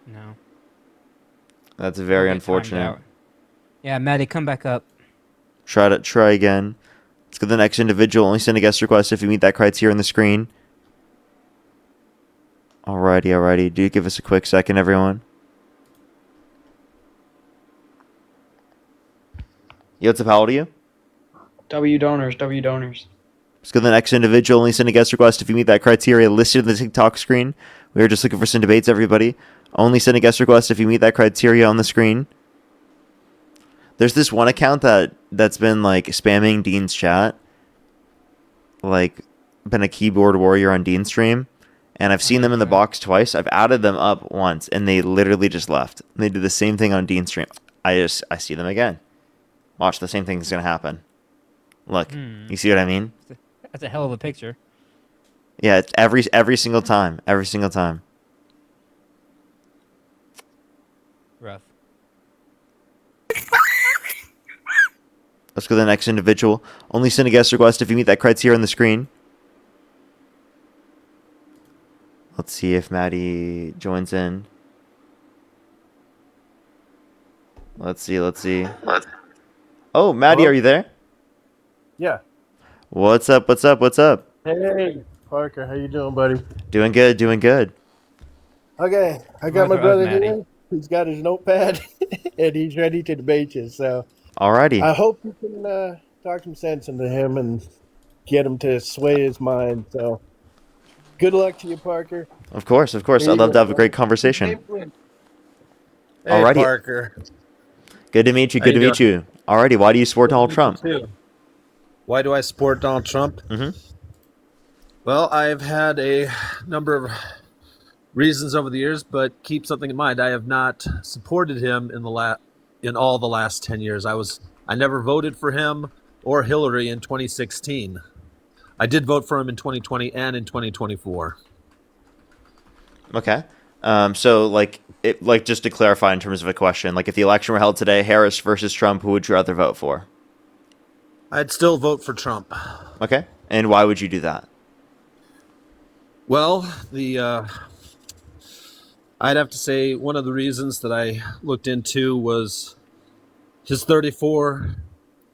No. That's We'll very get timed unfortunate. out. Yeah, Maddie, come back up. Try again. Let's go to the next individual. Only send a guest request if you meet that criteria on the screen. Alrighty. Do give us a quick second, everyone. Yo, what's up? How old are you? W donors, W donors. Let's go to the next individual. Only send a guest request if you meet that criteria listed in the TikTok screen. We are just looking for some debates, everybody. Only send a guest request if you meet that criteria on the screen. There's this one account that's been like spamming Dean's chat, like been a keyboard warrior on Dean's stream, and I've seen them in the box twice. I've added them up once, and they literally just left. They did the same thing on Dean's stream. I see them again. Watch, the same thing's gonna happen. Look, you see what I mean? That's a hell of a picture. Yeah, it's every single time. Every single time. Rough. Let's go to the next individual. Only send a guest request if you meet that criteria on the screen. Let's see if Maddie joins in. Let's see. Oh, Maddie, Hello? are you there? Yeah. What's up? Hey, Parker, how you doing, buddy? Doing good. Okay, I got my Mother of brother Maddie. here. He's got his notepad, and he's ready to debate you. So Alrighty. I hope you can talk some sense into him and get him to sway his mind. So good luck to you, Parker. Of course. Here I'd you love go, to have a brother. great conversation. Hey, Alrighty. Parker. Good to meet you. How you doing? You. Alrighty. Why do you support Donald Trump? Too. Why do I support Donald Trump? Mm-hmm. Well, I've had a number of reasons over the years, but keep something in mind. I have not supported him in all the last 10 years. I never voted for him or Hillary in 2016. I did vote for him in 2020 and in 2024. Okay. So just to clarify in terms of a question, like if the election were held today, Harris versus Trump, who would you rather vote for? I'd still vote for Trump. Okay. And why would you do that? Well, I'd have to say one of the reasons that I looked into was his 34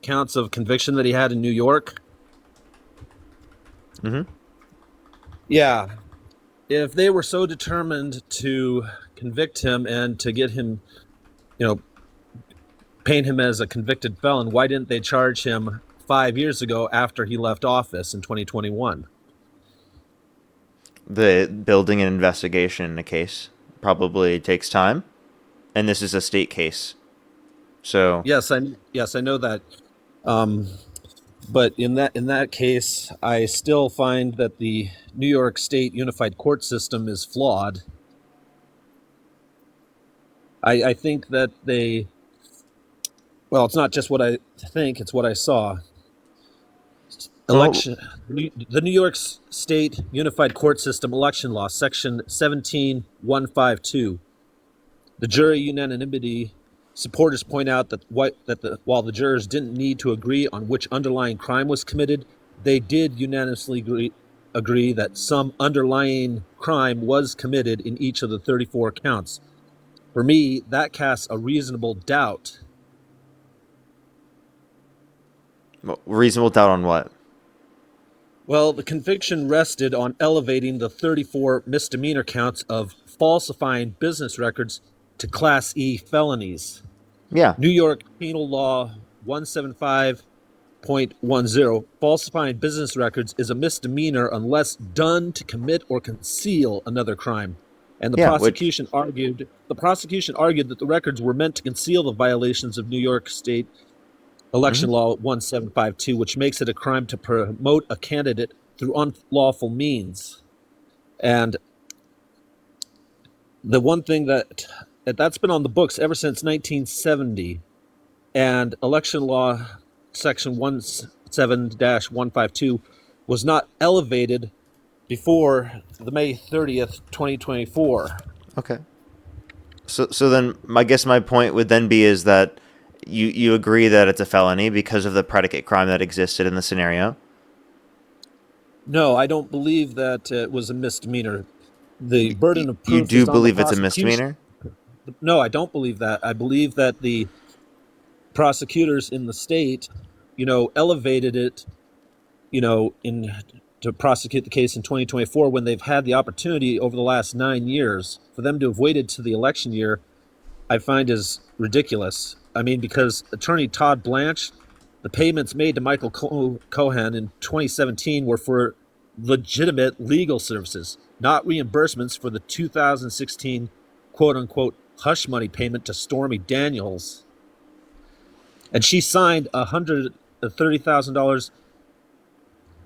counts of conviction that he had in New York. Mm-hmm. Yeah. If they were so determined to convict him and to get him, paint him as a convicted felon, why didn't they charge him 5 years ago after he left office in 2021? The building an investigation in a case probably takes time, and this is a state case. So Yes, I know that. But in that case, I still find that the New York State Unified Court System is flawed. I think that it's not just what I think, it's what I saw. The New York State Unified Court System election law, section 17152. The jury unanimity supporters point out that while the jurors didn't need to agree on which underlying crime was committed, they did unanimously agree that some underlying crime was committed in each of the 34 counts. For me, that casts a reasonable doubt. reasonable doubt on what? Well, the conviction rested on elevating the 34 misdemeanor counts of falsifying business records to Class E felonies. Yeah. New York Penal Law 175.10, falsifying business records is a misdemeanor unless done to commit or conceal another crime. And the prosecution argued that the records were meant to conceal the violations of New York State Election Law 1752, which makes it a crime to promote a candidate through unlawful means. And the one thing that's been on the books ever since 1970, and election law section 17-152 was not elevated before the May 30th, 2024. Okay. So then I guess my point would then be is that you agree that it's a felony because of the predicate crime that existed in the scenario? No, I don't believe that it was a misdemeanor. The burden of proof You do is on believe the it's a prosecution. misdemeanor? No, I don't believe that. I believe that the prosecutors in the state, elevated it, in to prosecute the case in 2024 when they've had the opportunity over the last 9 years. For them to have waited to the election year, I find is ridiculous. I mean, because attorney Todd Blanche, the payments made to Michael Cohen in 2017 were for legitimate legal services, not reimbursements for the 2016 quote unquote hush money payment to Stormy Daniels. And she signed $130,000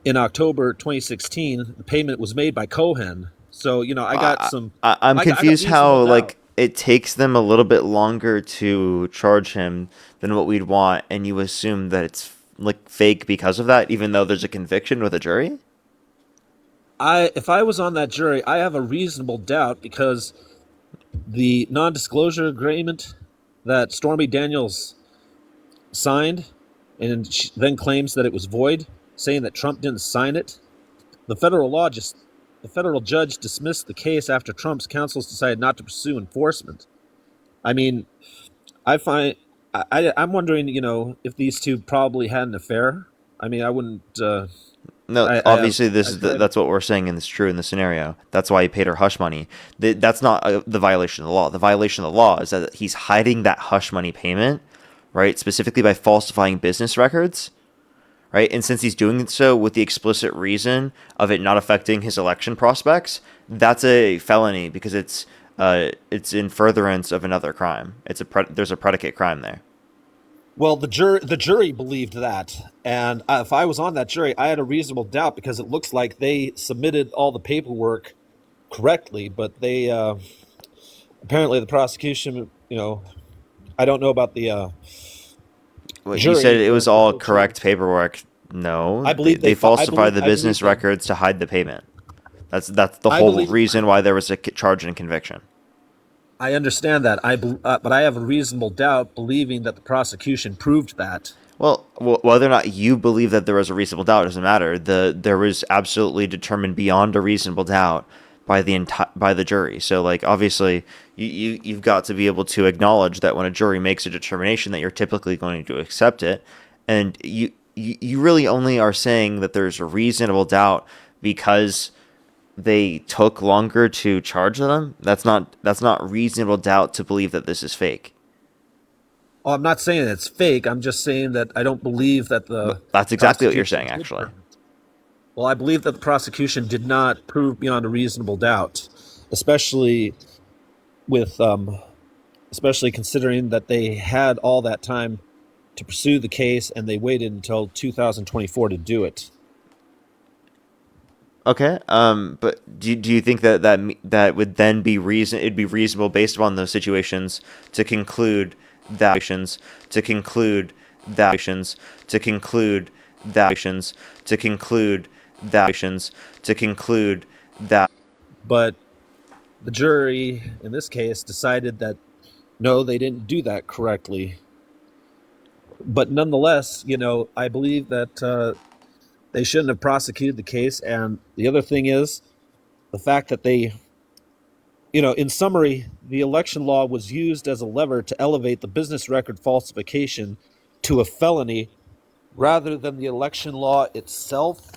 in October 2016. The payment was made by Cohen. So, I got some. I'm I got confused how reasonable doubt. it takes them a little bit longer to charge him than what we'd want, and you assume that it's like fake because of that, even though there's a conviction with a jury. If I was on that jury, I have a reasonable doubt because the non-disclosure agreement that Stormy Daniels signed and she then claims that it was void, saying that Trump didn't sign it. The federal judge dismissed the case after Trump's counsels decided not to pursue enforcement. I mean, I'm wondering, if these two probably had an affair. I mean, I wouldn't. No, I obviously that's what we're saying is true in the scenario. That's why he paid her hush money. That's not the violation of the law. The violation of the law is that he's hiding that hush money payment, right? Specifically by falsifying business records, right? And since he's doing so with the explicit reason of it not affecting his election prospects, that's a felony because it's in furtherance of another crime. There's a predicate crime there. Well, the jury believed that, and if I was on that jury, I had a reasonable doubt because it looks like they submitted all the paperwork correctly, but they apparently the prosecution, I don't know about the Well, you jury. said it was the all whole correct jury. paperwork. No, I believe they I falsified the believe business they- records to hide the payment. That's the I whole believe- reason why there was a charge and conviction. I understand that. But I have a reasonable doubt believing that the prosecution proved that. Well, whether or not you believe that there was a reasonable doubt doesn't matter. There was absolutely determined beyond a reasonable doubt by the jury. So, like, obviously, you've got to be able to acknowledge that when a jury makes a determination that you're typically going to accept it, and you really only are saying that there's a reasonable doubt because they took longer to charge them. That's not reasonable doubt to believe that this is fake. Well, I'm not saying it's fake. I'm just saying that I don't believe that the. That's exactly what you're prosecution saying, did actually. prove it. Well, I believe that the prosecution did not prove beyond a reasonable doubt, especially especially considering that they had all that time to pursue the case and they waited until 2024 to do it. Okay. But do you think that would then be it'd be reasonable based upon those situations to conclude that to conclude that to conclude that to conclude that to conclude that But the jury in this case decided that no, they didn't do that correctly. But nonetheless, I believe that they shouldn't have prosecuted the case. And the other thing is the fact that in summary, the election law was used as a lever to elevate the business record falsification to a felony rather than the election law itself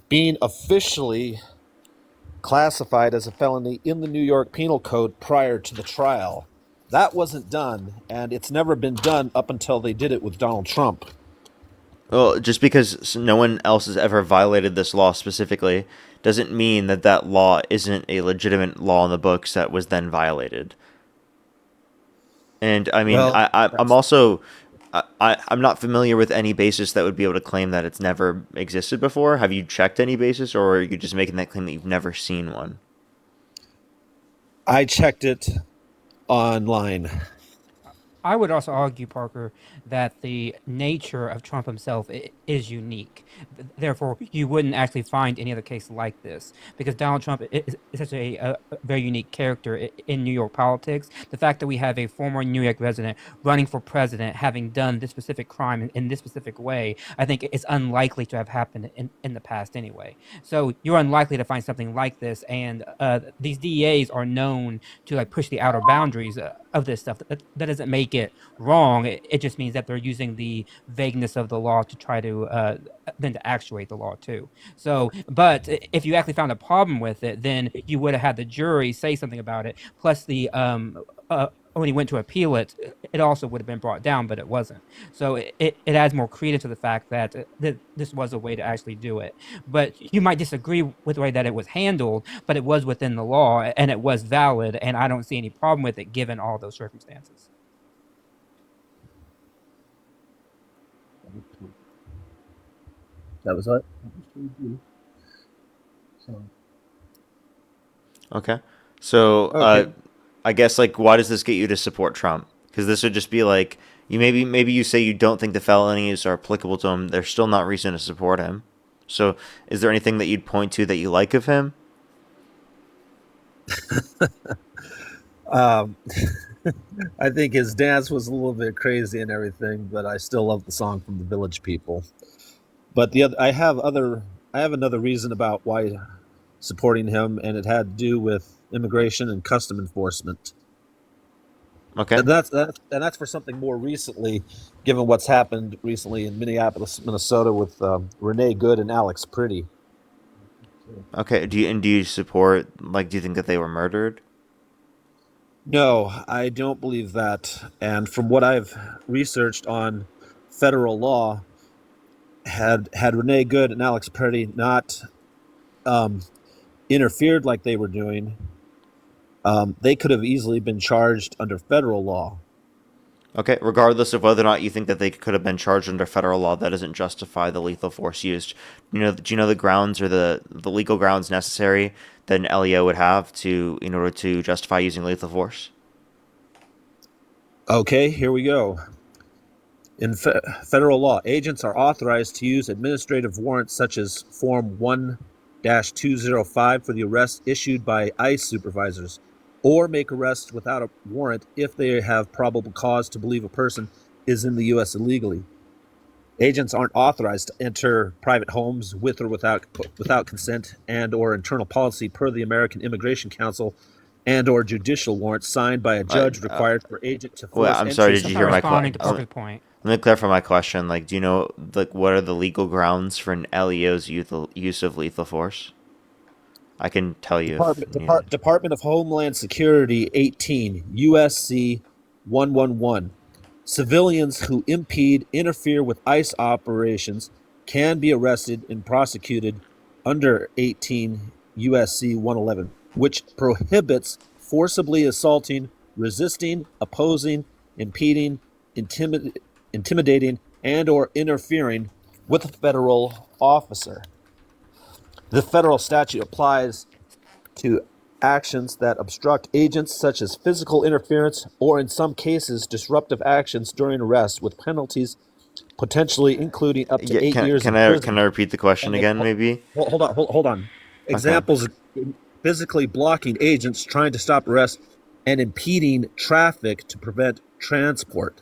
being officially classified as a felony in the New York Penal Code prior to the trial. That wasn't done, and it's never been done up until they did it with Donald Trump. well, just because no one else has ever violated this law specifically doesn't mean that law isn't a legitimate law in the books that was then violated. And I mean, Well, I'm also I'm not familiar with any basis that would be able to claim that it's never existed before. Have you checked any basis, or are you just making that claim that you've never seen one? I checked it online. I would also argue, Parker, that the nature of Trump himself is unique. Therefore, you wouldn't actually find any other case like this because Donald Trump is such a very unique character in New York politics. The fact that we have a former New York resident running for president, having done this specific crime in this specific way, I think it's unlikely to have happened in the past anyway. So you're unlikely to find something like this, and these DEAs are known to like push the outer boundaries of this stuff. That doesn't make it wrong. It just means that they're using the vagueness of the law to try to then to actuate the law too. So, but if you actually found a problem with it, then you would have had the jury say something about it. Plus, the when he went to appeal it, it also would have been brought down, but it wasn't. So it adds more credence to the fact that this was a way to actually do it. But you might disagree with the way that it was handled, but it was within the law and it was valid, and I don't see any problem with it given all those circumstances. That was what? Okay. So, Okay. I guess like, why does this get you to support Trump? Because this would just be like, you maybe you say you don't think the felonies are applicable to him. There's still not reason to support him. So, is there anything that you'd point to that you like of him? Um, I think his dance was a little bit crazy and everything, but I still love the song from the Village People. But I have another reason about why supporting him, and it had to do with immigration and custom enforcement. Okay. And that's for something more recently, given what's happened recently in Minneapolis, Minnesota, with Renee Good and Alex Pretty. Okay. Do you support, like, do you think that they were murdered? No, I don't believe that. And from what I've researched on federal law, had Renee Good and Alex Pretty not um, interfered like they were doing, they could have easily been charged under federal law. Okay. Regardless of whether or not you think that they could have been charged under federal law, that doesn't justify the lethal force used. Do you know the grounds or the legal grounds necessary that an LEO would have to in order to justify using lethal force? Okay, here we go. In federal law, agents are authorized to use administrative warrants such as Form 1-205 for the arrest issued by ICE supervisors, or make arrests without a warrant if they have probable cause to believe a person is in the U.S. illegally. Agents aren't authorized to enter private homes with or without consent and or internal policy per the American Immigration Council and or judicial warrant signed by a Uh, judge uh, required for agent to well, force I'm sorry. entry. Did you By hear my responding to question? Parker's point. Let me clarify my question. Like, do you know like what are the legal grounds for an LEO's use of lethal force? I can tell you if needed. Department of Homeland Security 18 USC 111. Civilians who impede, interfere with ICE operations can be arrested and prosecuted under 18 USC 111, which prohibits forcibly assaulting, resisting, opposing, impeding, intimidating, and or interfering with a federal officer. The federal statute applies to actions that obstruct agents, such as physical interference or, in some cases, disruptive actions during arrest, with penalties potentially including up Yeah, to 8 years in can I prison. repeat the question And again, maybe? hold on. Okay. Examples: physically blocking agents trying to stop arrests and impeding traffic to prevent transport.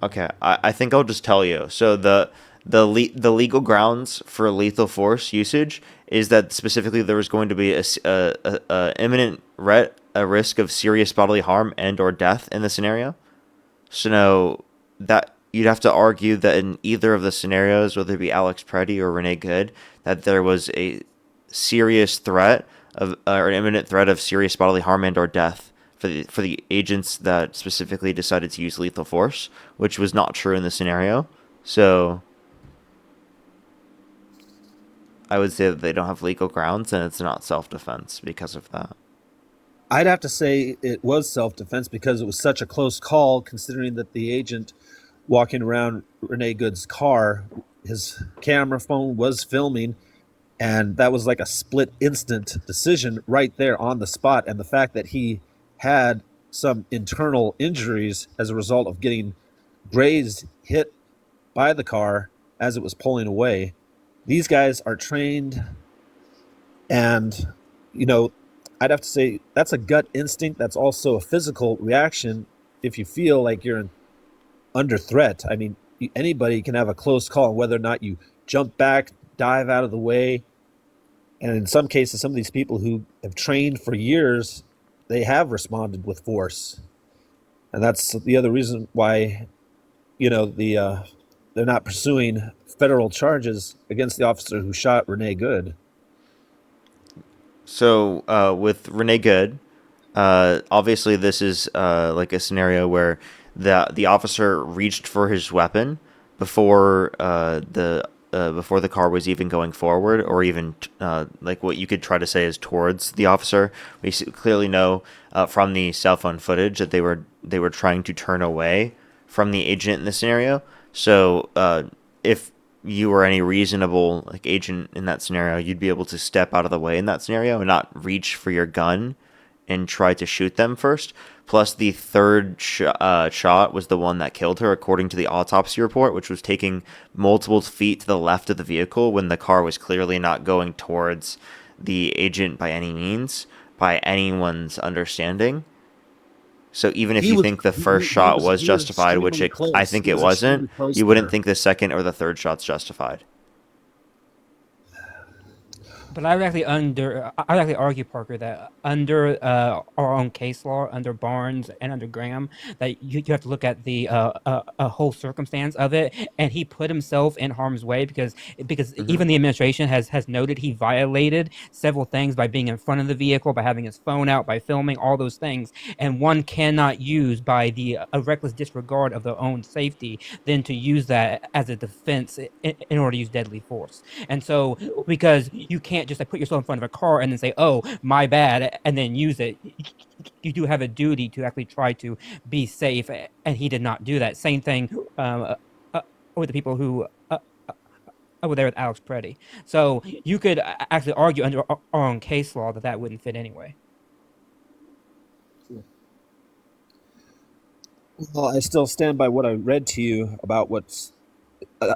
Okay, I think I'll just tell you. So the legal grounds for lethal force usage is that specifically there was going to be a imminent a risk of serious bodily harm and or death in the scenario. So no, that you'd have to argue that in either of the scenarios, whether it be Alex Preddy or Renee Good, that there was a serious threat of or an imminent threat of serious bodily harm and or death for the agents that specifically decided to use lethal force, which was not true in the scenario. So I would say that they don't have legal grounds and it's not self defense because of that. I'd have to say it was self-defense because it was such a close call, considering that the agent walking around Renee Good's car, his camera phone was filming, and that was like a split instant decision right there on the spot. And the fact that he had some internal injuries as a result of getting grazed, hit by the car as it was pulling away. These guys are trained, and you know, I'd have to say that's a gut instinct. That's also a physical reaction if you feel like you're under threat. I mean, anybody can have a close call, whether or not you jump back, dive out of the way. And in some cases, some of these people who have trained for years, they have responded with force. And that's the other reason why, they're not pursuing federal charges against the officer who shot Renee Good. So with Renee Good, obviously this is like a scenario where the officer reached for his weapon before before the car was even going forward, or even like what you could try to say is towards the officer. We clearly know from the cell phone footage that they were trying to turn away from the agent in this scenario. So if you were any reasonable like agent in that scenario, you'd be able to step out of the way in that scenario and not reach for your gun and try to shoot them first. Plus, the third shot was the one that killed her, according to the autopsy report, which was taking multiple feet to the left of the vehicle when the car was clearly not going towards the agent by any means, by anyone's understanding. So even if you think the first shot was justified, which I think it wasn't, you wouldn't think the second or the third shot's justified. But I would actually argue, Parker, that under our own case law, under Barnes and under Graham, that you have to look at the whole circumstance of it, and he put himself in harm's way because Mm-hmm. even the administration has noted he violated several things by being in front of the vehicle, by having his phone out, by filming all those things, and one cannot use by the a reckless disregard of their own safety, then to use that as a defense in order to use deadly force. And so, because you can't just like put yourself in front of a car and then say, "Oh, my bad," and then use it. You do have a duty to actually try to be safe, and he did not do that. Same thing uh, with the people who were there with Alex Preddy. So you could actually argue under our own case law that that wouldn't fit anyway. Well, I still stand by what I read to you about what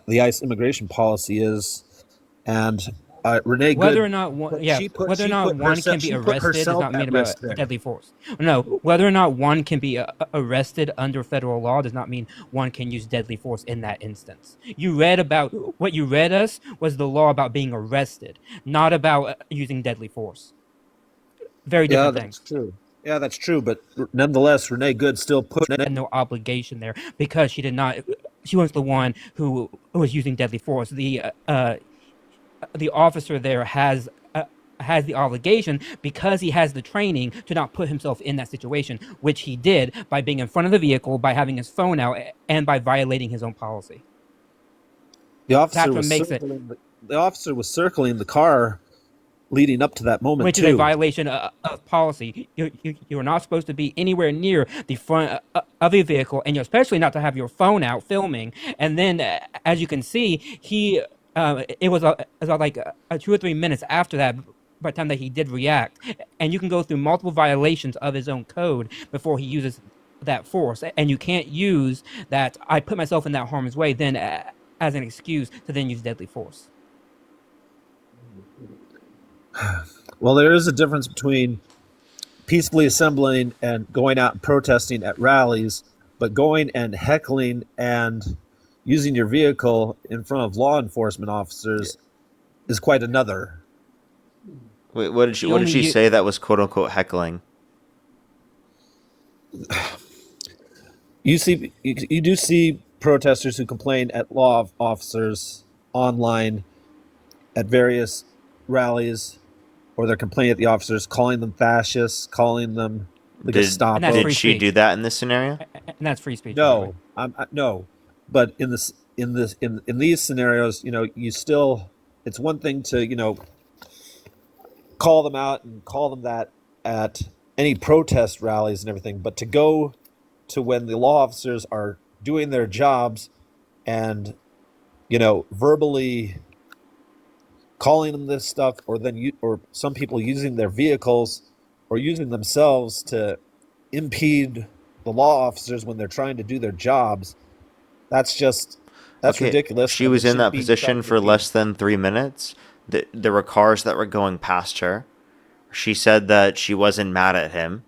the ICE immigration policy is, and Renee Whether Good, or not one, she put whether or she not put one herself can be she put arrested does herself not at mean risk about there. deadly force. No, whether or not one can be arrested under federal law does not mean one can use deadly force in that instance. You read about what you read us was the law about being arrested, not about using deadly force. Very Yeah, different that's things. true. Yeah, that's true. But nonetheless, Renee Good still put. And no obligation there because she did not. She was the one who was using deadly force. The officer there has the obligation because he has the training to not put himself in that situation, which he did by being in front of the vehicle, by having his phone out, and by violating his own policy. The officer That's what was makes it, circling. The officer was circling the car leading up to that moment which is a too. violation of policy. You're not supposed to be anywhere near the front of a vehicle, and you're especially not to have your phone out filming. And then, as you can see, it was like 2 or 3 minutes after that. By the time that he did react, and you can go through multiple violations of his own code before he uses that force, and you can't use that I put myself in that harm's way then as an excuse to then use deadly force. Well, there is a difference between peacefully assembling and going out and protesting at rallies, but going and heckling and using your vehicle in front of law enforcement officers is quite another. Wait, He what did only she say that was quote unquote heckling? You do see protesters who complain at law officers online at various rallies, or they're complaining at the officers, calling them fascists, calling them the Did and that's Gestapo. did free she do speech. that in this scenario? And that's free speech, by the way. No, no. But in these scenarios, you still, it's one thing to call them out and call them that at any protest rallies and everything, but to go to when the law officers are doing their jobs and verbally calling them this stuff, or then you or some people using their vehicles or using themselves to impede the law officers when they're trying to do their jobs, that's Okay, ridiculous, she and was it in shouldn't that be position tried to for be. less than 3 minutes. There were cars that were going past her. She said that she wasn't mad at him.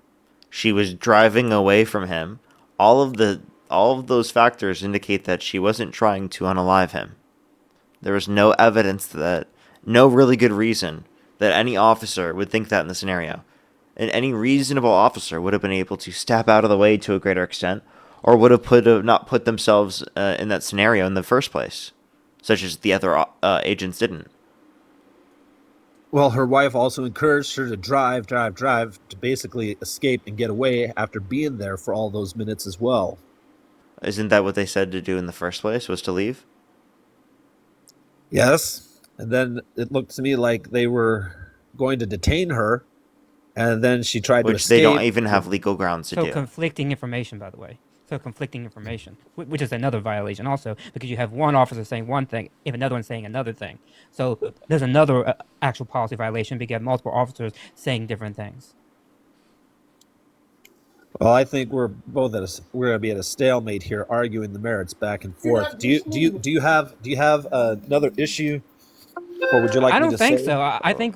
She was driving away from him. All of the all of those factors indicate that she wasn't trying to unalive him. There was no evidence that, no really good reason that any officer would think that in the scenario. And any reasonable officer would have been able to step out of the way to a greater extent, or would have not put themselves in that scenario in the first place, such as the other agents didn't. Well, her wife also encouraged her to drive to basically escape and get away after being there for all those minutes as well. Isn't that what they said to do in the first place? Was to leave? Yes. And then it looked to me like they were going to detain her, and then she tried to Which they don't escape. even have legal grounds to So do. conflicting information, by the way. So conflicting information, which is another violation also, because you have one officer saying one thing, if another one saying another thing. So there's another actual policy violation because you have multiple officers saying different things. Well, I think we're going to be at a stalemate here, arguing the merits back and forth. Do you have another issue, or would you like I me don't to think say? so. I think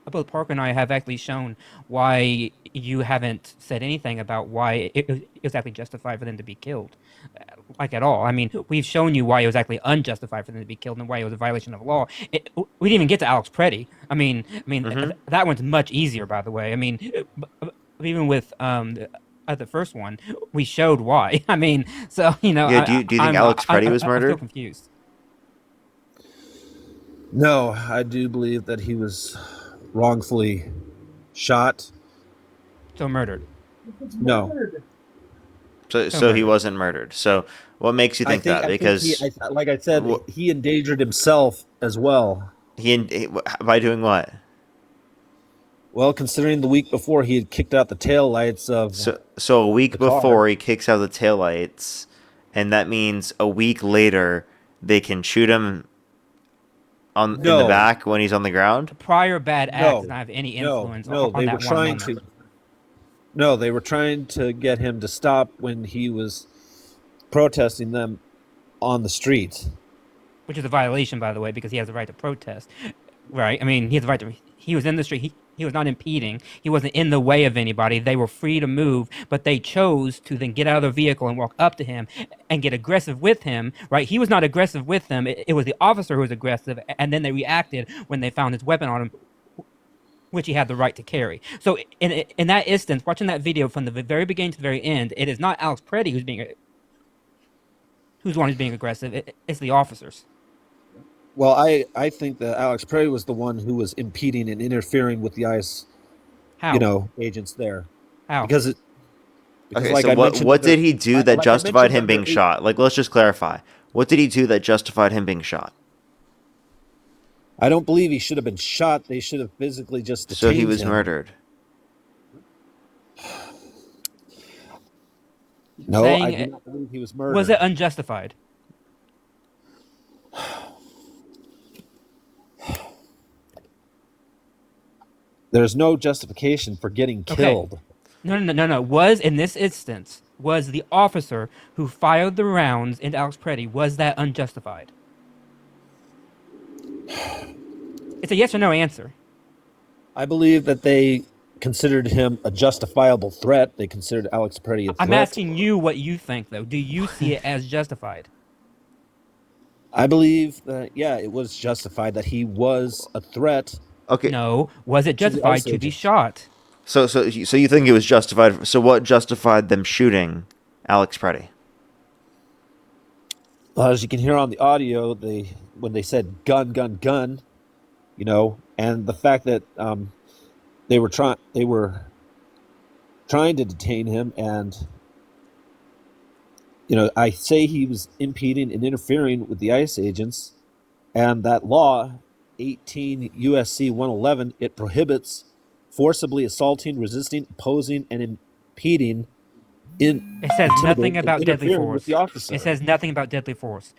both Parker and I have actually shown why you haven't said anything about why it was exactly justified for them to be killed, like at all. I mean, we've shown you why it was actually unjustified for them to be killed and why it was a violation of law. We didn't even get to Alex Preddy. Mm-hmm. That one's much easier, by the way. I mean, even with the first one, we showed why. I mean, so Yeah. Do you think Alex Preddy was I'm still murdered? confused. No, I do believe that he was wrongfully shot. So murdered. No, So So he murdered. wasn't murdered. So what makes you think that? I think he, Because like I said, he endangered himself as well. by doing what? Well, considering the week before he had kicked out the tail lights of So a week the car. before he kicks out the taillights, and that means a week later they can shoot him on in the No, back when he's on the ground. Prior bad act does no, not have any no, influence no. on They were that one trying moment, to. No, they were trying to get him to stop when he was protesting them on the street. which is a violation, by the way, because he has the right to protest, right? I mean, he has the right to. He was in the street. He was not impeding. He wasn't in the way of anybody. They were free to move, but they chose to then get out of their vehicle and walk up to him and get aggressive with him, right? He was not aggressive with them. It was the officer who was aggressive, and then they reacted when they found his weapon on him, which he had the right to carry. So in that instance, watching that video from the very beginning to the very end, it is not Alex Preddy who's the one who's being aggressive. It's the officers. Well, I think that Alex Perry was the one who was impeding and interfering with the ICE, How? agents there, How? because Okay, like so I what mentioned, what did he do that like I justified mentioned him under being shot? Like, let's just clarify. What did he do that justified him being shot? I don't believe he should have been shot. They should have physically just So he detained was him. murdered. No, I Saying do not believe he was was murdered. it unjustified? There's no justification for getting Okay. killed. No. Was in this instance was the officer who fired the rounds into Alex Preddy, was that unjustified? It's a yes or no answer. I believe that they considered him a justifiable threat. They considered Alex Perry a I'm threat. asking you what you think though. Do you see it as justified? I believe that, yeah, it was justified that he was a threat Okay, No. Was it to the justified ICE to be agents. shot? so you think it was justified? So what justified them shooting Alex Preddy? As you can hear on the audio, when they said gun, gun, gun, and the fact that they were trying to detain him, and I say he was impeding and interfering with the ICE agents, and that law, 18 USC 111, it prohibits forcibly assaulting, resisting, opposing, and impeding It says nothing intimidating and about deadly interfering with the force. officer. It says nothing about deadly force,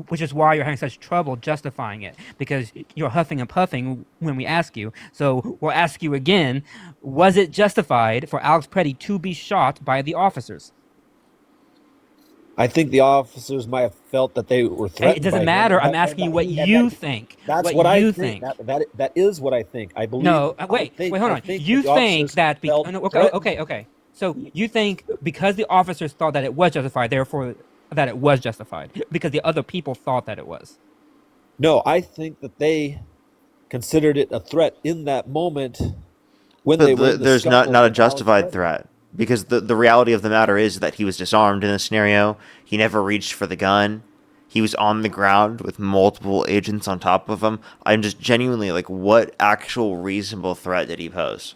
which is why you're having such trouble justifying it because you're huffing and puffing when we ask you. So we'll ask you again: was it justified for Alex Preddy to be shot by the officers? I think the officers might have felt that they were It threatened doesn't by him, matter. and I'm asking you what you think. that's What what I you think. think. That is what I think. I believe. No, wait, hold I on. think that You the think officers that? felt Oh, no, okay, threatened. okay. So you think because the officers thought that it was justified, therefore that it was justified because the other people thought that it was. No, I think that they considered it a threat in that moment when they But were in the there's not scuffle not a with Alex justified Petty. threat because the reality of the matter is that he was disarmed in this scenario. He never reached for the gun. He was on the ground with multiple agents on top of him. I'm just genuinely like, what actual reasonable threat did he pose?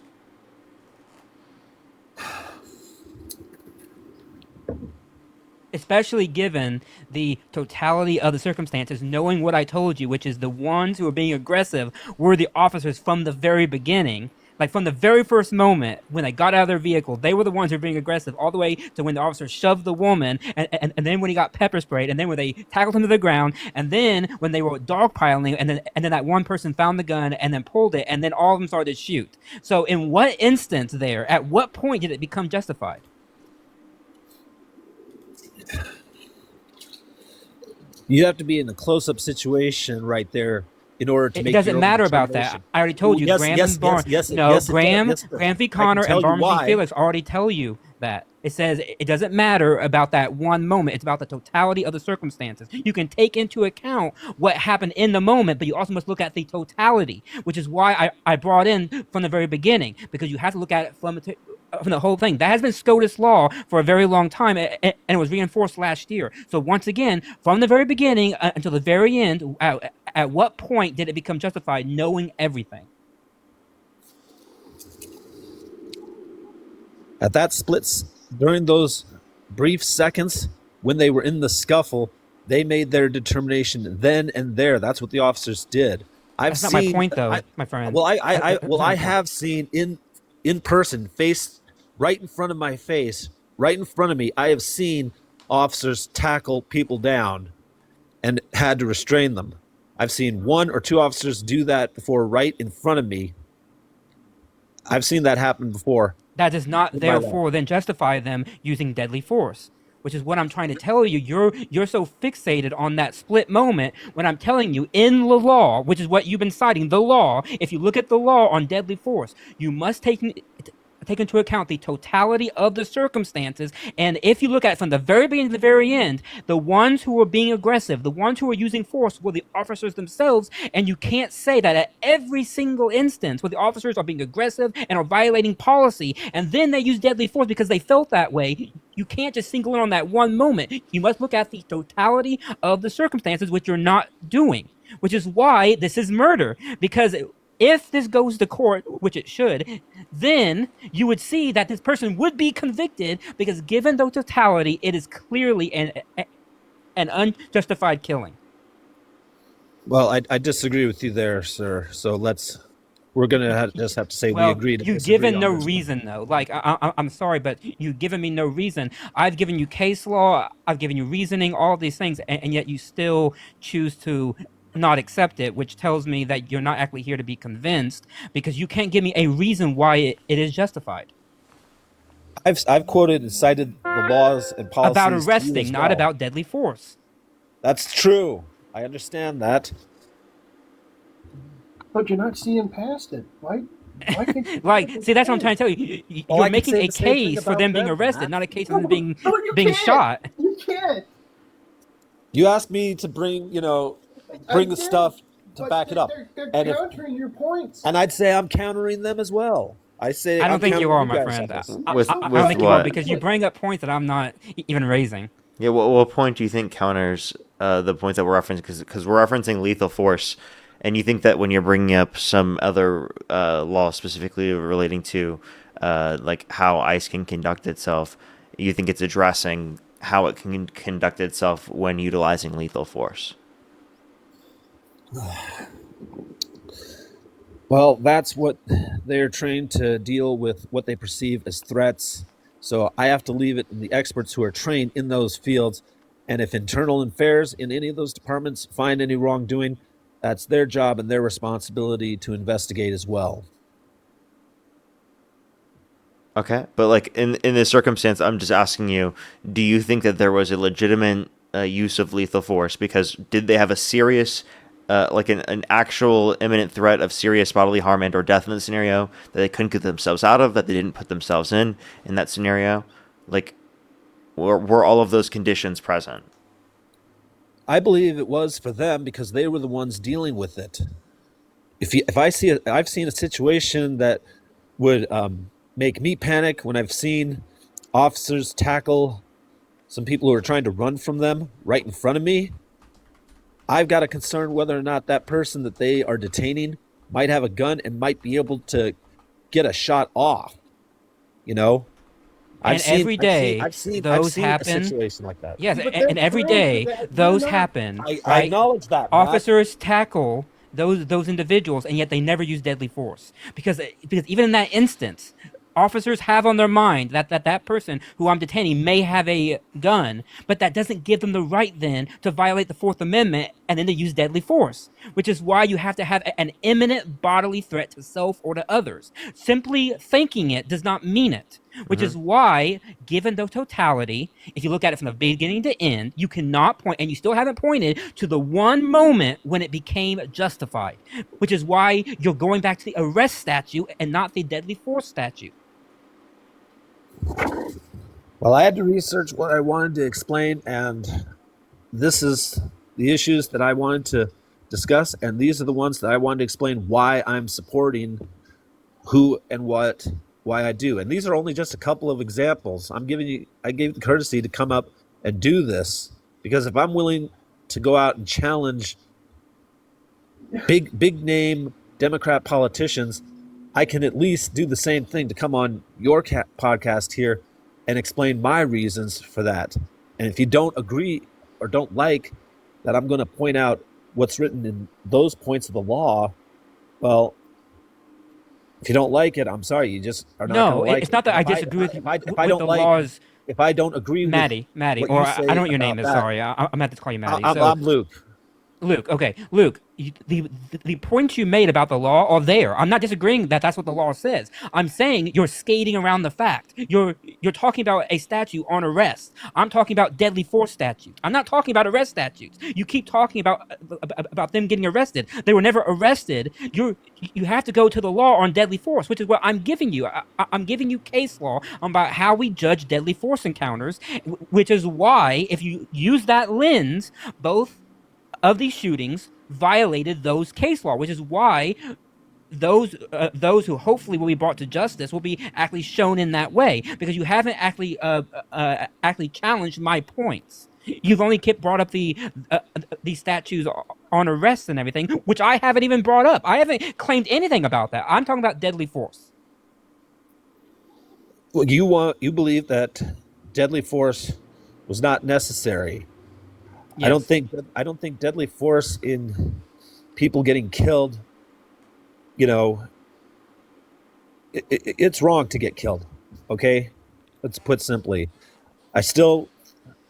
Especially given the totality of the circumstances, knowing what I told you, which is the ones who were being aggressive were the officers from the very beginning. Like from the very first moment when they got out of their vehicle, they were the ones who were being aggressive, all the way to when the officer shoved the woman, and then when he got pepper sprayed, and then when they tackled him to the ground, and then when they were dogpiling, and then that one person found the gun and then pulled it, and then all of them started to shoot. So, in what instance there, at what point did it become justified? You have to be in a close-up situation right there in order to It make doesn't your own matter about that. determination. I already told Well, you, yes, Graham yes, and yes, Barnes. yes, No, yes, it does. Graham, Yes, it does. Graham v. I can Connor tell and you Barnes v. why. Felix already tell you that. It says it doesn't matter about that one moment. It's about the totality of the circumstances. You can take into account what happened in the moment, but you also must look at the totality, which is why I brought in from the very beginning, because you have to look at it from the whole thing. That has been SCOTUS law for a very long time, and it was reinforced last year. So once again, from the very beginning until the very end, at what point did it become justified knowing everything? At that during those brief seconds when they were in the scuffle, they made their determination then and there. That's what the officers did. I've That's not my seen. point, though, my friend. That's not I my point. have seen in person, face right in front of my face, right in front of me. I have seen officers tackle people down and had to restrain them. I've seen one or two officers do that before, right in front of me. I've seen that happen before That does not in my life. therefore then justify them using deadly force, which is what I'm trying to tell you. You're so fixated on that split moment when I'm telling you in the law, which is what you've been citing, the law. If you look at the law on deadly force, you must take into account the totality of the circumstances. And if you look at it from the very beginning to the very end, the ones who were being aggressive, the ones who were using force were the officers themselves. And you can't say that at every single instance where the officers are being aggressive and are violating policy, and then they use deadly force because they felt that way. You can't just single in on that one moment. You must look at the totality of the circumstances, which you're not doing, which is why this is murder. Because if this goes to court, which it should, then you would see that this person would be convicted because, given the totality, it is clearly an unjustified killing. Well, I disagree with you there, sir. So we're gonna just have to say we Well, agree to you've disagree given on no this one. reason, though. Like, I'm sorry, but you've given me no reason. I've given you case law, I've given you reasoning, all these things, and yet you still choose to not accept it, which tells me that you're not actually here to be convinced because you can't give me a reason why it is justified. I've quoted and cited the laws and About policies to you arresting, as not well. about deadly force. That's true. I understand that. But you're not seeing past it. Why can't you Like, see, that's what I'm trying to tell you. Well, You're I could making say a the same thing case for about them being them, arrested, Matt. not a case for No, them being no, you being can't. shot. You can't. You asked me to bring, I bring the did, stuff to but back it up, they're and countering your points. I'd say I'm countering them as well. I say I I'm don't think you countering are, you my guys on friend. this. With I don't with think you are what? because you bring up points that I'm not even raising. Yeah, what point do you think counters the points that we're referencing? Because we're referencing lethal force, and you think that when you're bringing up some other law specifically relating to like how ICE can conduct itself, you think it's addressing how it can conduct itself when utilizing lethal force. Well, that's what they're trained to deal with, what they perceive as threats So I have to leave it in the experts who are trained in those fields. And if internal affairs in any of those departments find any wrongdoing, that's their job and their responsibility to investigate as well. Okay, but like in this circumstance, I'm just asking you: do you think that there was a legitimate use of lethal force? Because did they have a serious, like an actual imminent threat of serious bodily harm and or death in the scenario that they couldn't get themselves out of, that they didn't put themselves in that scenario? Like, were all of those conditions present? I believe it was for them because they were the ones dealing with it. If I see I've seen a situation that would make me panic when I've seen officers tackle some people who are trying to run from them right in front of me. I've got a concern whether or not that person that they are detaining might have a gun and might be able to get a shot off. You know, And every day, I've those seen a happen. situation like that. Yes, But they're and every trained for day, that. We're those not. happen, I right? acknowledge that, Matt. Officers tackle those individuals, and yet they never use deadly force because even in that instance, officers have on their mind that person who I'm detaining may have a gun, but that doesn't give them the right then to violate the Fourth Amendment and then to use deadly force, which is why you have to have an imminent bodily threat to self or to others. Simply thinking it does not mean it. Which is why, given the totality, if you look at it from the beginning to end, you cannot point, and you still haven't pointed to the one moment when it became justified. Which is why you're going back to the arrest statute and not the deadly force statute. Well, I had to research what I wanted to explain, and this is the issues that I wanted to discuss, and these are the ones that I wanted to explain why I'm supporting who and what, why I do. And these are only just a couple of examples. I gave the courtesy to come up and do this because if I'm willing to go out and challenge big name Democrat politicians, I can at least do the same thing to come on your podcast here and explain my reasons for that. And if you don't agree or don't like that, I'm going to point out what's written in those points of the law. Well, if you don't like it, I'm sorry, you just are not going No, to like it's it. not that I If I, disagree if I, if I with don't the like, laws, if I don't agree with Maddie, what or you I say don't know what your name about is. that, Sorry, I'm gonna have to call you Maddie. I'm Luke. Luke, okay, Luke, the points you made about the law are there. I'm not disagreeing that that's what the law says. I'm saying you're skating around the fact. You're talking about a statute on arrest. I'm talking about deadly force statutes. I'm not talking about arrest statutes. You keep talking about them getting arrested. They were never arrested. You have to go to the law on deadly force, which is what I'm giving you. I'm giving you case law about how we judge deadly force encounters, which is why if you use that lens, both of these shootings violated those case law, which is why those who hopefully will be brought to justice will be actually shown in that way because you haven't actually challenged my points. You've only kept brought up these statues on arrests and everything, which I haven't even brought up. I haven't claimed anything about that. I'm talking about deadly force. Well, you believe that deadly force was not necessary. Yes. I don't think deadly force in people getting killed. You know, it's wrong to get killed. Okay, let's put simply. I still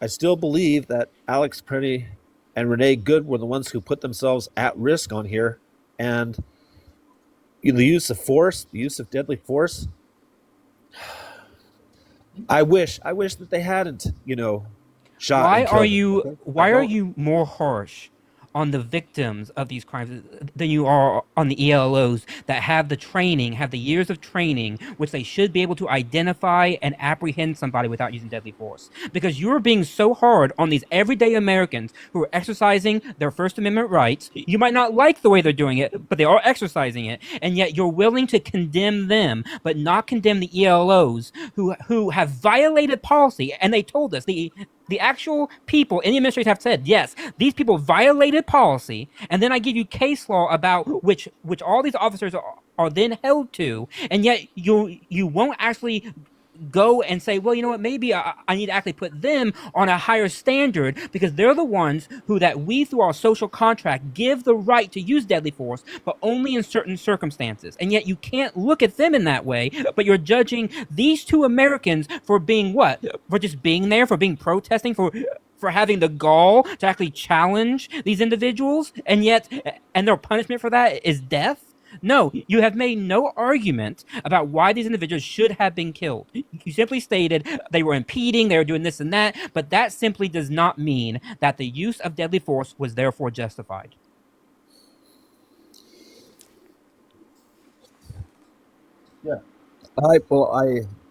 I still believe that Alex Prenny and Renee Good were the ones who put themselves at risk on here, and the use of force, the use of deadly force. I wish that they hadn't, shot Why and are killed them. you Okay? I why are don't. you more harsh on the victims of these crimes than you are on the ELOs that have the training, have the years of training, which they should be able to identify and apprehend somebody without using deadly force? Because you're being so hard on these everyday Americans who are exercising their First Amendment rights. You might not like the way they're doing it, but they are exercising it, and yet you're willing to condemn them, but not condemn the ELOs who have violated policy. And they told us the actual people in the administration have said, yes, these people violated policy, and then I give you case law about which all these officers are then held to, and yet you won't actually go and say, well, you know what, maybe I need to actually put them on a higher standard because they're the ones who that we through our social contract give the right to use deadly force, but only in certain circumstances. And yet you can't look at them in that way, but you're judging these two Americans for being what? For just being there, for being protesting, for having the gall to actually challenge these individuals, and their punishment for that is death. No, you have made no argument about why these individuals should have been killed. You simply stated they were impeding, they were doing this and that, but that simply does not mean that the use of deadly force was therefore justified. Yeah.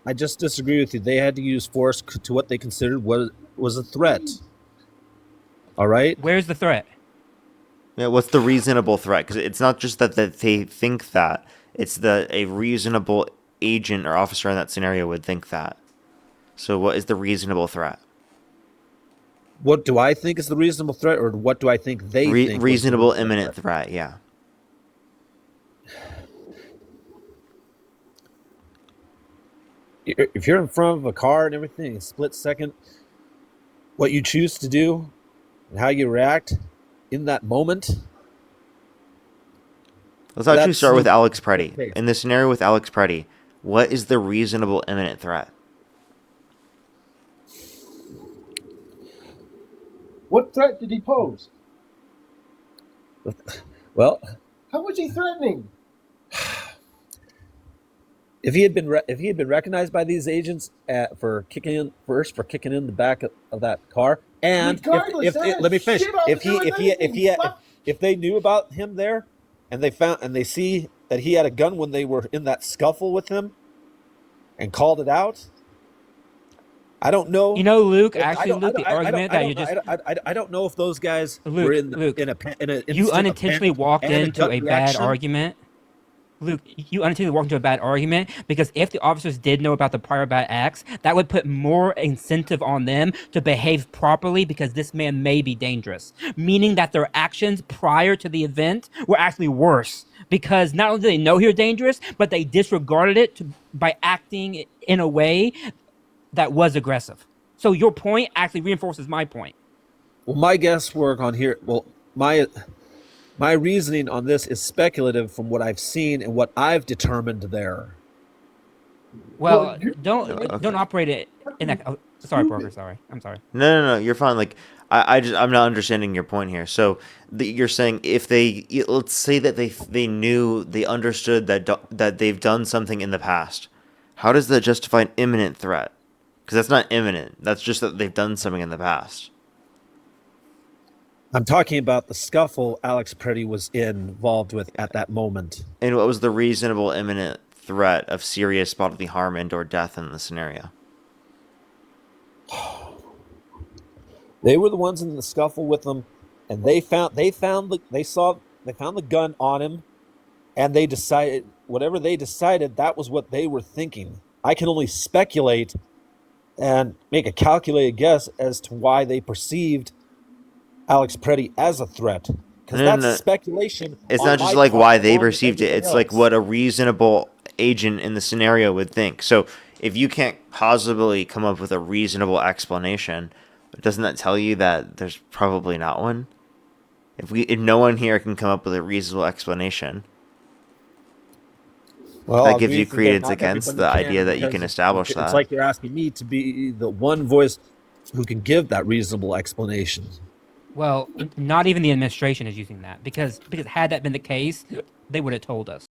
I just disagree with you. They had to use force to what they considered was a threat. All right. Where's the threat? Yeah, what's the reasonable threat? Because it's not just that they think that; it's that a reasonable agent or officer in that scenario would think that. So, what is the reasonable threat? What do I think is the reasonable threat, or what do I think they think? Was the Reasonable reasonable imminent threat? threat. Yeah. If you're in front of a car and everything, a split second, what you choose to do and how you react in that moment. Let's actually That's start with the Alex Preddy. case. In the scenario with Alex Preddy, what is the reasonable imminent threat? What threat did he pose? Well, How was he threatening? if he had been recognized by these agents for kicking in the back of that car, and Regardless, let me finish. shit, I was doing anything. Fuck. If they knew about him there, and they see that he had a gun when they were in that scuffle with him, and called it out, I don't know. You know, Luke, I actually, don't- Luke, the I don't- argument I that don't- you just I don't know if those guys Luke, were Luke, in an you instant of unintentionally panic walked and a into gut a bad reaction. argument. Luke, you unintentionally walked into a bad argument because if the officers did know about the prior bad acts, that would put more incentive on them to behave properly because this man may be dangerous. Meaning that their actions prior to the event were actually worse because not only did they know he was dangerous, but they disregarded it by acting in a way that was aggressive. So your point actually reinforces my point. Well, my guesswork on here. Well, my reasoning on this is speculative from what I've seen and what I've determined there. Well, you- don't operate it in that. Oh, sorry, Parker. Sorry, I'm sorry. No. You're fine. Like, I'm not understanding your point here. So, you're saying if let's say that they knew, they understood that they've done something in the past, how does that justify an imminent threat? Because that's not imminent. That's just that they've done something in the past. I'm talking about the scuffle Alex Preddy was involved with at that moment. And what was the reasonable imminent threat of serious bodily harm and/or death in the scenario? They were the ones in the scuffle with them, and they found the gun on him, and they decided whatever they decided, that was what they were thinking. I can only speculate and make a calculated guess as to why they perceived Alex Preddy as a threat, because that's No. speculation. It's on not just my like part, why they along with perceived it. everything It's like else. what a reasonable agent in the scenario would think. So if you can't possibly come up with a reasonable explanation, doesn't that tell you that there's probably not one? If no one here can come up with a reasonable explanation, Well, that I'll gives agree you with that credence not against everybody the can, idea that you because can establish it's that. like you're asking me to be the one voice who can give that reasonable explanation. Well, not even the administration is using that because had that been the case, they would have told us.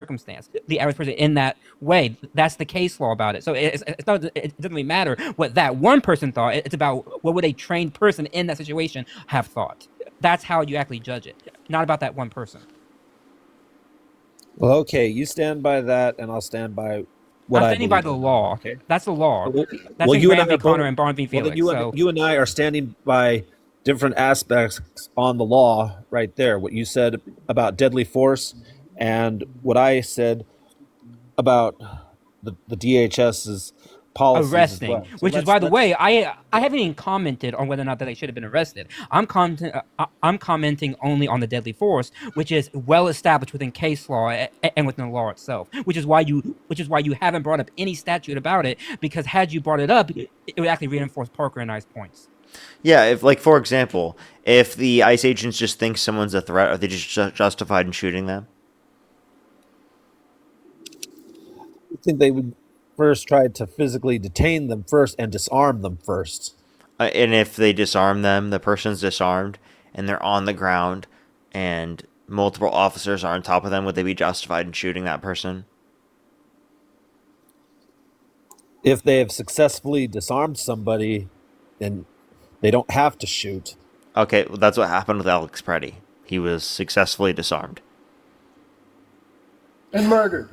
Circumstance, the average person in that way. That's the case law about it. So it's not, it doesn't really matter what that one person thought. It's about what would a trained person in that situation have thought. That's how you actually judge it, not about that one person. Well, okay, you stand by that, and I'll stand by what I'm I standing by believe the in. law. Okay. That's the law. Well, That's in you and Graham I are v. Connor both. and Barnes v. Well, then Felix. So you and I are standing by different aspects on the law right there. What you said about deadly force, and what I said about the DHS's policies as Arresting, well. So which is, by the let's way, I haven't even commented on whether or not that they should have been arrested. I'm commenting only on the deadly force, which is well established within case law and within the law itself. Which is why you haven't brought up any statute about it, because had you brought it up, it would actually reinforce Parker and I's points. Yeah, if like for example, if the ICE agents just think someone's a threat, are they just justified in shooting them? think they would first try to physically detain them first and disarm them first. And if they disarm them, the person's disarmed, and they're on the ground, and multiple officers are on top of them, would they be justified in shooting that person? If they have successfully disarmed somebody, then they don't have to shoot. Okay, well, that's what happened with Alex Preddy. He was successfully disarmed. And murdered.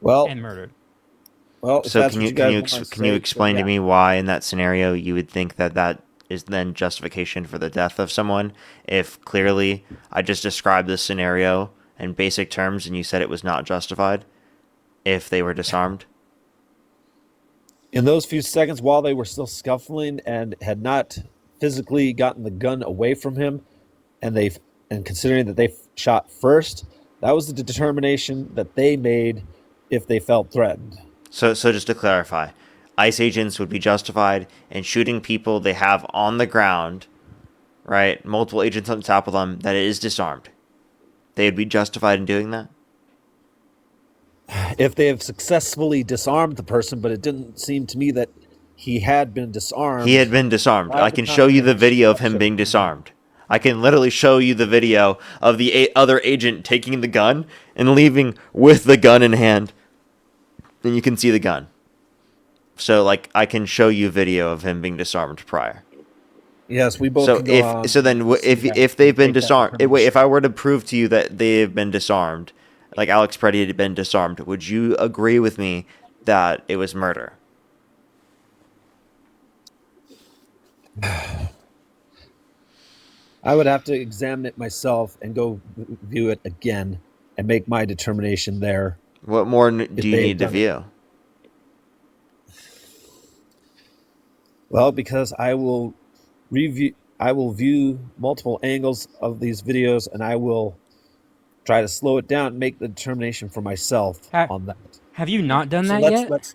Well, And murdered. well. If So that's can what you guys can you want to can you say, explain then to me why in that scenario you would think that that is then justification for the death of someone if clearly I just described this scenario in basic terms and you said it was not justified if they were disarmed? in those few seconds while they were still scuffling and had not physically gotten the gun away from him, and considering that they shot first, that was the determination that they made if they felt threatened. So just to clarify, ICE agents would be justified in shooting people they have on the ground, right? Multiple agents on top of them that is disarmed. They would be justified in doing that? If they have successfully disarmed the person, but it didn't seem to me that he had been disarmed. He had been disarmed. I I would can not show you the think video of that him should being have been disarmed. I can literally show you the video of the other agent taking the gun and leaving with the gun in hand. And you can see the gun. So, like, I can show you video of him being disarmed prior. Yes, we both. So can go if on so, then and see that if they've and been make that disarmed, wait, determination. if I were to prove to you that they have been disarmed, like Alex Preddy had been disarmed, would you agree with me that it was murder? I would have to examine it myself and go view it again and make my determination there. What more do If you they need had to done it. view? Well, because I will view multiple angles of these videos, and I will try to slow it down and make the determination for myself Ha- on that. have you not done So that let's yet? let's.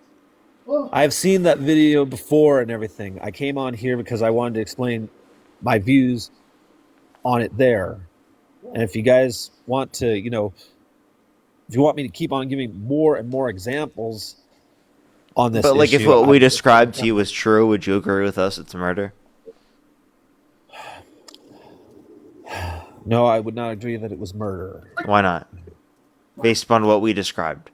I've seen that video before and everything. I came on here because I wanted to explain my views on it there. And if you guys want to, if you want me to keep on giving more and more examples on this But like, if issue, what I we will described to attempt. you was true, would you agree with us? It's murder. No, I would not agree that it was murder. Why not? Based upon what we described.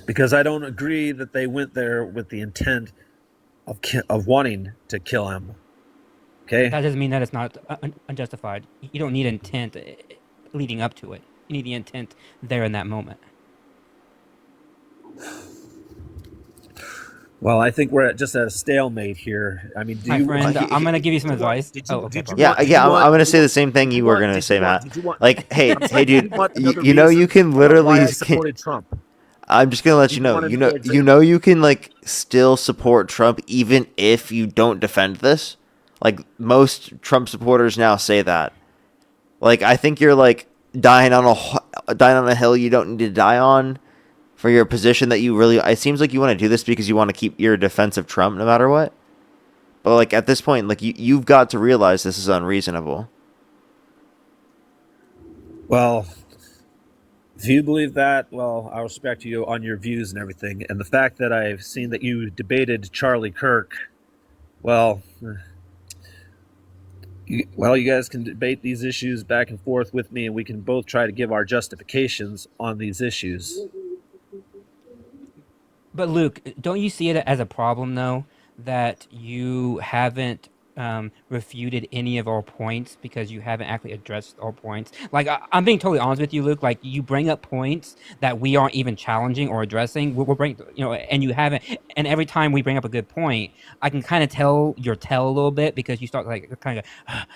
Because I don't agree that they went there with the intent of wanting to kill him. Okay? That doesn't mean that it's not unjustified. You don't need intent leading up to it. You need the intent there in that moment. Well, I think we're just at a stalemate here. I mean, do My you friend, he- I'm gonna give you did some you want advice. did Oh, you okay, did you Parker. Yeah, want did yeah. you I'm want gonna did say you the same thing did you you were want gonna did say, you want Matt. did you want Like, hey, hey, did you dude. want another You know you reason can of literally. why I supported Trump? I'm just gonna let Do you you know. want You another know. You example? know you can like still support Trump even if you don't defend this. Like most Trump supporters now say that. Like I think you're like dying on a hill you don't need to die on for your position that you really. It seems like you want to do this because you want to keep your defense of Trump no matter what. But like at this point, like you've got to realize this is unreasonable. Well, if you believe that, well, I respect you on your views and everything. And the fact that I've seen that you debated Charlie Kirk, well, you guys can debate these issues back and forth with me, and we can both try to give our justifications on these issues. But Luke, don't you see it as a problem though that you haven't refuted any of our points because you haven't actually addressed our points. Like I'm being totally honest with you, Luke. Like you bring up points that we aren't even challenging or addressing. We're bringing, and you haven't. And every time we bring up a good point, I can kind of tell your tell a little bit because you start like kind of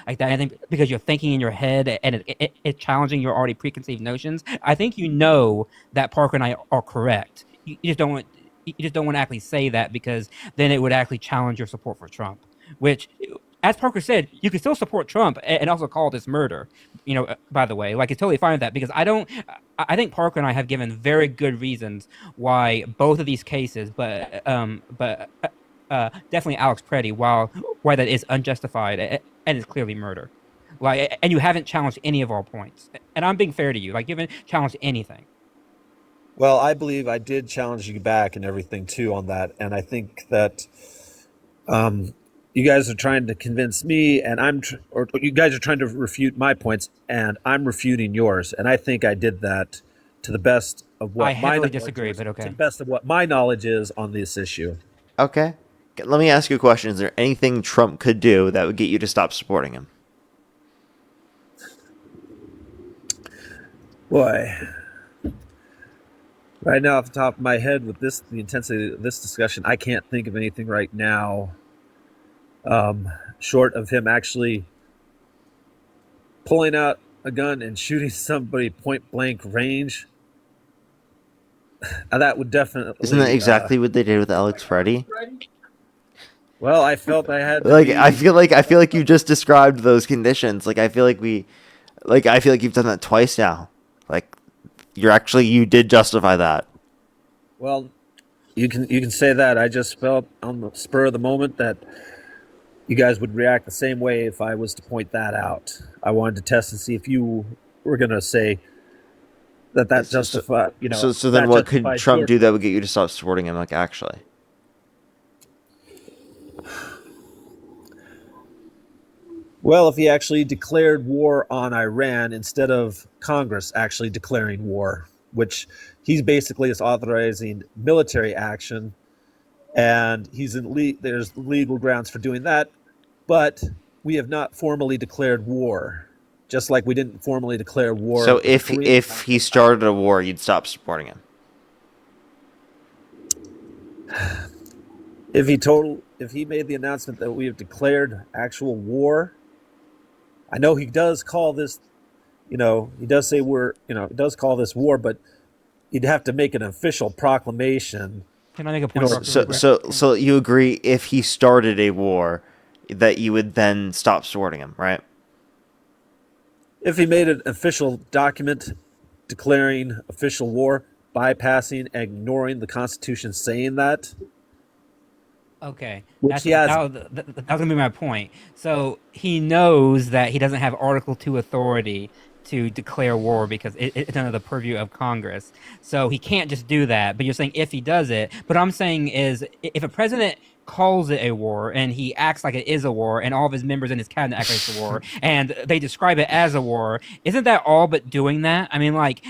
like that. I think because you're thinking in your head and it's challenging your already preconceived notions. I think you know that Parker and I are correct. You just don't want. You just don't want to actually say that because then it would actually challenge your support for Trump. Which, as Parker said, you can still support Trump and also call this murder. By the way, like it's totally fine with that because I don't. I think Parker and I have given very good reasons why both of these cases, but definitely Alex Preddy, why that is unjustified and is clearly murder. Like, and you haven't challenged any of our points, and I'm being fair to you. Like, you haven't challenged anything. Well, I believe I did challenge you back and everything too on that, and I think that you guys are trying to convince me, and or you guys are trying to refute my points, and I'm refuting yours, and I think I did that to the best of I what my heavily knowledge disagree, is, but to okay. the best of what my knowledge is on this issue. Okay. Let me ask you a question. Is there anything Trump could do that would get you to stop supporting him? Boy, right now off the top of my head, with the intensity of this discussion, I can't think of anything right now, short of him actually pulling out a gun and shooting somebody point blank range. That would Isn't that definitely. exactly what they did with Alex Freddy? Well, I felt I had to Like I be. feel like I feel like you just described those conditions. Like I feel like you've done that twice now. Like you did justify that. Well, you can say that. I just felt on the spur of the moment that you guys would react the same way if I was to point that out. I wanted to test and see if you were gonna say that So so, justified. so then That what could justifies Trump your. do that would get you to stop supporting him? Like actually, Well, if he actually declared war on Iran instead of Congress actually declaring war, which he's basically is authorizing military action, and there's legal grounds for doing that, but we have not formally declared war, just like we didn't formally declare war so with the if Korean if he started a war, you'd stop supporting him. if he made the announcement that we have declared actual war. I know he does call this, he does say he does call this war, but he'd have to make an official proclamation Can I make a in point, order Parker, to real So do quick? that. so so you agree if he started a war, that you would then stop supporting him, right? If he made an official document declaring official war, bypassing and ignoring the Constitution saying that, Okay, which that's he that, has. that was gonna be my point. So he knows that he doesn't have Article 2 authority to declare war because it's under the purview of Congress. So he can't just do that. But you're saying if he does it, but I'm saying is if a president calls it a war and he acts like it is a war and all of his members in his cabinet act like it's a war and they describe it as a war, isn't that all but doing that? I mean, like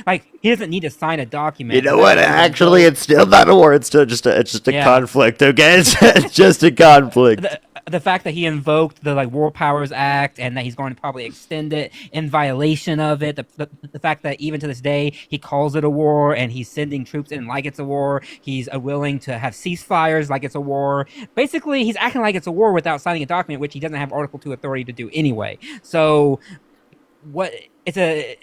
he doesn't need to sign a You document. The know fact what? that he Actually, invoked, it's still not a war. It's still just a yeah. conflict. Okay, it's just a conflict. The fact that he invoked the like War Powers Act and that he's going to probably extend it in violation of it. The fact that even to this day he calls it a war and he's sending troops in like it's a war. He's willing to have ceasefires like it's a war. Basically, he's acting like it's a war without signing a document which he doesn't have Article 2 authority to do anyway. So what? It's a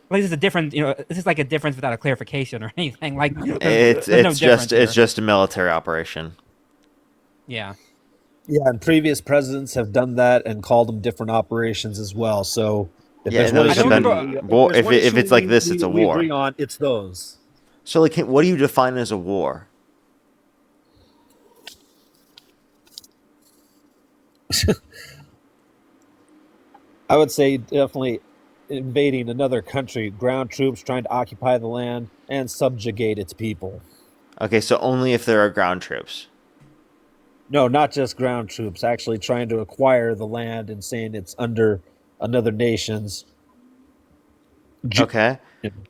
like this is a different, this is like a difference without a clarification or anything. Like It's there's no it's just difference it's here. just a military operation. Yeah. Yeah, and previous presidents have done that and called them different operations as well. So if Yeah, there's no, one I but don't issue remember. then war. If if it's like this, it's a we agree war. on, it's those. So like, what do you define as a war? I would say definitely invading another country, ground troops trying to occupy the land and subjugate its people. Okay, so only if there are ground troops. No, not just ground troops, actually trying to acquire the land and saying it's under another nation's. ju- Okay,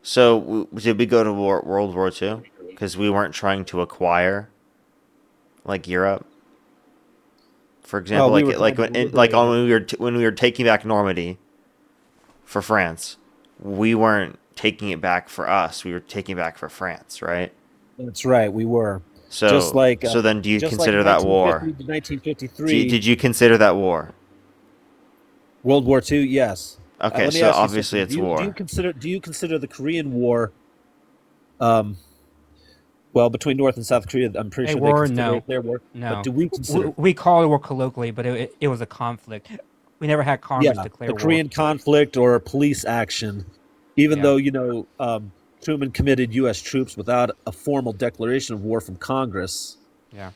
so did we go to World War II? Because we weren't trying to acquire like Europe. For example, we were like trying to when we were taking back Normandy for France, we weren't taking it back for us. We were taking it back for France, right? That's right, we were. Just So like so then, do you just like consider that 1950 war? to 1953, Did you consider that war? World War II. Yes. Okay, Let me so ask you obviously something. it's war. Do you consider the Korean War, um, well, between North and South Korea? I'm pretty A sure they war? consider No, it their war. But no. do we consider? We call it war colloquially, but it was a conflict. We never had Congress Yeah, the declare war. Korean conflict or police action, even Yeah, though Truman committed U.S. troops without a formal declaration of war from Congress. yeah.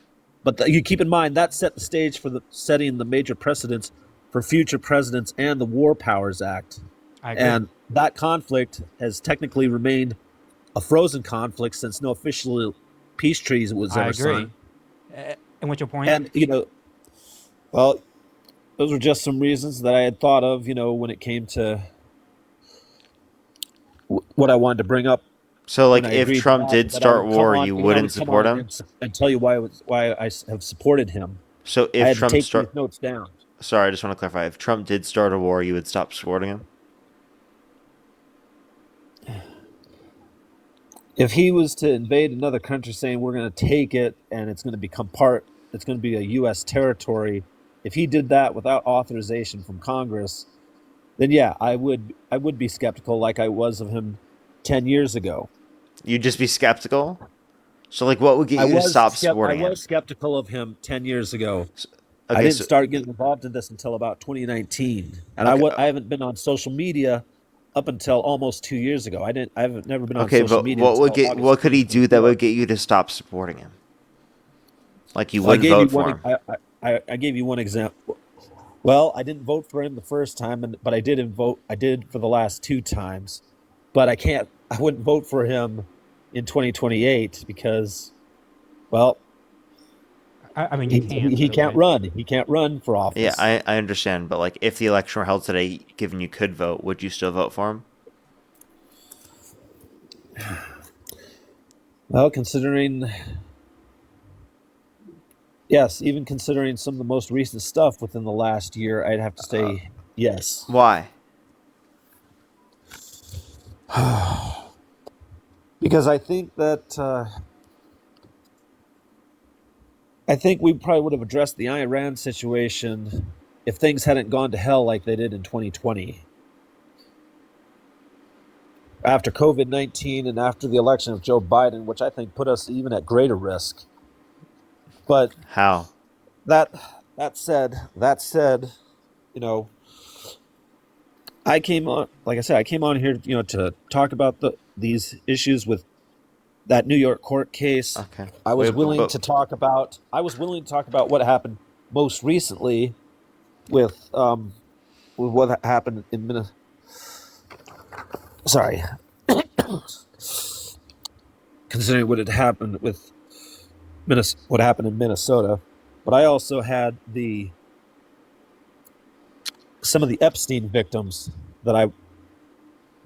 But you keep in mind that set the stage for setting the major precedents for future presidents and the War Powers Act. I agree. And that conflict has technically remained a frozen conflict since no official peace treaty was I ever agree. signed. And what's your point? And well, those were just some reasons that I had thought of, when it came to what I wanted to bring up So, when like, I if agreed to Trump that. did That I start would come war, on, you and I wouldn't would come support on him. and tell you why I have supported him. So, I if had to Trump take these start, notes down. sorry, I just want to clarify. If Trump did start a war, you would stop supporting him. If he was to invade another country saying we're going to take it and it's going to it's going to be a U.S. territory, if he did that without authorization from Congress, then yeah, I would be skeptical like I was of him 10 years ago. You'd just be skeptical. So, like, what would get you to stop I supporting him? was skeptical of him 10 years ago. I Okay, didn't so start getting involved in this until about 2019. And okay, I haven't been on social media up until almost 2 years ago. I haven't never been on okay, social but media until August what could he do that 2024. would get you to stop supporting him? Like, you Well, wouldn't vote for him. I gave you one example. Well, I didn't vote for him the first time, but I did for the last two times. But I wouldn't vote for him in 2028 because, well, I mean, you can't, he by the can't way. run. He can't run for Yeah, office. I understand, but like, if the election were held today, given you could vote, would you still vote for him? Well, yes, even considering some of the most recent stuff within the last year, I'd have to say yes. Why? Because I think we probably would have addressed the Iran situation if things hadn't gone to hell like they did in 2020. After COVID-19 and after the election of Joe Biden, which I think put us even at greater risk. But How? that that said, you know, like I said, I came on here, to talk about these issues with that New York court case. Okay. Wait, I was willing to talk about what happened most recently with what happened in Minnesota. Sorry, considering what had happened with what happened in Minnesota, but I also had some of the Epstein victims that I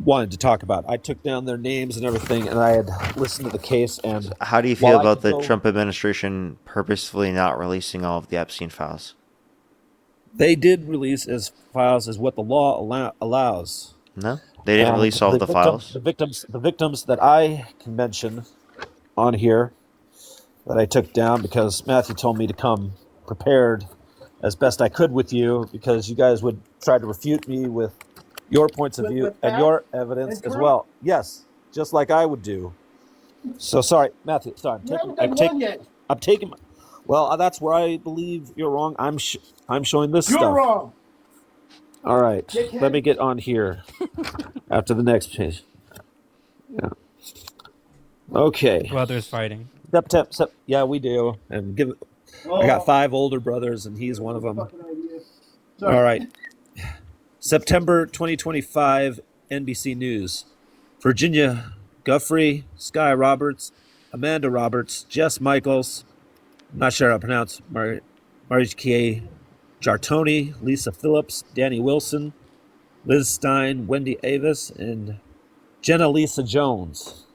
wanted to talk about. I took down their names and everything, and I had listened to the case. And how do you feel while I about could the go, Trump administration purposefully not releasing all of the Epstein files? they did release as files as what the law allows. No, they didn't And release all of the files. the victims that I can mention on here that I took down because Matthew told me to come prepared as best I could with you because you guys would try to refute me with your points of view and your evidence as well. Yes, just like I would do. So sorry, Matthew. Sorry, I'm taking. Well, that's where I believe you're wrong. I'm showing this stuff. You're wrong. All right, let me get on here after the next page. Yeah. Okay. Brothers fighting. Yeah, we do. And I got 5 older brothers, and he's one of them. All right. September 2025, NBC News. Virginia Guffrey, Sky Roberts, Amanda Roberts, Jess Michaels, I'm not sure how to pronounce, Marike Jartoni, Lisa Phillips, Danny Wilson, Liz Stein, Wendy Avis, and Jenna Lisa Jones.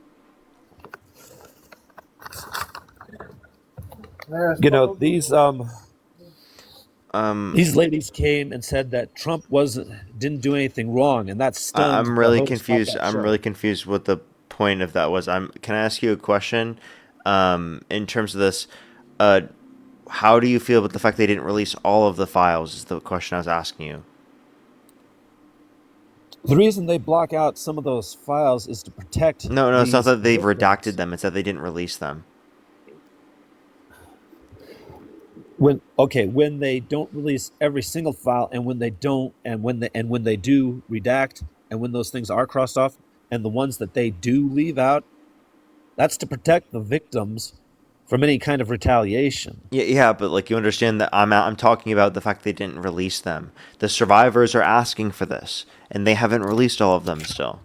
These These ladies came and said that Trump didn't do anything wrong, and that stunned I'm the really host of confused. that I'm show. really confused what the point of that was. Can I ask you a question? In terms of this, uh, how do you feel about the fact they didn't release all of the files? Is the question I was asking you. The reason they block out some of those files is to protect No, no, it's not these that they've redacted victims. them. It's that they didn't release them. When they don't release every single file, and when they do redact, and when those things are crossed off, and the ones that they do leave out, that's to protect the victims from any kind of retaliation. Yeah, yeah, but like you understand that I'm talking about the fact they didn't release them. The survivors are asking for this, and they haven't released all of them still.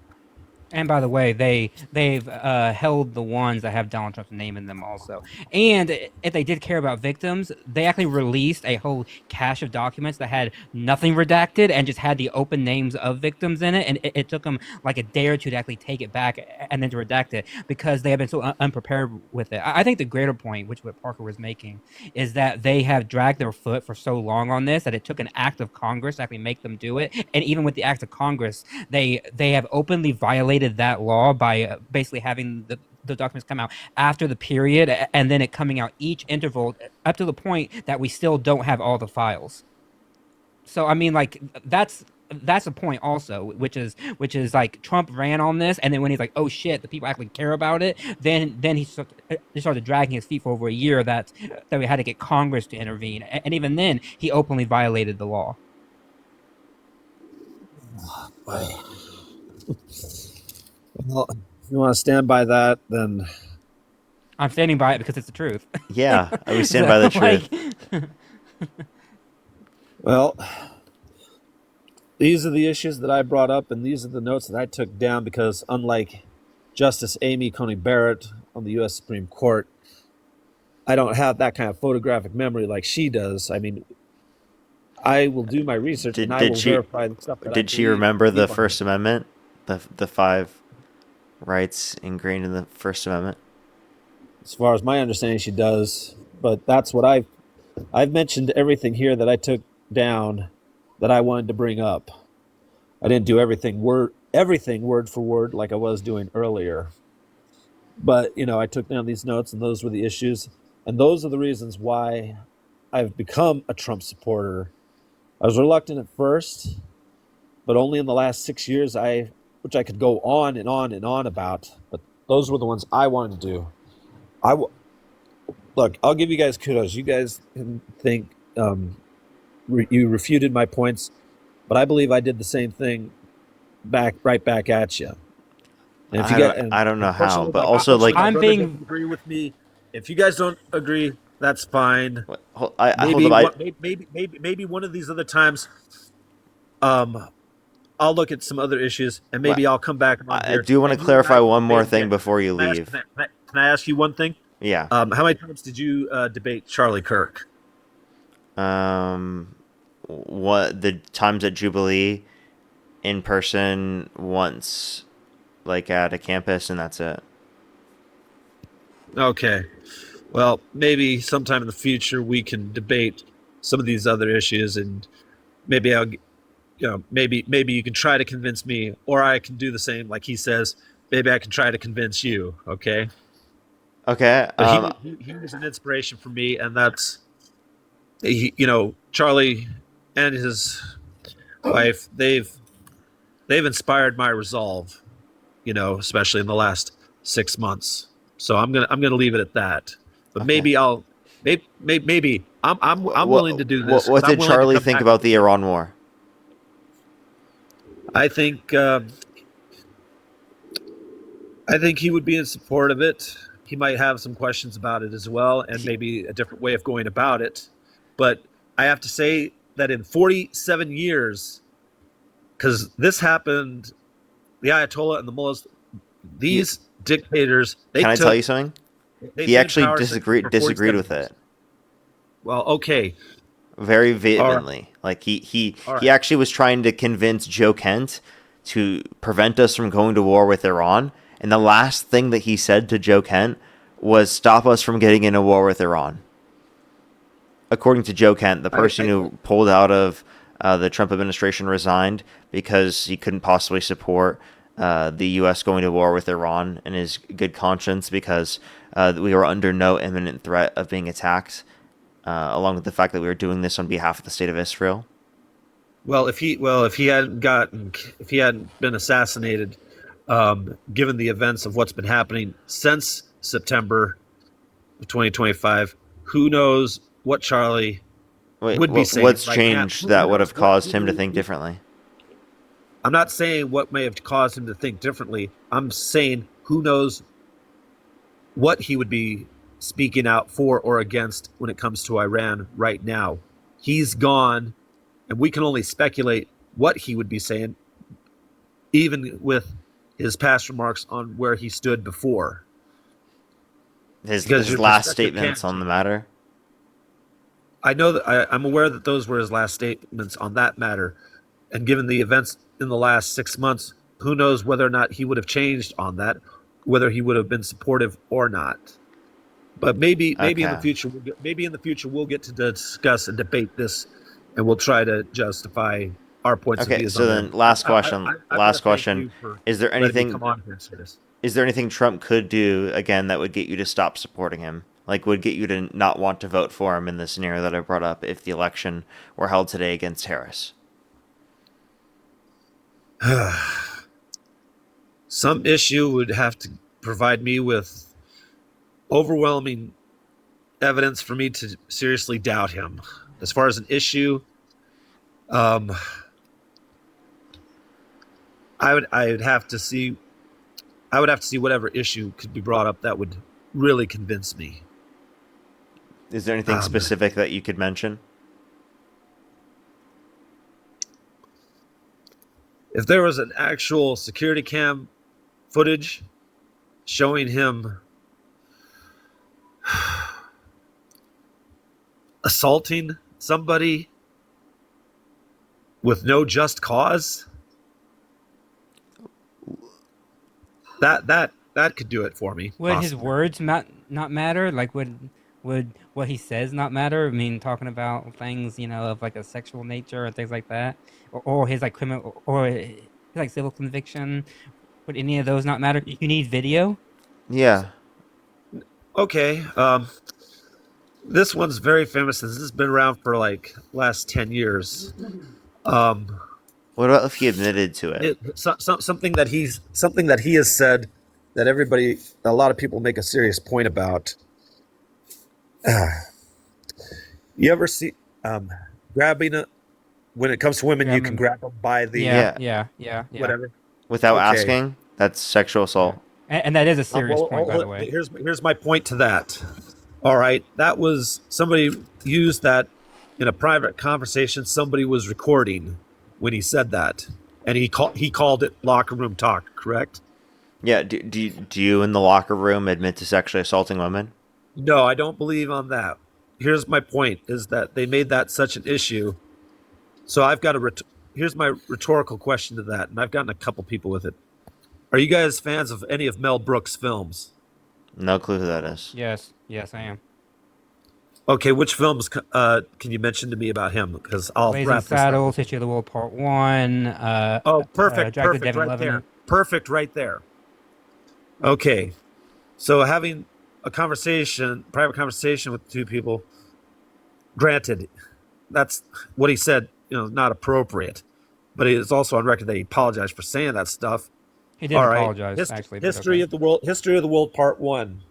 And by the way, they've held the ones that have Donald Trump's name in them also. And if they did care about victims, they actually released a whole cache of documents that had nothing redacted and just had the open names of victims in it. And it took them like a day or two to actually take it back and then to redact it because they have been so unprepared with it. I think the greater point, which what Parker was making, is that they have dragged their foot for so long on this that it took an act of Congress to actually make them do it. And even with the act of Congress, they have openly violated that law by basically having the documents come out after the period and then it coming out each interval up to the point that we still don't have all the files. So I mean, like that's a point also, which is like Trump ran on this, and then when he's like, oh shit, the people actually care about it, then he started dragging his feet for over a year that we had to get Congress to intervene, and even then he openly violated the law. Well, if you want to stand by that, then I'm standing by it because it's the truth. Yeah, we stand by the So truth. like, well, these are the issues that I brought up, and these are the notes that I took down because, unlike Justice Amy Coney Barrett on the U.S. Supreme Court, I don't have that kind of photographic memory like she does. I mean, I will do my research and Did I did will she verify the stuff that I did she remember the believe on it. First Amendment, the five rights ingrained in the First Amendment? As far as my understanding, she does. But that's what I've mentioned everything here that I took down that I wanted to bring up. I didn't do everything word for word like I was doing earlier. But I took down these notes, and those were the issues, and those are the reasons why I've become a Trump supporter. I was reluctant at first, but only in the last 6 years, which I could go on and on and on about. But those were the ones I wanted to do. Look. I'll give you guys kudos. You guys can think you refuted my points, but I believe I did the same thing right back at you. And if you get, and I don't know how, unfortunately, but also like I'm brother doesn't being agree with me. If you guys don't agree, that's fine. I hold up. Maybe one of these other times, um, I'll look at some other issues, and maybe I'll come back on I here, do want to and you and I clarify can one more debate thing again. before you Can I ask, leave. can I ask you one thing? Yeah. How many times did you debate Charlie Kirk? What the times at Jubilee in person once, like at a campus, and that's it. Okay. Well, maybe sometime in the future we can debate some of these other issues, and maybe maybe you can try to convince me, or I can do the same, like he says. Maybe I can try to convince you. Okay. Okay. But he was an inspiration for me, and that's Charlie and his wife. They've inspired my resolve. Especially in the last 6 months. So I'm gonna leave it at that. But Okay. maybe I'm willing to do this because What I'm did willing to Charlie come think back. about the Iran war? I think I think he would be in support of it. He might have some questions about it as well, and maybe a different way of going about it. But I have to say that in 47 years, because this happened, the Ayatollah and the mullahs, You, these dictators, can I tell you something? they've He been in actually power for disagreed 47 with years. it Well, okay, very all right, vehemently. Like all he right. actually was trying to convince Joe Kent to prevent us from going to war with Iran. And the last thing that he said to Joe Kent was stop us from getting in a war with Iran. according to Joe Kent, the person who pulled out of the Trump administration resigned because he couldn't possibly support the U.S. going to war with Iran in his good conscience because we were under no imminent threat of being attacked, along with the fact that we were doing this on behalf of the state of Israel. Well, if he hadn't been assassinated, given the events of what's been happening since September of 2025, who knows what Charlie would be saying. What's right changed now. that would have caused him to think differently? I'm not saying what may have caused him to think differently. I'm saying who knows what he would be speaking out for or against when it comes to Iran right now. He's gone, and we can only speculate what he would be saying, even with his past remarks on where he stood before. His last statements on the matter? I know that I'm aware that those were his last statements on that matter. And given the events in the last 6 months, who knows whether or not he would have changed on that, whether he would have been supportive or not. But maybe in the future, we'll get to discuss and debate this, and we'll try to justify our points of view. Okay, so then last question. Is there anything come on here and say this? Is there anything Trump could do again that would get you to stop supporting him? Like would get you to not want to vote for him in the scenario that I brought up if the election were held today against Harris? Some issue would have to provide me with overwhelming evidence for me to seriously doubt him. As far as an issue, I would have to see whatever issue could be brought up that would really convince me. Is there anything specific that you could mention? If there was an actual security cam footage showing him assaulting somebody with no just cause, that could do it for me. Would his words not matter? Like would what he says not matter? I mean, talking about things, of like a sexual nature and things like that, or his like criminal or his like civil conviction. Would any of those not matter? You need video. Yeah. Okay. This one's very famous. This has been around for like last 10 years. What about if he admitted to it? Something that he has said that a lot of people make a serious point about. You ever see grabbing when it comes to women, you can grab them by the Yeah. whatever Without asking? That's sexual assault. And that is a serious point, by the way. Here's my point to that. All right, that was somebody used that in a private conversation. Somebody was recording when he said that, and he called it locker room talk. Correct? Yeah. Do you in the locker room admit to sexually assaulting women? No, I don't believe on that. Here's my point: is that they made that such an issue. So I've got here's my rhetorical question to that, and I've gotten a couple people with it. Are you guys fans of any of Mel Brooks' films? No clue who that is. Yes, I am. Okay, which films can you mention to me about him? Because I'll Blazing wrap this up. Saddles, History of the World Part 1. Perfect Devin right Levin. there. Perfect right there. Okay, so having a private conversation with two people, granted, that's what he said, not appropriate, but it is also on record that he apologized for saying that stuff. He did apologize, actually. History of the World Part 1.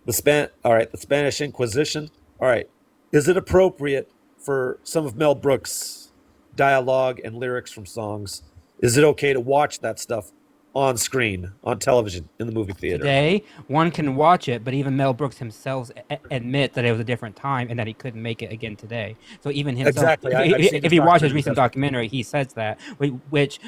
The Spanish Inquisition. All right. Is it appropriate for some of Mel Brooks' dialogue and lyrics from songs? Is it okay to watch that stuff on screen, on television, in the movie theater? Today, one can watch it, but even Mel Brooks himself admit that it was a different time and that he couldn't make it again today. So even himself, Exactly. if you watch his recent documentary, he says that, which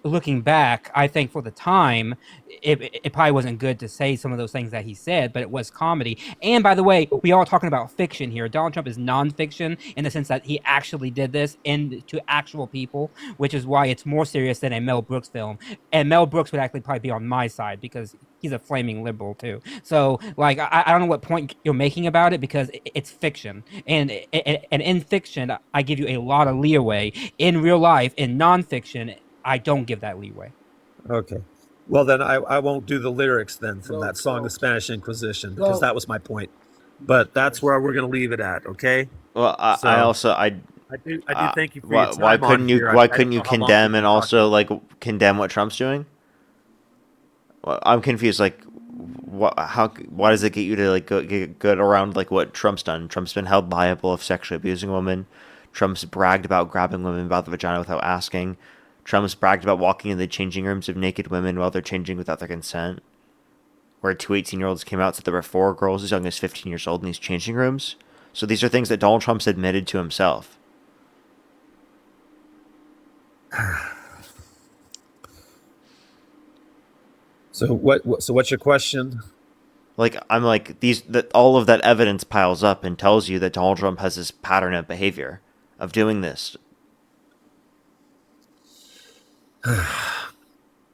looking back, I think for the time, it probably wasn't good to say some of those things that he said, but it was comedy. And by the way, we are talking about fiction here. Donald Trump is nonfiction in the sense that he actually did this to actual people, which is why it's more serious than a Mel Brooks film. And Mel Brooks would actually probably be on my side because he's a flaming liberal too. So like I don't know what point you're making about it because it's fiction, and in fiction I give you a lot of leeway. In real life, in nonfiction, I don't give that leeway. Okay. Well, then I won't do the lyrics then from that song, The Spanish Inquisition, because that was my point. But that's where we're going to leave it at. Okay. Well, I So also I do thank you for your why time on couldn't you here. why I couldn't don't you know how long we've condemn been and talking. also like condemn what Trump's doing? Well, I'm confused. Like, why does it get you to like go around like what Trump's done? Trump's been held liable of sexually abusing women. Trump's bragged about grabbing women by the vagina without asking. Trump's bragged about walking in the changing rooms of naked women while they're changing without their consent. Where two 18-year-olds came out, said there were 4 girls as young as 15 years old in these changing rooms. So these are things that Donald Trump's admitted to himself. So what's your question? Like I'm like that all of that evidence piles up and tells you that Donald Trump has this pattern of behavior of doing this.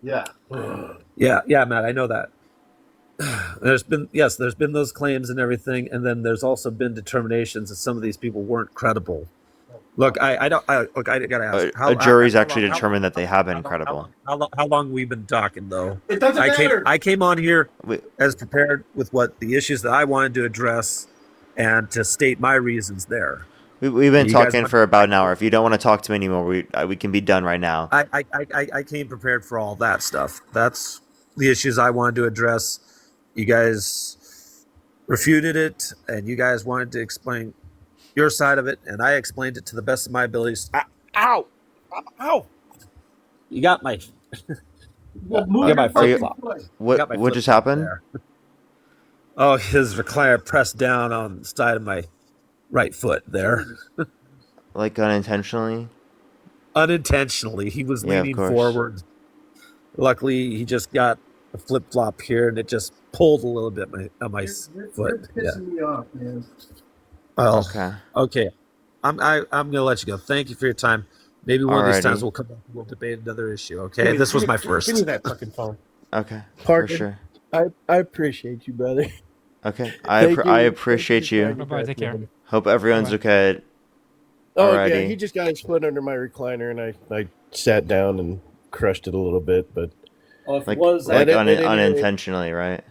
Yeah. Yeah, Matt, I know that. There's been those claims and everything, and then there's also been determinations that some of these people weren't credible. Look, I gotta ask. A jury's actually how determined that they have been how long, credible. how long we've been talking though? It doesn't matter. I came on here We, as prepared with what the issues that I wanted to address and to state my reasons there. we've been You guys talking want- for about an hour. If you don't want to talk to me anymore, we can be done right now. I came prepared for all that stuff. That's the issues I wanted to address. You guys refuted it, and you guys wanted to explain your side of it, and I explained it to the best of my abilities. Ow! Ow! You got my Well, you got my Are you- flip flop. What just happened? Oh, his recliner pressed down on the side of my right foot there. Like unintentionally? Unintentionally, he was Yeah, of leaning course. forward. Luckily, he just got a flip flop here, and it just pulled a little bit on my foot. Yeah. me off, man. Well, Okay. okay. I'm gonna let you go. Thank you for your time. Maybe one of these Alrighty. times we'll come back and we'll debate another issue. Okay, this was my first. Give me that fucking phone. Okay. Parker. For sure. I appreciate you, brother. Okay. Thank you. I appreciate you. Bye-bye, take care. Hope everyone's Bye. okay. Oh yeah, Alrighty. he just got his foot under my recliner, and I sat down and crushed it a little bit, but If Like, it was like at any rate- unintentionally, right?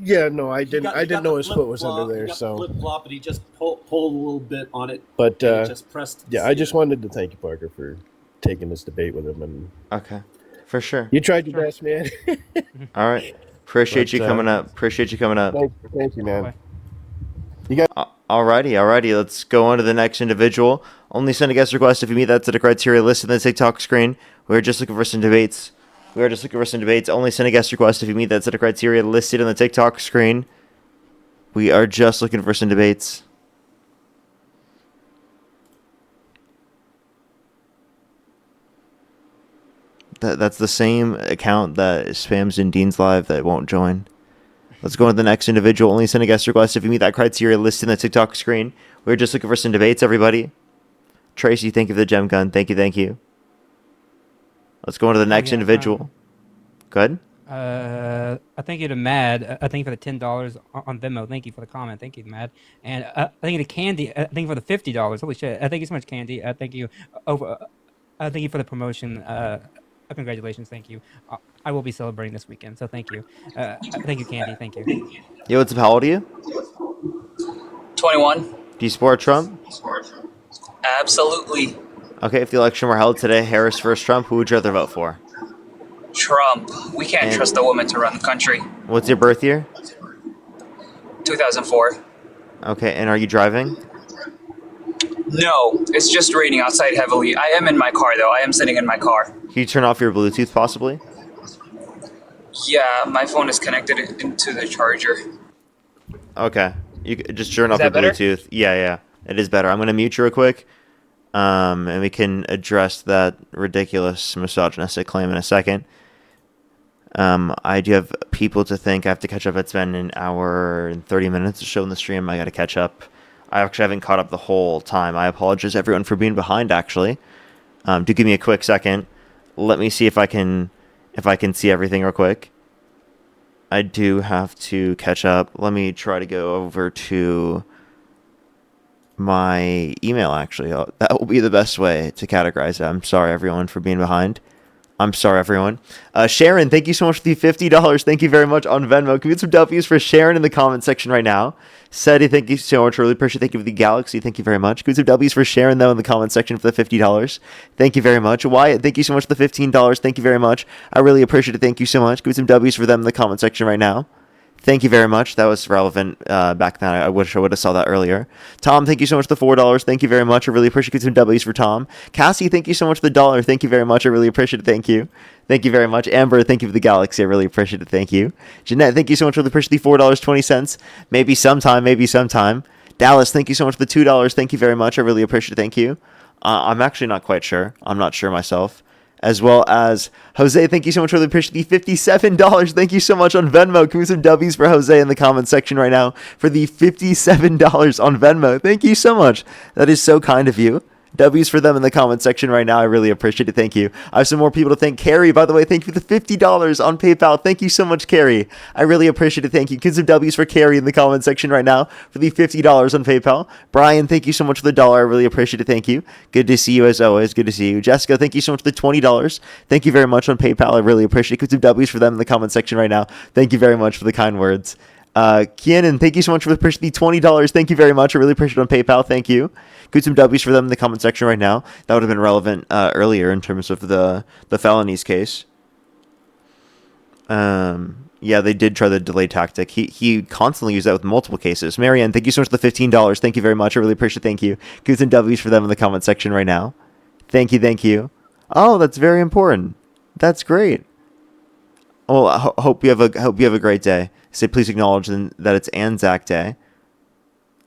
yeah, no, I didn't know his foot was under there, so. flip flop, and he just pulled a little bit on it. But And it just pressed. yeah, I just wanted to thank you, Parker, for taking this debate with him, and Okay. For sure. you tried your best, man. All right. Appreciate But, you coming up. Appreciate you coming up. Thank you, man. Bye. Alrighty. Let's go on to the next individual. Only send a guest request if you meet that to the criteria listed in the TikTok screen. We're just looking for some debates. Only send a guest request if you meet that set of criteria listed on the TikTok screen. We are just looking for some debates. That's the same account that spams in Dean's Live that won't join. Let's go on to the next individual. Only send a guest request if you meet that criteria listed in the TikTok screen. We're just looking for some debates, everybody. Tracy, thank you for the gem gun. Thank you. Let's go on to the next yeah, individual. Go ahead. I thank you to Mad. I thank you for the $10 on Venmo. Thank you for the comment. Thank you, Mad. And thank you to Candy. Thank you for the $50. Holy shit! Thank you so much, Candy. Thank you thank you for the promotion. Congratulations. Thank you. I will be celebrating this weekend, so thank you. Thank you, Candy. Thank you. Yo, what's up? How old are you? 21. Do you support Trump? Absolutely. Okay, if the election were held today, Harris versus Trump, who would you rather vote for? Trump. We can't And- trust a woman to run the country. What's your birth year? 2004. Okay, and are you driving? No, it's just raining outside heavily. I am in my car, though. I am sitting in my car. Can you turn off your Bluetooth, possibly? Yeah, my phone is connected into the charger. Okay, you just turn off that your better? Bluetooth. Yeah, it is better. I'm gonna mute you real quick, and we can address that ridiculous misogynistic claim in a second. I do have people to thank. I have to catch up. It's been an hour and 30 minutes to show in the stream. I got to catch up. I actually haven't caught up the whole time. I apologize, everyone, for being behind, actually. Do give me a quick second. Let me see if I can if I can see everything real quick. I do have to catch up. Let me try to go over to my email, actually. That will be the best way to categorize it. I'm sorry, everyone, for being behind. I'm sorry, everyone. Sharon, thank you so much for the $50. Thank you very much on Venmo. Can we get some W's for Sharon in the comment section right now? Seti, thank you so much. Really appreciate it. Thank you for the Galaxy. Thank you very much. Can we get some W's for Sharon, though, in the comment section for the $50? Thank you very much. Wyatt, thank you so much for the $15. Thank you very much. I really appreciate it. Thank you so much. Can we get some W's for them in the comment section right now? Thank you very much. That was relevant back then. I wish I would have saw that earlier. Tom, thank you so much for the $4. Thank you very much. I really appreciate it. Some W's for Tom. Cassie, thank you so much for the $1. Thank you very much. I really appreciate it. Thank you. Thank you very much. Amber, thank you for the Galaxy. I really appreciate it. Thank you. Jeanette, thank you so much for the $4.20. Maybe sometime. Maybe sometime. Dallas, thank you so much for the $2. Thank you very much. I really appreciate it. Thank you. I'm actually not quite sure. I'm not sure myself. As well as Jose, thank you so much for the $57. Thank you so much on Venmo. Can we some W's for Jose in the comment section right now for the $57 on Venmo? Thank you so much. That is so kind of you. W's for them in the comment section right now. I really appreciate it. Thank you. I have some more people to thank. Carrie, by the way, thank you for the $50 on PayPal. Thank you so much, Carrie. I really appreciate it. Thank you. Get some W's for Carrie in the comment section right now for the $50 on PayPal. Brian, thank you so much for the $1. I really appreciate it. Thank you. Good to see you as always. Good to see you. Jessica, thank you so much for the $20. Thank you very much on PayPal. I really appreciate it. Get some W's for them in the comment section right now. Thank you very much for the kind words. Kieran, thank you so much for the $20. Thank you very much. I really appreciate it on PayPal. Thank you. Good some W's for them in the comment section right now. That would have been relevant earlier in terms of the felonies case. Yeah, they did try the delay tactic. He constantly used that with multiple cases. Marianne, thank you so much for the $15. Thank you very much. I really appreciate it. Thank you. Good some W's for them in the comment section right now. Thank you. Thank you. Oh, that's very important. That's great. Well, I hope you have a great day. Say, please acknowledge that it's Anzac Day.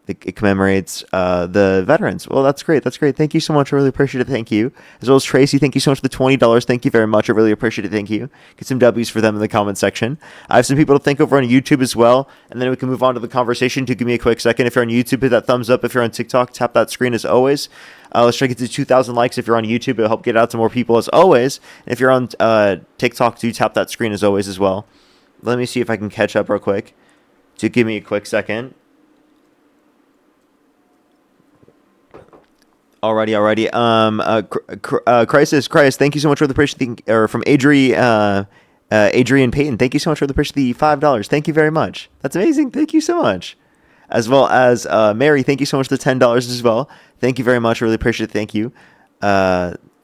It commemorates the veterans. Well, that's great. That's great. Thank you so much. I really appreciate it. Thank you. As well as Tracy, thank you so much for the $20. Thank you very much. I really appreciate it. Thank you. Get some W's for them in the comment section. I have some people to thank over on YouTube as well. And then we can move on to the conversation. To give me a quick second. If you're on YouTube, hit that thumbs up. If you're on TikTok, tap that screen as always. Let's try to get to 2,000 likes. If you're on YouTube, it'll help get out to more people as always. And if you're on TikTok, do tap that screen as always as well. Let me see if I can catch up real quick. To give me a quick second. Alrighty. Crisis, thank you so much for the appreciation. From Adrian Payton, thank you so much for the appreciation. The $5. Thank you very much. That's amazing. Thank you so much. As well as Mary, thank you so much for the $10 as well. Thank you very much. I really appreciate it. Thank you.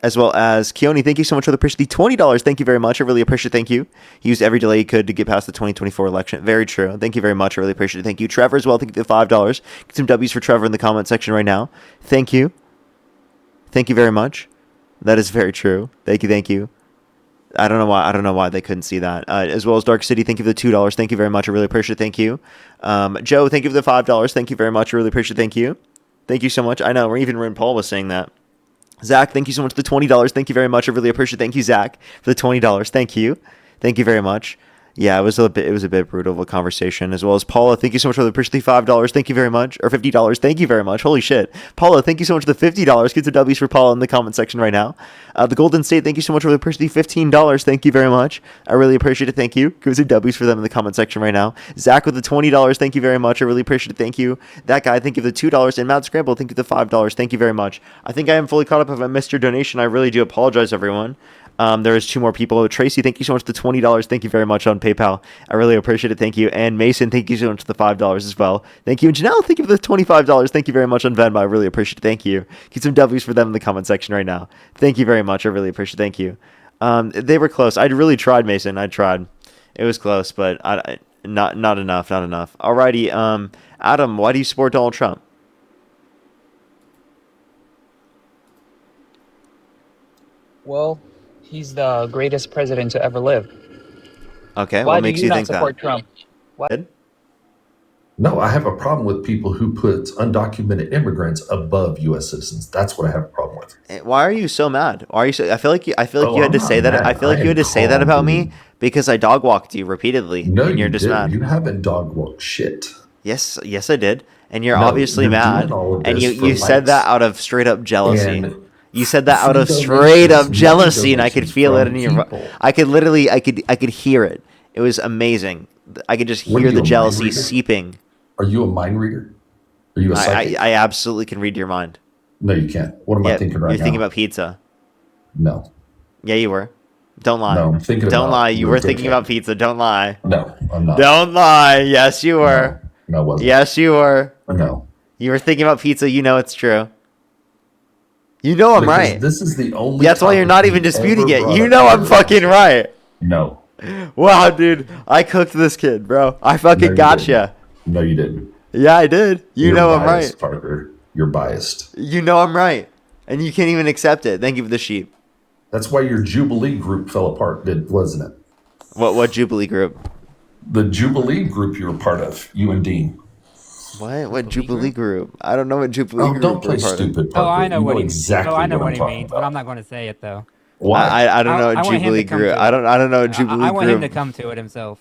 As well as Keone, thank you so much for the appreciation. The $20. Thank you very much. I really appreciate it. Thank you. He used every delay he could to get past the 2024 election. Very true. Thank you very much. I really appreciate it. Thank you. Trevor as well. Thank you for the $5. Get some W's for Trevor in the comment section right now. Thank you. Thank you very much. That is very true. Thank you. I don't know why they couldn't see that. As well as Dark City, thank you for the $2. Thank you very much. I really appreciate it. Thank you. Joe, thank you for the $5. Thank you very much. I really appreciate it. Thank you. Thank you so much. I know, even Rin Paul was saying that. Zach, thank you so much for the $20. Thank you very much. I really appreciate it. Thank you, Zach, for the $20. Thank you. Thank you very much. Yeah, it was a bit brutal of a conversation. As well as Paula, thank you so much for the appreciate the $5. Thank you very much. Or $50. Thank you very much. Holy shit. Paula, thank you so much for the $50. Get the W's for Paula in the comment section right now. The Golden State, thank you so much for the appreciate the $15. Thank you very much. I really appreciate it. Thank you. Give some W's for them in the comment section right now. Zach with the $20. Thank you very much. I really appreciate it. Thank you. That guy, thank you for the $2. And Matt Scramble, thank you for the $5. Thank you very much. I think I am fully caught up. If I missed your donation, I really do apologize, everyone. There is two more people. Tracy, thank you so much for the $20. Thank you very much on PayPal. I really appreciate it. Thank you. And Mason, thank you so much for the $5 as well. Thank you. And Janelle, thank you for the $25. Thank you very much on Venmo. I really appreciate it. Thank you. Get some W's for them in the comment section right now. Thank you very much. I really appreciate it. Thank you. They were close. I really tried, Mason. I tried. It was close, but not enough. Not enough. Alrighty. Adam, why do you support Donald Trump? Well, he's the greatest president to ever live. Okay, Why what do makes you you not think support that? Trump? Why? Ed? No, I have a problem with people who put undocumented immigrants above U.S. citizens. That's what I have a problem with. Why are you so mad? Why are you so? I feel like you had I'm to not say that. mad. I feel like I you am had to say that calm, about me dude. because I dog walked you repeatedly, No, and you're you just didn't. mad. You haven't dog walked shit. Yes, I did. And you're No, obviously you're doing mad. all of And this for you said that likes. out of straight up jealousy. And You said that out Free of straight up donations, money jealousy, and I could donations feel it from in your. people. I could literally, I could hear it. It was amazing. I could just What are hear you, the a mind jealousy reader? seeping. Are you a mind reader? Are you a psychic? I absolutely can read your mind. No, you can't. What am I Yeah, thinking you're right thinking now? about pizza. No. Yeah, you were. Don't lie. No, I'm thinking Don't lie. about You real were thinking about cocaine. pizza. Don't lie. No, I'm not. Don't lie. Yes, you were. No, no, I wasn't. Yes, you were. No. You were thinking about pizza. You know it's true. You know I'm Because right. this is the only That's why you're topic not you've even disputing ever it. brought You up know in I'm your fucking life. right. No. Wow, dude. I cooked this kid, bro. I No, fucking you gotcha. didn't. No, you didn't. Yeah, I did. You You're know I'm biased, right. Parker. You're biased. You know I'm right. And you can't even accept it. Thank you for the sheep. That's why your Jubilee group fell apart, wasn't it? What Jubilee group? The Jubilee group you were part of, you and Dean. What Jubilee group? I don't know what Jubilee Oh, group don't play we're part of. stupid, Oh, Parker. I know You what know he. exactly Oh, I know what what I'm he talking means, but I'm about. not going to say it though. Why? I don't know I what want him to Jubilee come group. to I it. don't know what Jubilee I want him to group. come to it himself.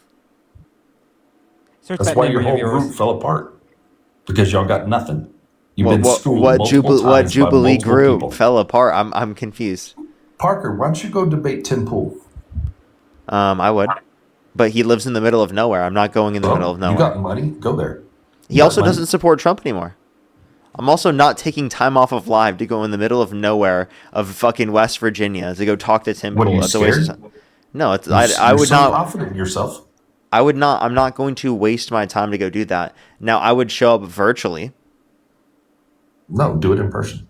Search That's that why your memory of whole yours. group fell apart. Because y'all got nothing. You've been schooled What multiple times by Jubilee multiple group people. fell apart? I'm confused. Parker, why don't you go debate Tim Pool? I would, but he lives in the middle of nowhere. I'm not going in the middle Well, of you nowhere. got money? Go there. He You got also money? doesn't support Trump anymore. I'm also not taking time off of live to go in the middle of nowhere of fucking West Virginia to go talk to Tim What are Pool. you That's a waste of scared? time. No, it's I You're would so not. confident in yourself. I would not. I'm not going to waste my time to go do that. Now I would show up virtually. No, do it in person.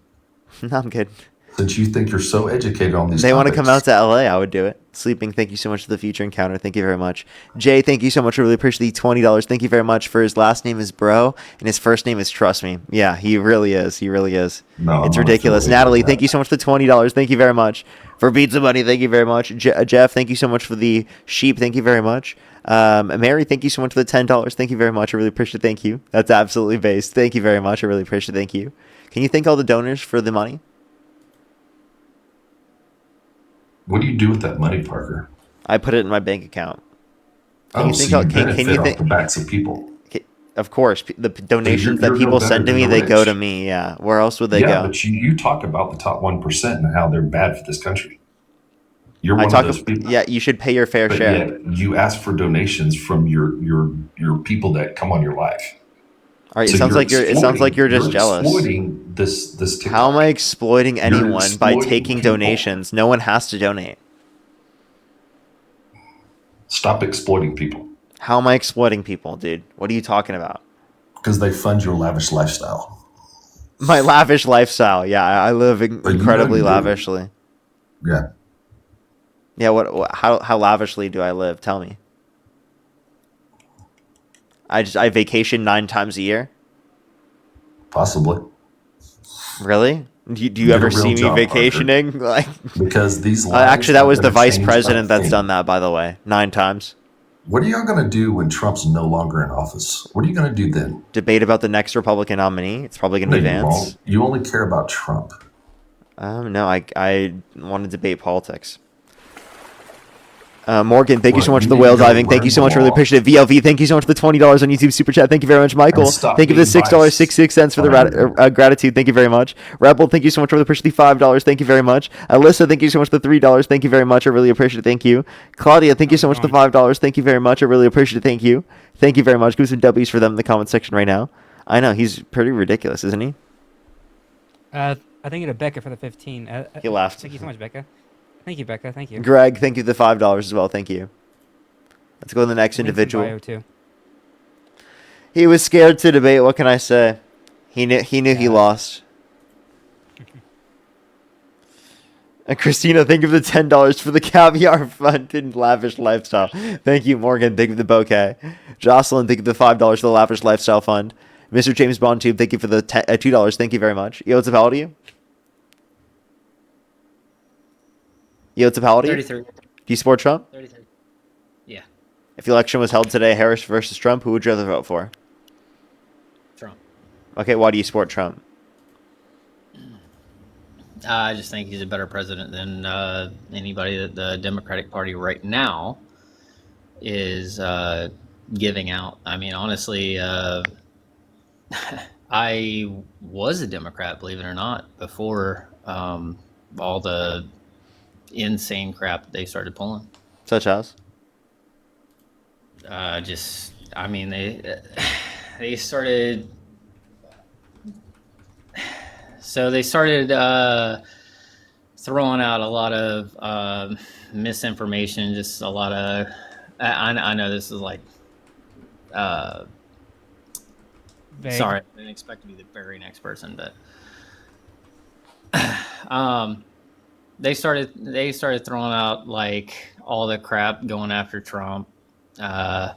No, I'm good. Since you think you're so educated on these They want to come out topics. to LA, I would do it. Sleeping, thank you so much for the future encounter. Thank you very much. Jay, thank you so much. I really appreciate the $20. Thank you very much for his last name is Bro and his first name is Trust Me. Yeah, he really is. He really is. No, I'm It's not ridiculous. affiliated Natalie, with thank that. you so much for the $20. Thank you very much. For Pizza Money, thank you very much. Jeff, thank you so much for the sheep. Thank you very much. Mary, thank you so much for the $10. Thank you very much. I really appreciate it. Thank you. That's absolutely based. Thank you very much. I really appreciate it. Thank you. Can you thank all the donors for the money? What do you do with that money, Parker? I put it in my bank account. Oh, so you benefit Can you off think? the backs of people. Of course, the donations that you're no people better send to than me, the they go rich. to me. Yeah, where else would they Yeah, go? but you talk about the top 1% and how they're bad for this country. You're I one of talk. those people. Yeah, you should pay your fair But share. yet you ask for donations from your people that come on your live. All right, So it sounds like you're just jealous. exploiting this TikTok. How am I exploiting anyone by exploiting taking people. donations? No one has to donate. Stop exploiting people How am I exploiting people, dude? What are you talking about? because they fund your lavish lifestyle. My lavish lifestyle. Yeah, I live But you know incredibly you do. lavishly. Yeah. Yeah, how lavishly do I live? Tell me. I vacation 9 times a year. Possibly. Really? Do you Get a ever real see me job, Parker. vacationing? Like, Because these lives actually, that aren't was the gonna vice change president a that's thing. done that, by the way, 9 times. What are y'all going to do when Trump's no longer in office? What are you going to do then? Debate about the next Republican nominee. It's probably going to No, be you Vance. won't. You only care about Trump. No, I want to debate politics. Morgan, thank you so Well, much for you the need whale to go diving. Thank learn you so the much. Really law. appreciate it. VLV, thank you so much for the $20 on YouTube Super Chat. Thank you very much, Michael. And stop Thank you for the being $6.66 for the gratitude. Thank you very much. Rebel, thank you so much for the appreciate the $5. Thank you very much. Alyssa, thank you so much for the $3. Thank you very much. I really appreciate it. Thank you. Claudia, thank you so much for the $5. Thank you very much. I really appreciate it. Thank you. Thank you very much. Give some W's for them in the comment section right now. I know he's pretty ridiculous, isn't he? I think you to Becca for the 15. He laughed. Thank you so much, Becca. Thank you, Becca. Thank you. Greg, thank you for the $5 as well. Thank you. Let's go to the next Links in individual. bio, too. He was scared to debate. What can I say? He knew he Yeah. lost. And Christina, thank you for the $10 for the caviar fund and lavish lifestyle. Thank you, Morgan. Thank you for the bouquet. Jocelyn, thank you for the $5 for the lavish lifestyle fund. Mr. James Bond Tube, thank you for the $2. Thank you very much. Yo, what's up, how old are you? Yo, what's up, how old are you? 33. Do you support Trump? 33. Yeah, If the election was held today, Harris versus Trump, who would you rather vote for? Trump. Okay, why do you support Trump? I just think he's a better president than anybody that the Democratic Party right now is giving out. I mean, honestly, I was a Democrat, believe it or not, before all the insane crap that they started pulling. Such as? I mean, they started. So they started throwing out a lot of misinformation, just a lot of. I know this is like. Vague. Sorry, I didn't expect to be the very next person, but they started throwing out like all the crap going after Trump, and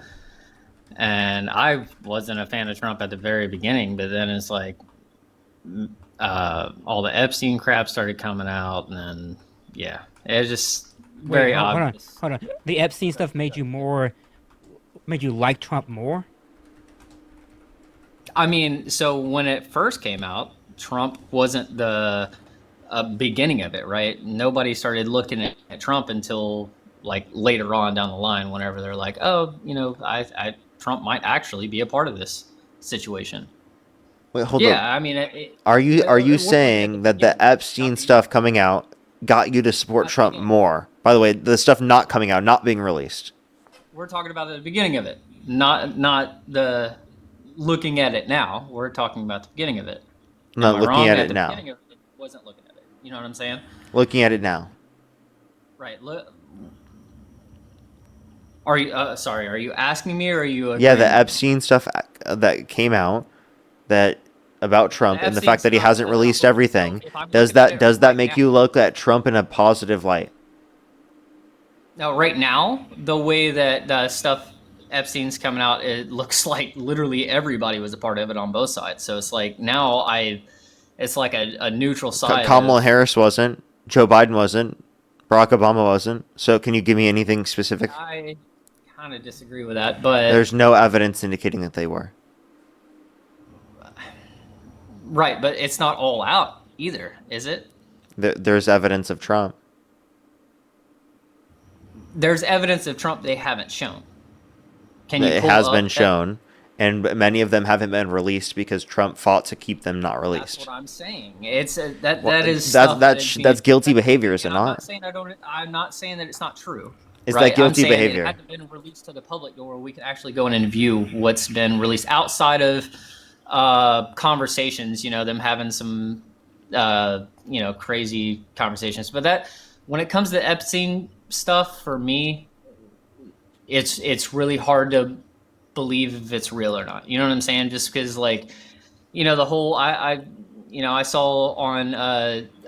I wasn't a fan of Trump at the very beginning, but then it's like all the Epstein crap started coming out, and then yeah, it was just very obvious. Hold on. The Epstein stuff made you like Trump more? I mean, so when it first came out, Trump wasn't the beginning of it, right? Nobody started looking at Trump until like later on down the line, whenever they're like, oh, I Trump might actually be a part of this situation. Wait, hold up. Yeah, I mean, Are you it saying that the Epstein stuff coming out got you to support Trump more? By the way, the stuff not coming out, not being released. We're talking about the beginning of it, not the looking at it now. We're talking about the beginning of it. Not Am I looking wrong? at At it the now. beginning of it, wasn't looking at it. You know what I'm saying? Looking at it now. Right. Are you sorry? Are you asking me, or are you? Yeah, the agreeing? Epstein stuff that came out that about Trump and the Epstein fact that he stuff, hasn't released so everything. if I'm Does looking at that it right make now- you look at Trump in a positive light? Now, right now, the way that the stuff Epstein's coming out, it looks like literally everybody was a part of it on both sides. So it's like now it's like a neutral side. Kamala Harris wasn't. Joe Biden wasn't. Barack Obama wasn't. So can you give me anything specific? I kind of disagree with that, but There's no evidence indicating that they were. right, but it's not all out either, is it? There's evidence of Trump. There's evidence of Trump they haven't shown. Can you? It pull has up been that- shown, and many of them haven't been released because Trump fought to keep them not That's released. what I'm saying. It's that Well, is that's stuff that should that's be- guilty behavior, is it And I'm not? not saying I'm not saying that it's not true. Is right? that guilty I'm saying behavior? It hasn't been released to the public, where we can actually go in and view what's been released outside of conversations. Them having some crazy conversations. But that when it comes to Epstein stuff, for me, it's really hard to believe if it's real or not. You know what I'm saying? Just because the whole I saw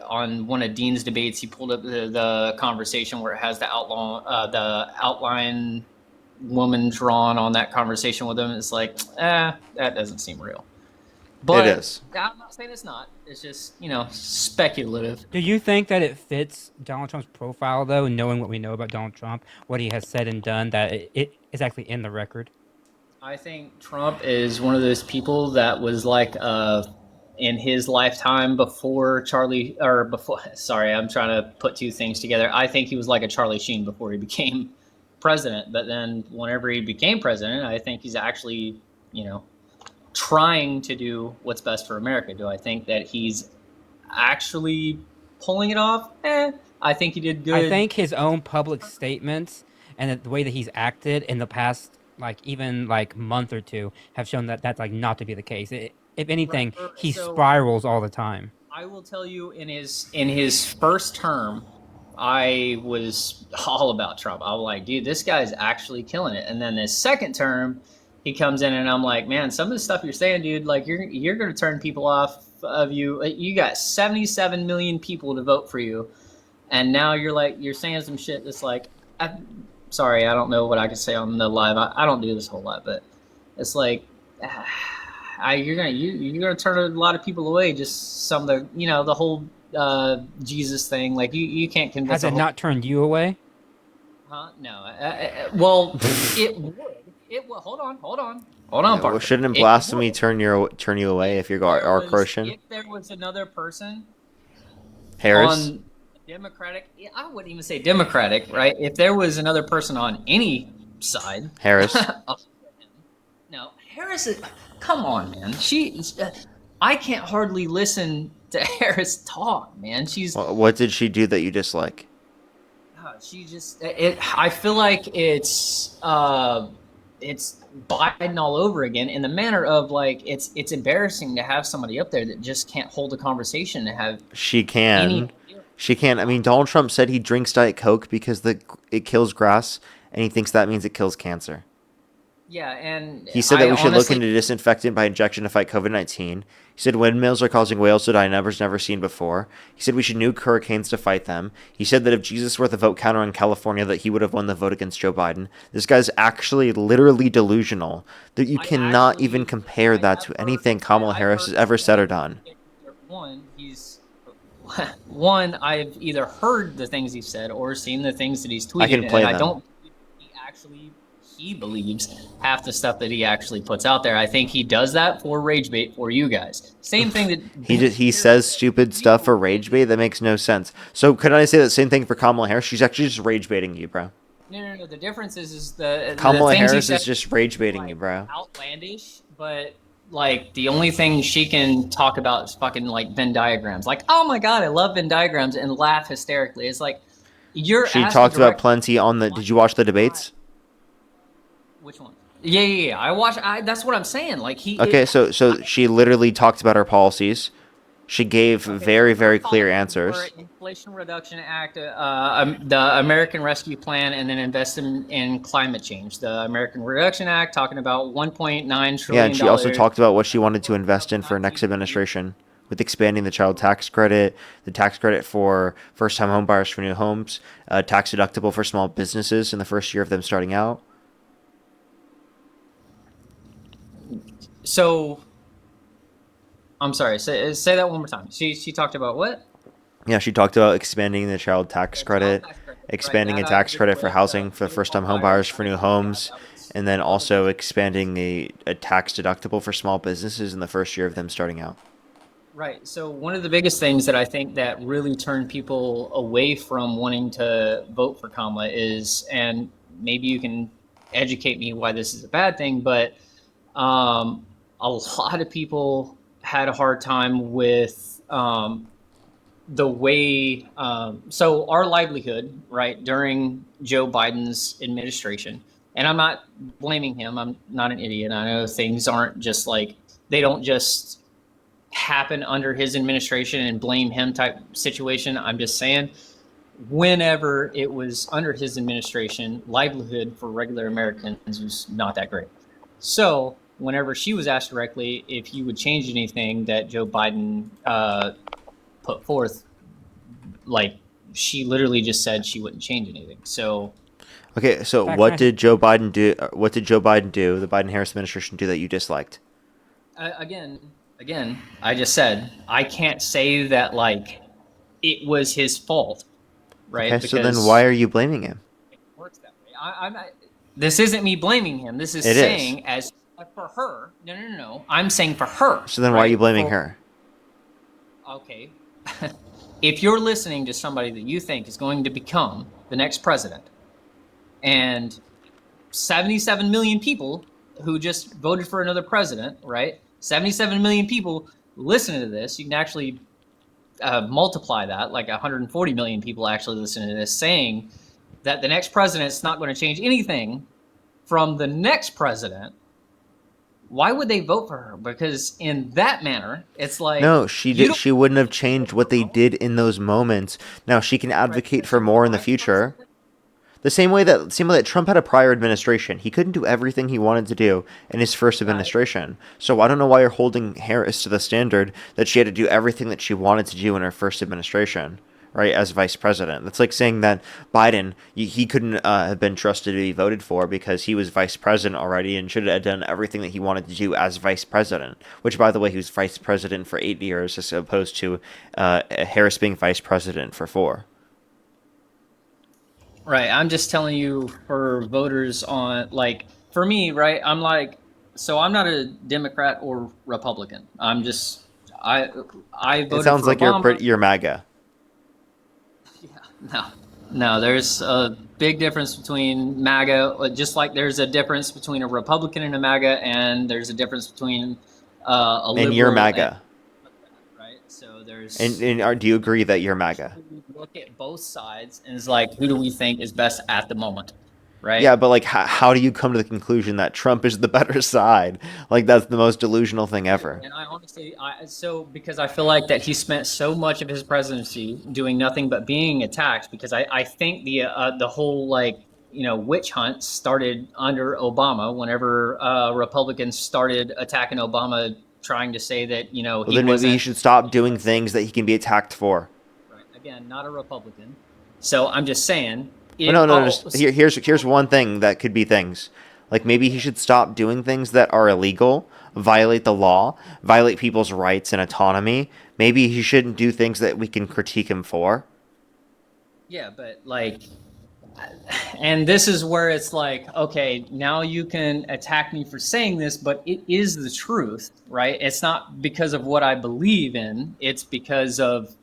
on one of Dean's debates, he pulled up the conversation where it has the outline woman drawn on that conversation with him. It's like, that doesn't seem real. But It is. I'm not saying it's not. It's just speculative. Do you think that it fits Donald Trump's profile, though, knowing what we know about Donald Trump, what he has said and done, that it is actually in the record? I think Trump is one of those people that was like in his lifetime before sorry, I'm trying to put two things together. I think he was like a Charlie Sheen before he became president, but then whenever he became president, I think he's actually, trying to do what's best for America. Do I think that he's actually pulling it off? I think he did good. I think his own public statements and the way that he's acted in the past, even month or two, have shown that that's not to be the case. If anything, Right. he So- spirals all the time. I will tell you, in his first term, I was all about Trump. I was like, dude, this guy's actually killing it. And then his second term, he comes in and I'm like, man, some of the stuff you're saying, dude, you're going to turn people off of you. You got 77 million people to vote for you, and now you're saying some shit that's sorry, I don't know what I could say on the live. I don't do this whole lot, but it's like you're gonna turn a lot of people away. Just some of the the whole Jesus thing. You can't convince. Has it not turned you away? Huh? No. Well, it would. It will. Hold on, Well, Parker. shouldn't It blasphemy would. turn you away if you're our Christian? If there was another person Harris? on Democratic, I wouldn't even say Democratic, right? If there was another person on any side, Harris? no, Harris is. Come on, man. I can't hardly listen to Harris talk, man. What did she do that you dislike? She just I feel like it's Biden all over again in the manner of like it's embarrassing to have somebody up there that just can't hold a conversation and have She any. can. She can. I mean, Donald Trump said he drinks Diet Coke because it kills grass, and he thinks that means it kills cancer. Yeah, and He said that I we should look honestly, into disinfectant by injection to fight COVID-19. He said windmills are causing whales to die numbers never seen before. He said we should nuke hurricanes to fight them. He said that if Jesus were the vote counter in California, that he would have won the vote against Joe Biden. This guy's actually literally delusional. That you cannot even compare that to anything Kamala Harris has ever said or done. One, I've either heard the things he's said or seen the things that he's tweeted, I can play and them. I don't think he believes half the stuff that he actually puts out there. I think he does that for rage bait for you guys. Same thing that He says stupid stuff for rage bait that makes no sense. So could I say the same thing for Kamala Harris? She's actually just rage baiting you, bro. No. The difference is the Kamala things he Harris said is just rage baiting you, bro. outlandish, but like the only thing she can talk about is fucking like Venn diagrams. Like, oh my god, I love Venn diagrams, and laugh hysterically. It's like She talked about plenty on the. Did you watch the debates? Which one? Yeah. I watched. That's what I'm saying. Like Okay, so she literally talked about her policies. She gave very, very clear answers. Inflation Reduction Act, the American Rescue Plan, and then invest in climate change. The American Reduction Act talking about 1.9 trillion. Yeah, and she also talked about what she wanted to invest in for next administration, with expanding the child tax credit, the tax credit for first-time home buyers for new homes, tax deductible for small businesses in the first year of them starting out. So, I'm sorry. Say that one more time. She talked about what? Yeah, she talked about expanding the child tax credit, expanding a tax credit for housing for first-time home buyers for new homes, and then also expanding a tax deductible for small businesses in the first year of them starting out. Right. So one of the biggest things that I think that really turned people away from wanting to vote for Kamala is, and maybe you can educate me why this is a bad thing, but a lot of people had a hard time with the way, so our livelihood, right, during Joe Biden's administration, and I'm not blaming him, I'm not an idiot. I know things aren't just like, they don't just happen under his administration and blame him type situation. I'm just saying, whenever it was under his administration, livelihood for regular Americans was not that great. So whenever she was asked directly if he would change anything that Joe Biden put forth, like, she literally just said she wouldn't change anything. So okay, so what did Joe Biden do? What did Joe Biden do? The Biden-Harris administration do that you disliked? Again, I just said I can't say that like it was his fault, right? Okay, so then why are you blaming him? It works that way. This isn't me blaming him. This is as for her. No. I'm saying for her. So then why are you blaming her? Okay. If you're listening to somebody that you think is going to become the next president, and 77 million people who just voted for another president, right? 77 million people listening to this, you can actually multiply that, like 140 million people actually listening to this, saying that the next president's not going to change anything from the next president. Why would they vote for her? Because in that manner, it's like, no, she wouldn't have changed what they did in those moments. Now she can advocate for more in the future. The same way that Trump had a prior administration. He couldn't do everything he wanted to do in his first administration. So I don't know why you're holding Harris to the standard that she had to do everything that she wanted to do in her first administration, right, as vice president. That's like saying that Biden, he couldn't have been trusted to be voted for because he was vice president already and should have done everything that he wanted to do as vice president, which, by the way, he was vice president for 8 years as opposed to Harris being vice president for 4. Right. I'm just telling you for voters on, like, for me, right, I'm like, so I'm not a Democrat or Republican. I'm just, I voted It sounds for like Obama. you're MAGA. Yeah, no, there's a big difference between MAGA, just like there's a difference between a Republican and a MAGA, and there's a difference between a liberal And you're MAGA. right? So there's do you agree that you're MAGA? we look at both sides and it's like, who do we think is best at the moment, right? Yeah, but like, how do you come to the conclusion that Trump is the better side? Like, that's the most delusional thing ever. And I honestly, because I feel like that he spent so much of his presidency doing nothing but being attacked. Because I think the whole like witch hunt started under Obama. Whenever Republicans started attacking Obama, trying to say that Well, he then maybe he wasn't. should stop doing things that he can be attacked for. Right. Again, not a Republican. So I'm just saying. Well, no. Just here's one thing that could be things. Like maybe he should stop doing things that are illegal, violate the law, violate people's rights and autonomy. Maybe he shouldn't do things that we can critique him for. Yeah, but like, and this is where it's like, okay, now you can attack me for saying this, but it is the truth, right? It's not because of what I believe in. It's because of,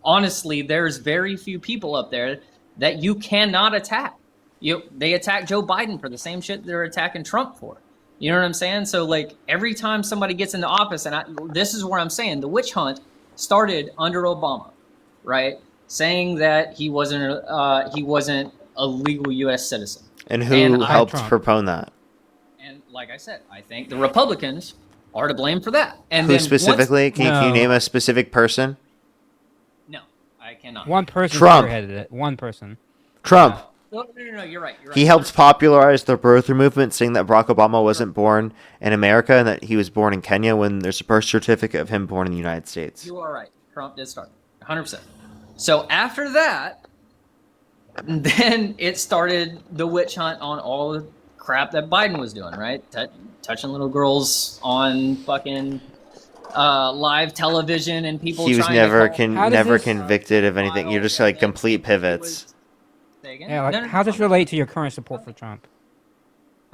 honestly, there's very few people up there that you cannot attack. They attack Joe Biden for the same shit they're attacking Trump for. You know what I'm saying? So like every time somebody gets into office, and this is where I'm saying the witch hunt started under Obama, right? Saying that he wasn't a legal U.S. citizen. And who helped Trump. propone that? And like I said, I think the Republicans are to blame for that. And Who then specifically? Can you name a specific person? No, I cannot. One person Trump. spearheaded it. One person. Trump. No, you're right. He helped popularize the birther movement, saying that Barack Obama wasn't born in America and that he was born in Kenya when there's a birth certificate of him born in the United States. You are right. Trump did start. 100%. So after that, then it started the witch hunt on all the crap that Biden was doing, right? Touching little girls on fucking live television and people. He was trying never to call never convicted of anything. You're just like complete pivots. Say again? Yeah, like, No. how does this relate to your current support for Trump?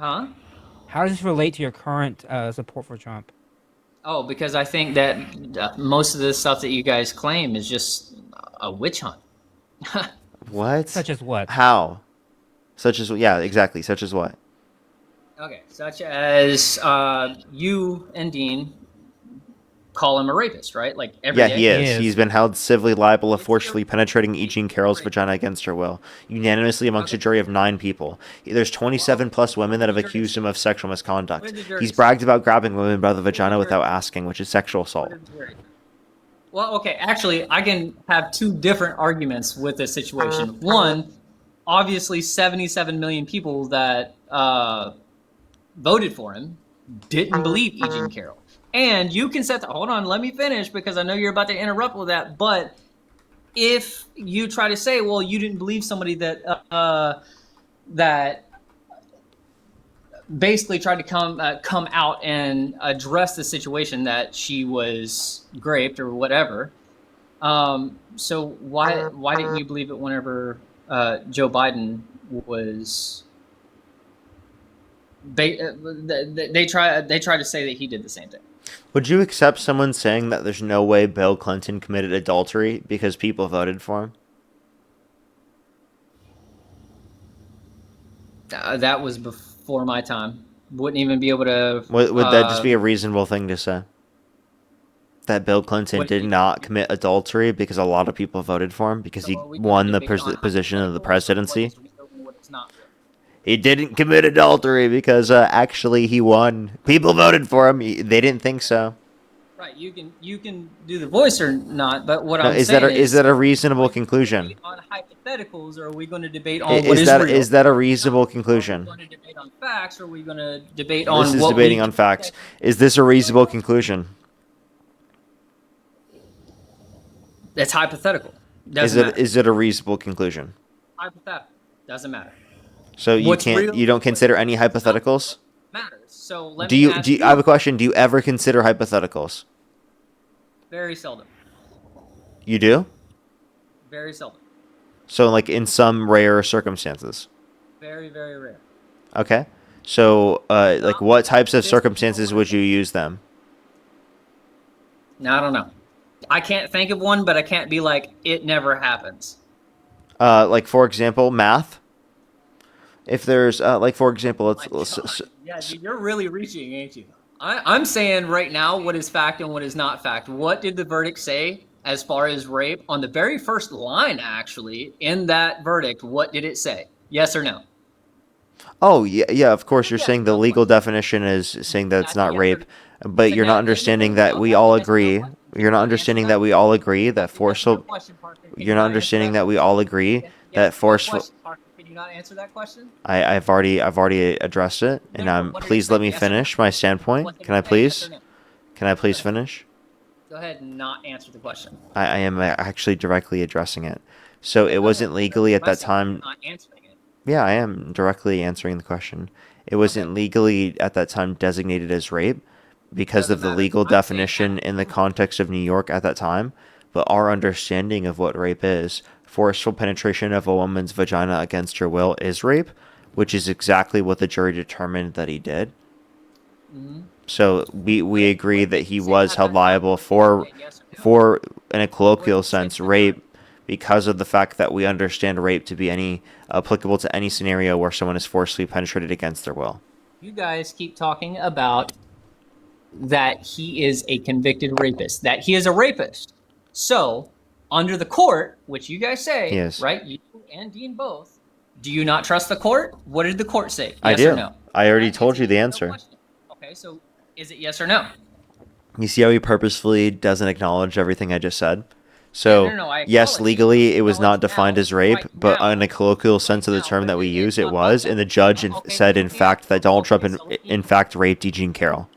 Huh? How does this relate to your current support for Trump? Oh, because I think that most of the stuff that you guys claim is just a witch hunt. What? Such as what? How? Such as exactly. Such as what? Okay, such as you and Dean call him a rapist, right? Like every day. He is. He is. He's been held civilly liable of forcefully penetrating E. Jean Carroll's vagina against her will, unanimously amongst a jury of 9 people. There's 27 plus women that have accused him of sexual misconduct. He's bragged about grabbing women by the vagina without asking, which is sexual assault. Well, okay, actually, I can have 2 different arguments with this situation. One, obviously 77 million people that voted for him didn't believe E. Jean Carroll. And you can hold on, let me finish because I know you're about to interrupt with that. But if you try to say, well, you didn't believe somebody that that basically tried to come out and address the situation that she was raped or whatever. So why didn't you believe it whenever Joe Biden was? They try to say that he did the same thing. Would you accept someone saying that there's no way Bill Clinton committed adultery because people voted for him? That was before my time. Wouldn't even be able to. Would that just be a reasonable thing to say? That Bill Clinton did not commit adultery because a lot of people voted for him because he won the position of the presidency? He didn't commit adultery because actually he won. People voted for him. They didn't think so. Right, you can do the voice or not, but what I'm Is saying is that a reasonable conclusion? On hypotheticals, or are we going to debate on what is real? Is that a reasonable conclusion? Are we going to debate on facts, or are we going to debate on This is what debating on facts. Is this a reasonable conclusion? That's hypothetical. Is it a reasonable conclusion? Hypothetical doesn't matter. So you don't consider any hypotheticals? Matters. So let Do me you ask I have a question. Do you ever consider hypotheticals? Very seldom. You do? Very seldom. So like in some rare circumstances. Very, very rare. Okay. So like what types of circumstances would you use them? No, I don't know. I can't think of one, but I can't be like, it never happens. Like for example, math. If there's like for example, Yeah, dude, you're really reaching, ain't you? I'm saying right now what is fact and what is not fact. What did the verdict say as far as rape? On the very first line, actually, in that verdict, what did it say? Yes or no? Oh, yeah, yeah, of course, you're Yes saying or the no legal question. definition is saying that it's That's a not yes or rape, no. but So you're not now, no, no, understanding no, that no. we That's a all yes or no agree. question. Can You're you not not answer understanding that? that we all agree that That's a yes or no forceful. question, Parker. Can You're you not not answer understanding that that we question? all agree Yes that or no forceful. question, Parker. Can you not answer that question? I've already addressed it, No, and no. What did it please say? let me Yes or no? finish my What standpoint. did Can it I say? Yes or please? no? Can I Go please ahead. finish? Go ahead and not answer the question. I am actually directly addressing it. So Okay, it go ahead. wasn't That's legally what at I'm that saying. You're time. not answering it. Yeah, I am directly answering the question. It Okay. wasn't legally at that time designated as rape because Doesn't of the matter. legal I'm saying definition now. in the context of New York at that time. But our understanding of what rape is, forceful penetration of a woman's vagina against her will, is rape, which is exactly what the jury determined that he did. Mhm. So we agree What that did he he say was at held that time? liable What did he for say? Yes or no? for in a What did colloquial he say sense at that time? rape because of the fact that we understand rape to be any applicable to any scenario where someone is forcibly penetrated against their will. You guys keep talking about that he is a convicted rapist, that he is a rapist. So, under the court, which you guys He say, is. right? You and Dean both. Do you not trust the court? What did the court say? I Yes or do. no? I already Matt, it's told a you the yes or no answer. question. Okay, so is it yes or no? You see how he purposefully doesn't acknowledge everything I just said? Yeah, no, So, no, no. I yes, acknowledge it. legally it was Acknowledge not defined now, as rape, right but now, in a colloquial right sense of the now. term But that we use, it was, and the judge okay, said in let me ask. fact that Donald Trump Okay, so let me. in fact raped E. Jean Carroll.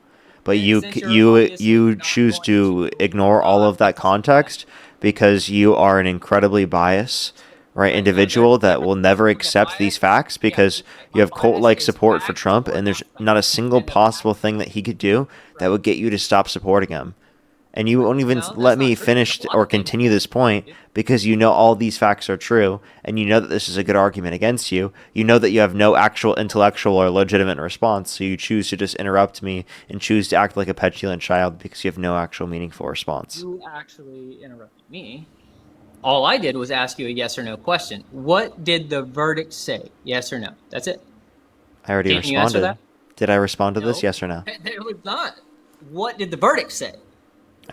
But And you since you're you obviously you not choose going to to ignore all of that concede that, context because you are an incredibly biased, right, right? No, there. individual that Every will never okay, accept these bias. facts Yeah, because okay. you My have bias cult-like is support for fact Trump, or and not there's fact. not a single And the fact, possible thing that he could do that right? would get you to stop supporting him. And you won't even No, that's let not me true. There's finish a lot or of things continue that this point because you know all these facts are true and you know that this is a good argument against you. You know that you have no actual intellectual or legitimate response, so you choose to just interrupt me and choose to act like a petulant child because you have no actual meaningful response. you actually interrupted me. All I did was ask you a yes or no question. What did the verdict say? Yes or no? That's it. I already Can you answer responded. that? Did I respond to this? No, Yes or no? it was not. What did the verdict say?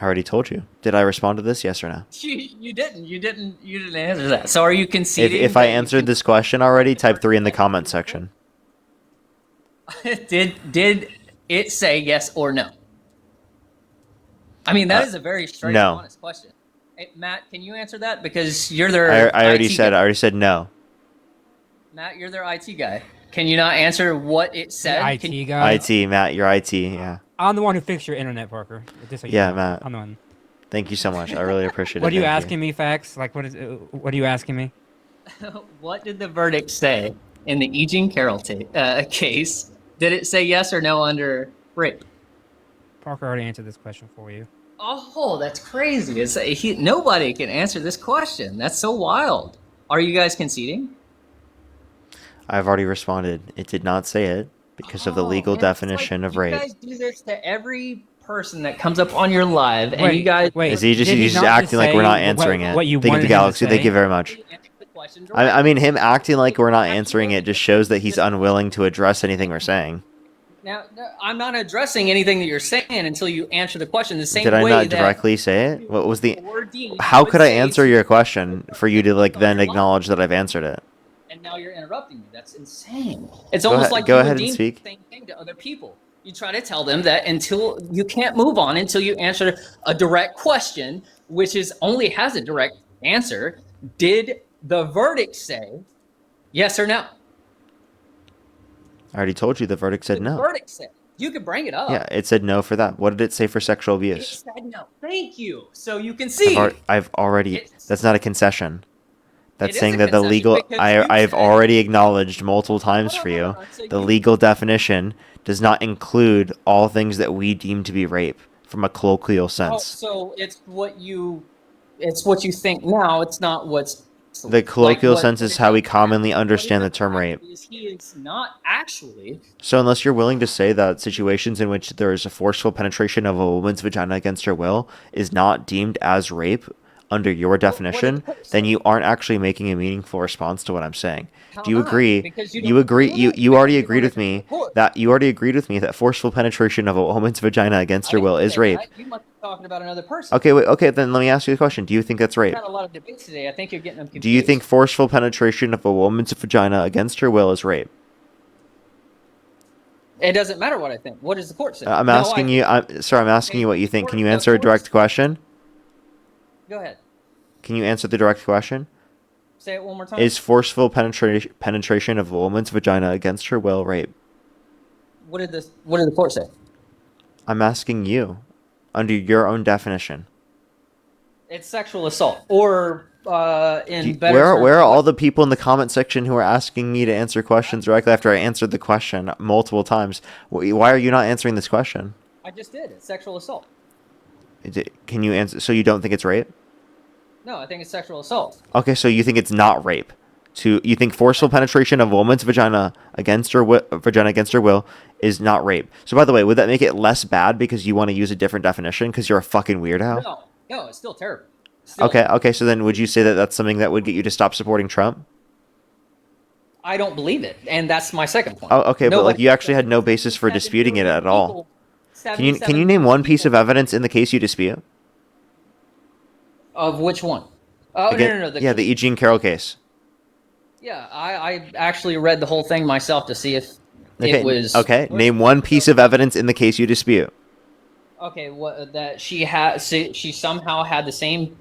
I already told you. Did I respond to this? Yes or no? You didn't. You didn't answer that. So are you If conceding I that you answered can this question already, what the type 3 in verdict the said comment is okay? section. Did it say yes or no? I mean, that Uh, is a very straight up no. honest question. Hey, Matt, can you answer that because you're their I already IT guy? said. I already said no. Matt, you're their IT guy. Can you not answer what it The said? Can you IT guy. IT, Matt. You're IT. Yeah. I'm the one who fixed your internet, Parker. Just so you Yeah, know, Matt. I'm the one. Thank you so much. I really appreciate What it. are you Thank you. asking me, Fax? Like, what are you asking me? What did the verdict say in the E. Jean Carroll case? Did it say yes or no under rape? Parker already answered this question for you. Oh, that's crazy. Nobody can answer this question. That's so wild. Are you guys conceding? I've already responded. It did not say it because of the Oh, legal man, it's like definition of you rape. guys do this to every person that comes up on your live, and you Wait, guys wait. Is he just Did he he's just not just acting like we're say not answering it? what you Thank you, the wanted him to galaxy. Thank say? you very much. answer the question I directly. mean, him acting like we're not Actually, answering it just shows that he's unwilling to address anything we're saying. Now, I'm not addressing anything that you're saying until you answer the question. The same Did I way not that directly say it? What was the? or Dean How would could I say answer to your question for you to like on then your live. acknowledge that I've answered it? And now you're interrupting me. That's insane. It's almost like Go you ahead and and Dean do speak. the same thing to other people. You try to tell them that until you can't move on until you answer a direct question, which is only has a direct answer. Did the verdict say yes or no? I already told you the verdict said Did the no. verdict say? You could bring it Yeah, up. it said no for that. What did it say for sexual It abuse? said no. Thank you. So you concede. I've already. It's, That's not a concession. it That's is saying a that the concession legal. because you I've said, already acknowledged multiple times for you. So The you legal definition does not include all things that we deem to be rape from a colloquial sense. so it's what you think now. It's not what's The colloquial what sense is it how we is commonly now. What it understand the is term rape. actually is he is not actually. So unless you're willing to say that situations in which there is a forceful penetration of a woman's vagina against her will is not deemed as rape under your What did the definition, court then say? you aren't actually making a meaningful response to what I'm saying. How Do you not? agree? Because you You don't agree? do You it. you Because already you agreed don't with agree with me the court. that forceful penetration of a woman's vagina against I her didn't will is say rape. that. You must be talking about another person. Okay, wait. Okay, then let me ask you a question. Do you think that's We've rape? had a lot of debates today. I think you're getting them Do you think confused. forceful penetration of a woman's vagina against her will is rape? It doesn't matter what I think. What does the court say? I'm No, I asking you. think. I'm asking Okay, you what you think. Can you the answer a court direct says. question? Go ahead. Can you answer the direct question? Say it one more time. Is forceful penetration of a woman's vagina against her will rape? What did the court say? I'm asking you, under your own definition. It's sexual assault, or in better Where terms, are all what? the people in the comment section who are asking me to answer questions directly after I answered the question multiple times? Why are you not answering this question? I just did. It's sexual assault. Can you answer? So you don't think it's rape? No, I think it's sexual assault. Okay, so you think it's not rape? You think forceful penetration of a woman's vagina against her will is not rape? So by the way, would that make it less bad because you want to use a different definition because you're a fucking weirdo? No, it's still terrible. Still, Okay. So then, would you say that that's something that would get you to stop supporting Trump? I don't believe it, and that's my second point. Oh, okay, but like Nobody you actually had no basis for disputing it at all. Can you name one piece of evidence in the case you dispute? Of which one? Oh, Again, no. the E. Jean Carroll case. Yeah, I actually read the whole thing myself to see if Okay, it was. okay. Name one piece of evidence in the case you dispute. Okay, that she somehow had the same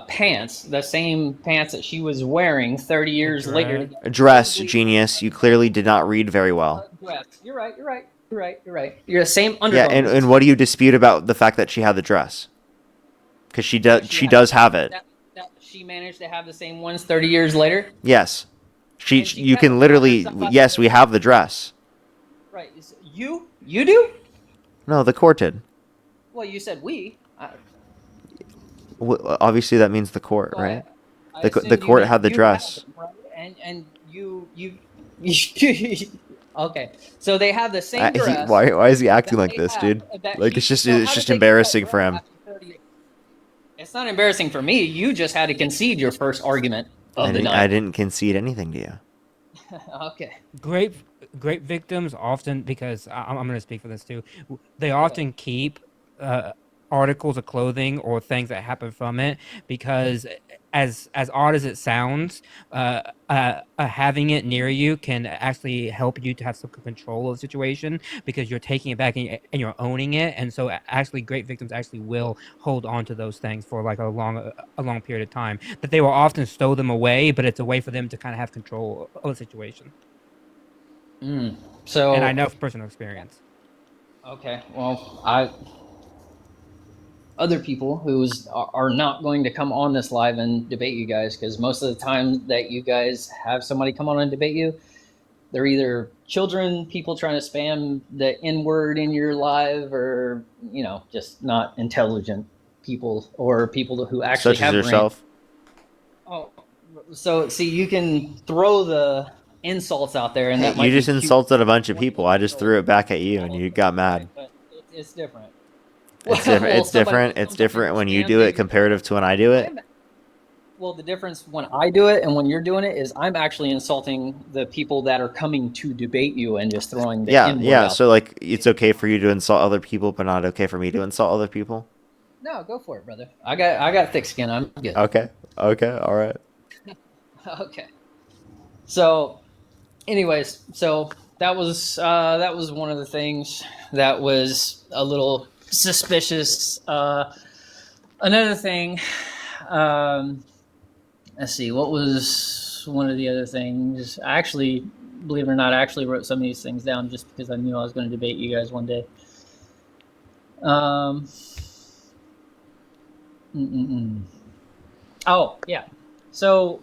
pants, the same pants that she was wearing 30 years later. Dress, genius. You clearly did not read very well. Dress. You're right. You're the same Yeah, undergarments. and what do you dispute about the fact that she had the dress? Because she does have it. That she managed to have the same ones 30 years later. Yes, she you kept can literally. herself out Yes, we have the dress. Right. You do? No, the court did. Well, you said we. Obviously, that means the court, Well, right? I The assumed court you had the you dress. have them, right? And you okay. So they have the same dress. Why is he acting that like they this, have, dude? that Like she- it's just so how did they get that embarrassing dress for him. after 30 It's not embarrassing for me. You just had to concede your first argument of the night. I didn't concede anything to you. Okay. Great victims often, because I'm going to speak for this too. They often keep articles of clothing or things that happen from it because, as odd as it sounds, having it near you can actually help you to have some control of the situation because you're taking it back and you're owning it. And so, actually, great victims actually will hold on to those things for like a long period of time. That they will often stow them away, but it's a way for them to kind of have control of the situation. So. And I know from personal experience. Okay. Well, other people who are not going to come on this live and debate you guys, because most of the time that you guys have somebody come on and debate you, they're either children, people trying to spam the N word in your live, or just not intelligent people, or people who actually Such as have yourself. brains. Oh, so see, you can throw the insults out there, and Hey, that might you just be cute. insulted a bunch of people. I just threw it back at you, and you got mad. But it's different. It's different. Well, It's different. It's different when you do it comparative to when I do it. Well, the difference when I do it and when you're doing it is I'm actually insulting the people that are coming to debate you and just throwing the N-word Yeah. out. So like, it's okay for you to insult other people, but not okay for me to insult other people. No, go for it, brother. I got thick skin. I'm good. Okay. All right. Okay. So, anyways, that was one of the things that was a little suspicious. Another thing, let's see, what was one of the other things? I actually, believe it or not, I actually wrote some of these things down just because I knew I was going to debate you guys one day. Oh, yeah. So,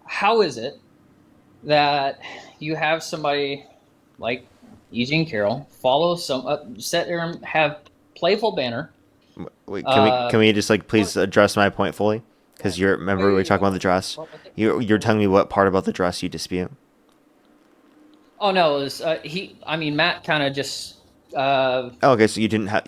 how is it that you have somebody like E. Jean Carroll follow sit there and have playful banner? Wait, can we just like please address my point fully? Because remember we were talking about the dress. You're telling me what part about the dress you dispute. Oh no, it was Matt kind of just Okay, so you didn't have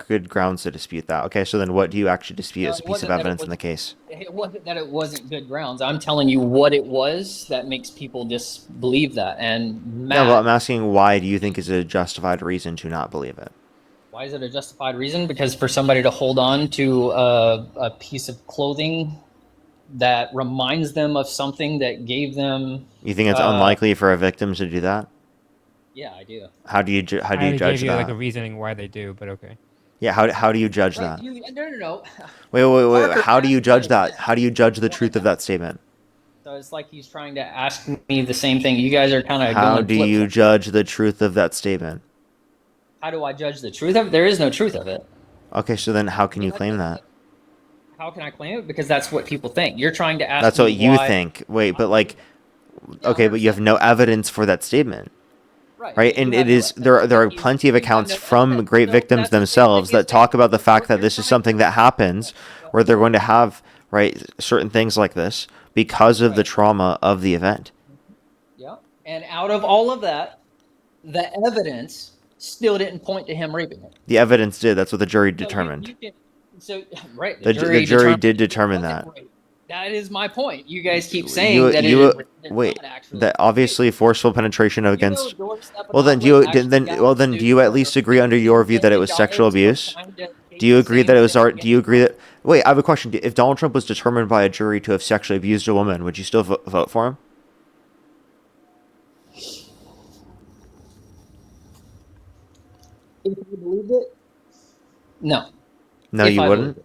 good grounds to dispute that. Okay, so then what do you actually dispute No, as it a piece of wasn't that it evidence in was. the case? It wasn't that it wasn't good grounds. I'm telling you what it was that makes people disbelieve that. And No, but I'm Matt, asking why do you think is a justified reason to not believe it? why is it a justified reason? Because for somebody to hold on to a piece of clothing that reminds them of something that gave them, You think it's uh, unlikely for a victim to do that? yeah, I do. How do I you already gave judge you like a that? reasoning why they do, but okay. Yeah, how do you judge Right? that? No. Wait. Parker How do you asked me judge the that? How do you judge the question. truth of that statement? So it's like he's trying to ask me the same thing. You guys are kind of How going do flip you flop. judge the truth of that statement? How do I judge the truth of it? There is no truth of it. Okay, so then how I can mean, you claim that? how can I claim it? Because that's what people think. You're trying to ask That's me what you why. think. Wait, but like, Yeah, okay, but you have 100%. no evidence for that statement, Right. right? Yeah, you And it have no is there are evidence. plenty of You have accounts no from evidence. great So victims that's the same thing themselves as that saying talk about the fact that you're this is trying something that happens where they're going to have right certain things like this because of the right. trauma of the event. Yeah. And out of all of that, the evidence still didn't point to him raping it. The evidence did. That's what the jury So determined. you can right. The The jury jury determined did that it determine wasn't that. rape. That is my point. You guys keep saying You that you it is wait. not actually That rape. obviously forceful penetration You know, against. doorstep Well, then about do what you actually got him do you sued at for least agree under your view that it the was sexual guys are abuse? trying to Do say you the agree same that it was thing art? Do against you agree that? Wait, I have a question. If Donald Trump was determined by a jury to have sexually abused a woman, would you still vote for him? if I believed it? No. No, If you I believed wouldn't. it.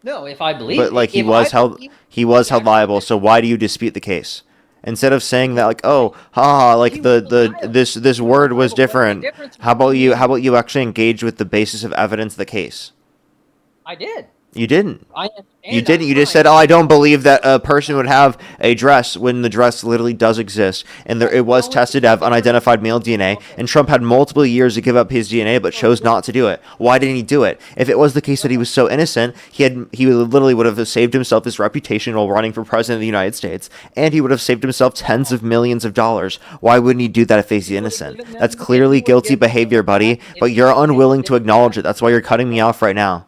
No, if I But believed like it. If I believed he was the held actual liable. So why do you dispute the case? Instead of saying that, because like, oh, haha, he like wasn't liable. this He wasn't word was liable. What's the different. difference between How me? about you actually engage with the basis of evidence of the case? I did. You didn't. I You and didn't. I'm You just trying said, "Oh, to. I don't believe that a person would have a dress when the dress literally does exist, and Right. it was tested to have unidentified male DNA." Okay. And Trump had multiple years to give up his DNA, but So chose not to do it. Why didn't he do it? If it was the case that he was so innocent, he literally would have saved himself his reputation while running for president of the United States, and he would have saved himself tens of millions of dollars. Why wouldn't he do that if he's he would have innocent? given That's them. If he clearly would have guilty given them behavior, buddy. that, But you're unwilling to acknowledge it. if That's why you're cutting me off right now.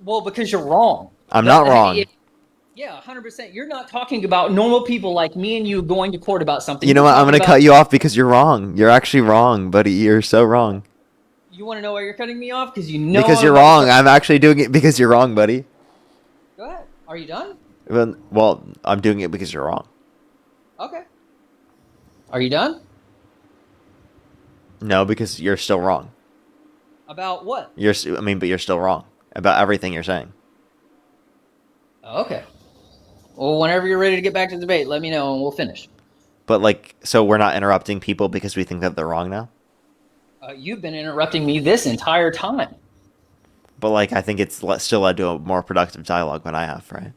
well, because you're wrong. I'm not wrong. Yeah, 100%. You're not talking about normal people like me and you going to court about something. You know You're what? I'm talking gonna about. cut you off because you're wrong. You're actually wrong, buddy. You're so wrong. You want to know why you're cutting me off? Because you know Because I'm you're about to wrong. cut- I'm actually doing it because you're wrong, buddy. Go ahead. Are you done? Well, I'm doing it because you're wrong. Okay. Are you done? No, because you're still wrong. About what? But you're still wrong about everything you're saying. Okay. Well, whenever you're ready to get back to the debate, let me know and we'll finish. But like, so we're not interrupting people because we think that they're wrong now. You've been interrupting me this entire time. But like, I think it's still led to a more productive dialogue than I have, right?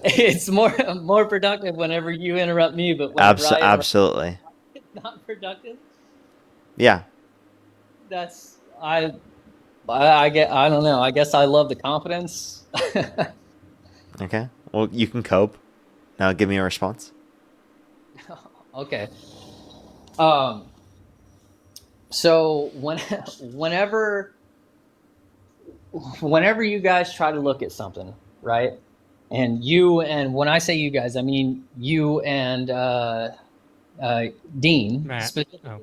It's more productive whenever you interrupt me, but whenever I interrupt, Absolutely. it's not productive. Yeah. That's I get. I don't know. I guess I love the confidence. Okay. Well, you can cope. Now, give me a response. Okay. Um. So whenever you guys try to look at something, right? And when I say you guys, I mean you and Dean Matt. specifically. Oh.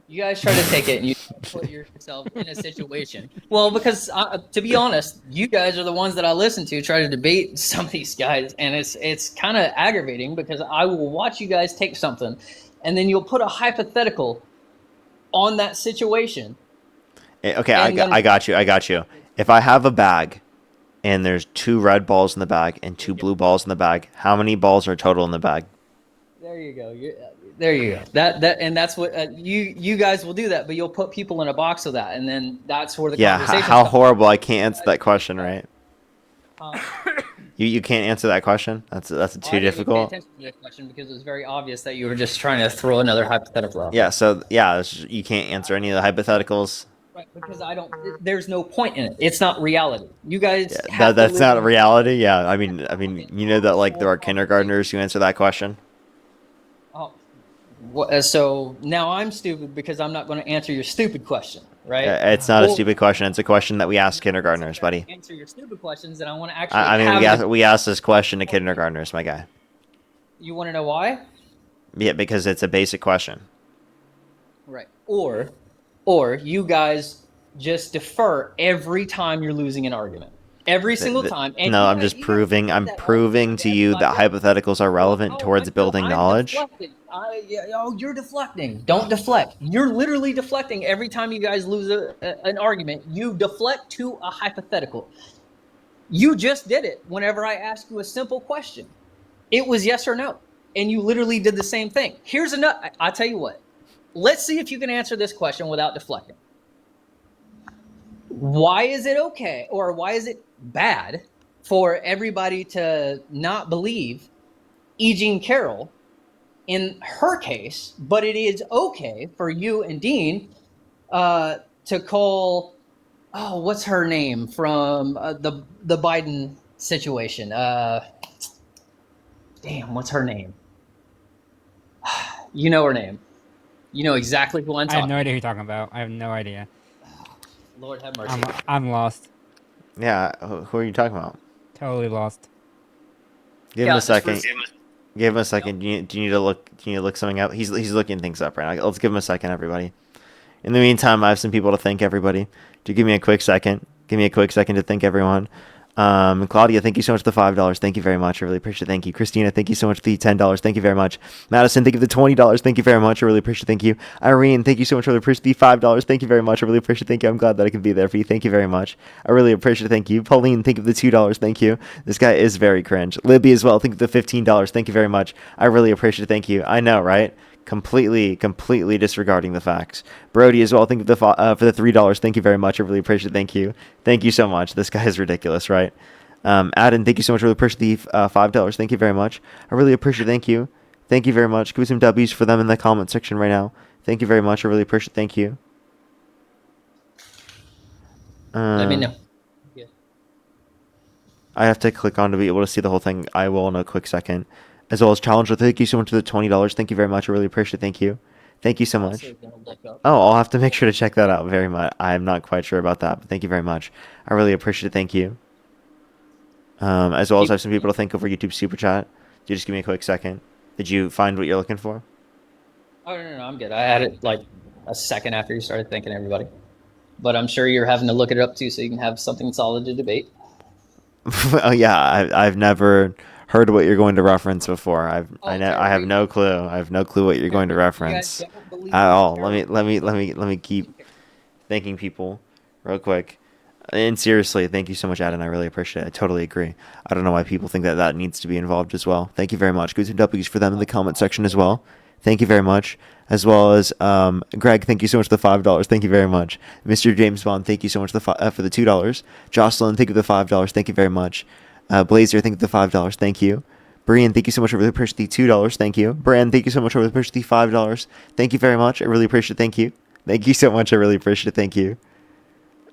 You guys try to take it and you put yourself in a situation. Well, because to be honest, you guys are the ones that I listen to try to debate some of these guys, and it's kind of aggravating because I will watch you guys take something, and then you'll put a hypothetical on that situation. Okay, And then- I got you. If I have a bag and there's 2 red balls in the bag and 2 blue balls in the bag, how many balls are total in the bag? There you go. There you go. That's what you guys will do that, but you'll put people in a box of that, and then that's where the conversation. How horrible! I can't answer that question, right? Uh, You can't answer that question. That's too difficult. Pay attention to that question because it was very obvious that you were just trying to throw another hypothetical out. Yeah. So you can't answer any of the hypotheticals. Right, because there's no point in it. It's not reality. You guys. Yeah, that's not reality. Yeah. I mean, you know that like there are kindergartners who answer that question. Oh, So now I'm stupid because I'm not going to answer your stupid question, right? It's not a Or stupid question. It's a question that we ask kindergartners, buddy. answer your stupid questions, and I want to actually I mean, have the. we ask this question to kindergartners, my guy. You want to know why? Yeah, because it's a basic question. Right. Or you guys just defer every time you're losing an argument. Every single time. And No, you I'm guys, just you guys proving. do I'm that all the proving time. to you that hypotheticals are relevant towards building I'm knowledge. deflecting. You're deflecting. Don't deflect. You're literally deflecting every time you guys lose an argument. You deflect to a hypothetical. You just did it whenever I asked you a simple question. It was yes or no. And you literally did the same thing. Here's another. I'll tell you what. Let's see if you can answer this question without deflecting. Why is it okay, or why is it bad for everybody to not believe E. Jean Carroll in her case, but it is okay for you and Dean to call, oh, what's her name from the Biden situation? Damn, what's her name? You know her name. You know exactly who I'm I have talking no about. idea who you're talking about. I have no idea. Lord have mercy. I'm lost. Yeah, who are you talking about? Totally lost. Give him a second. Give him a second. Do you need to look? Do you need to look something up? He's looking things up right now. Let's give him a second, everybody. In the meantime, I have some people to thank. Everybody, do give me a quick second. Give me a quick second to thank everyone. Claudia, thank you so much for the $5. Thank you very much. I really appreciate it. Thank you. Christina, thank you so much for the $10. Thank you very much. Madison, thank you for the $20. Thank you very much. I really appreciate it. Thank you. Irene, thank you so much. I really appreciate the $5. Thank you very much. I really appreciate it. Thank you. I'm glad that I can be there for you. Thank you very much. I really appreciate it. Thank you. Pauline, thank you for the $2. Thank you. This guy is very cringe. Libby as well. Thank you for the $15. Thank you very much. I really appreciate it. Thank you. I know, right? Completely disregarding the facts. Brody as well. Thank you for the $3. Thank you very much. I really appreciate it. Thank you. Thank you so much. This guy is ridiculous, right? Adam, thank you so much. I really appreciate the $5. Thank you very much. I really appreciate it. Thank you. Thank you very much. Give me some W's for them in the comment section right now. Thank you very much. I really appreciate it. Thank you. Let me know. Yeah. I have to click on to be able to see the whole thing. I will in a quick second. As well as Challenger, thank you so much for the $20. Thank you very much. I really appreciate it. Thank you. Thank you so much. Oh, I'll have to make sure to check that out very much. I'm not quite sure about that, but thank you very much. I really appreciate it. Thank you. As well as I have some people to thank over YouTube Super Chat. Do you just give me a quick second? Did you find what you're looking for? Oh, no, I'm good. I had it like a second after you started thanking everybody. But I'm sure you're having to look it up too, so you can have something solid to debate. Oh yeah, I've never heard what you're going to reference before. I have no clue. I have no clue what you're going to reference at all. Let me keep thanking people real quick. And seriously, thank you so much, Adam. I really appreciate it. I totally agree. I don't know why people think that needs to be involved as well. Thank you very much. Go to W's for them in the comment section as well. Thank you very much. As well as Greg, thank you so much for the $5. Thank you very much. Mr. James Bond, thank you so much for the $2. Jocelyn, thank you for the $5. Thank you very much. Blazer, thank you for the $5. Thank you. Brian, thank you so much. I really appreciate the $2. Thank you. Brand, thank you so much. I really appreciate the $5. Thank you very much. I really appreciate it. Thank you. Thank you so much. I really appreciate it. Thank you.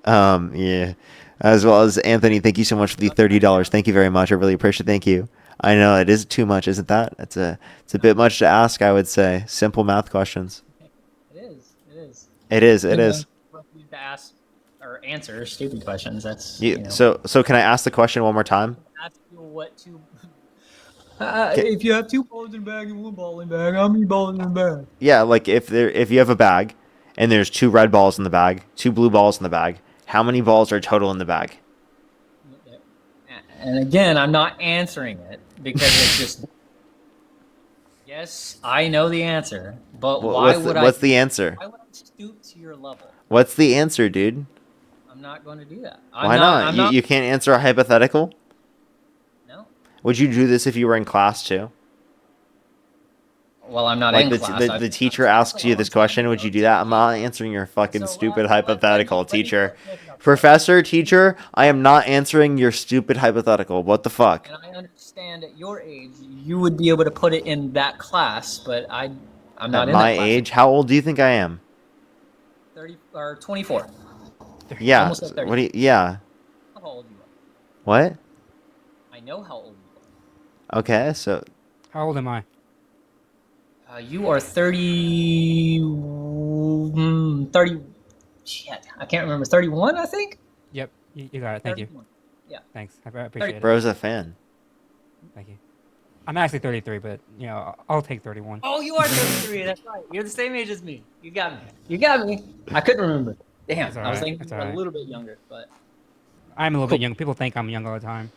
Yeah. As well as Anthony, thank you so much for the $30. Thank you very much. I really appreciate it. Thank you. I know it is too much, isn't that? It's a bit much to ask, I would say. Simple math questions. It is. It is. To ask or answer stupid questions. That's So can I ask the question one more time? Ask you what to. If you have 2 balls in the bag and 1 ball in the bag, how many balls in the bag? Yeah, like if you have a bag and there's 2 red balls in the bag, 2 blue balls in the bag, how many balls are total in the bag? And again, I'm not answering it because it's just. Yes, I know the answer, but What's the answer? Why would I stoop to your level? What's the answer, dude? I'm not going to do that. Why not? You can't answer a hypothetical? No. Would you do this if you were in class too? Well, I'm not like in class. The teacher asks you this question, would you do that? I'm not answering your fucking stupid hypothetical, teacher. Professor, teacher, I am not answering your stupid hypothetical. What the fuck? And I understand at your age, you would be able to put it in that class, but I'm not At in my that class. age? How old do you think I am? 30 or 24. Yeah. Almost at 30. What do you, yeah. How old you are? What? I know how old you are. Okay, so How old am I? You are 30, 30. Shit, I can't remember. 31, I think. Yep, you got it. Thank you. 31. Yeah. Thanks. I appreciate it. Bro's a fan. Thank you. I'm actually 33, but I'll take 31. Oh, you are 33. That's right. You're the same age as me. You got me. You got me. I couldn't remember. Damn. That's I was alright, thinking that's you were a alright. little bit younger, but I'm a little bit young. People think I'm young all the time.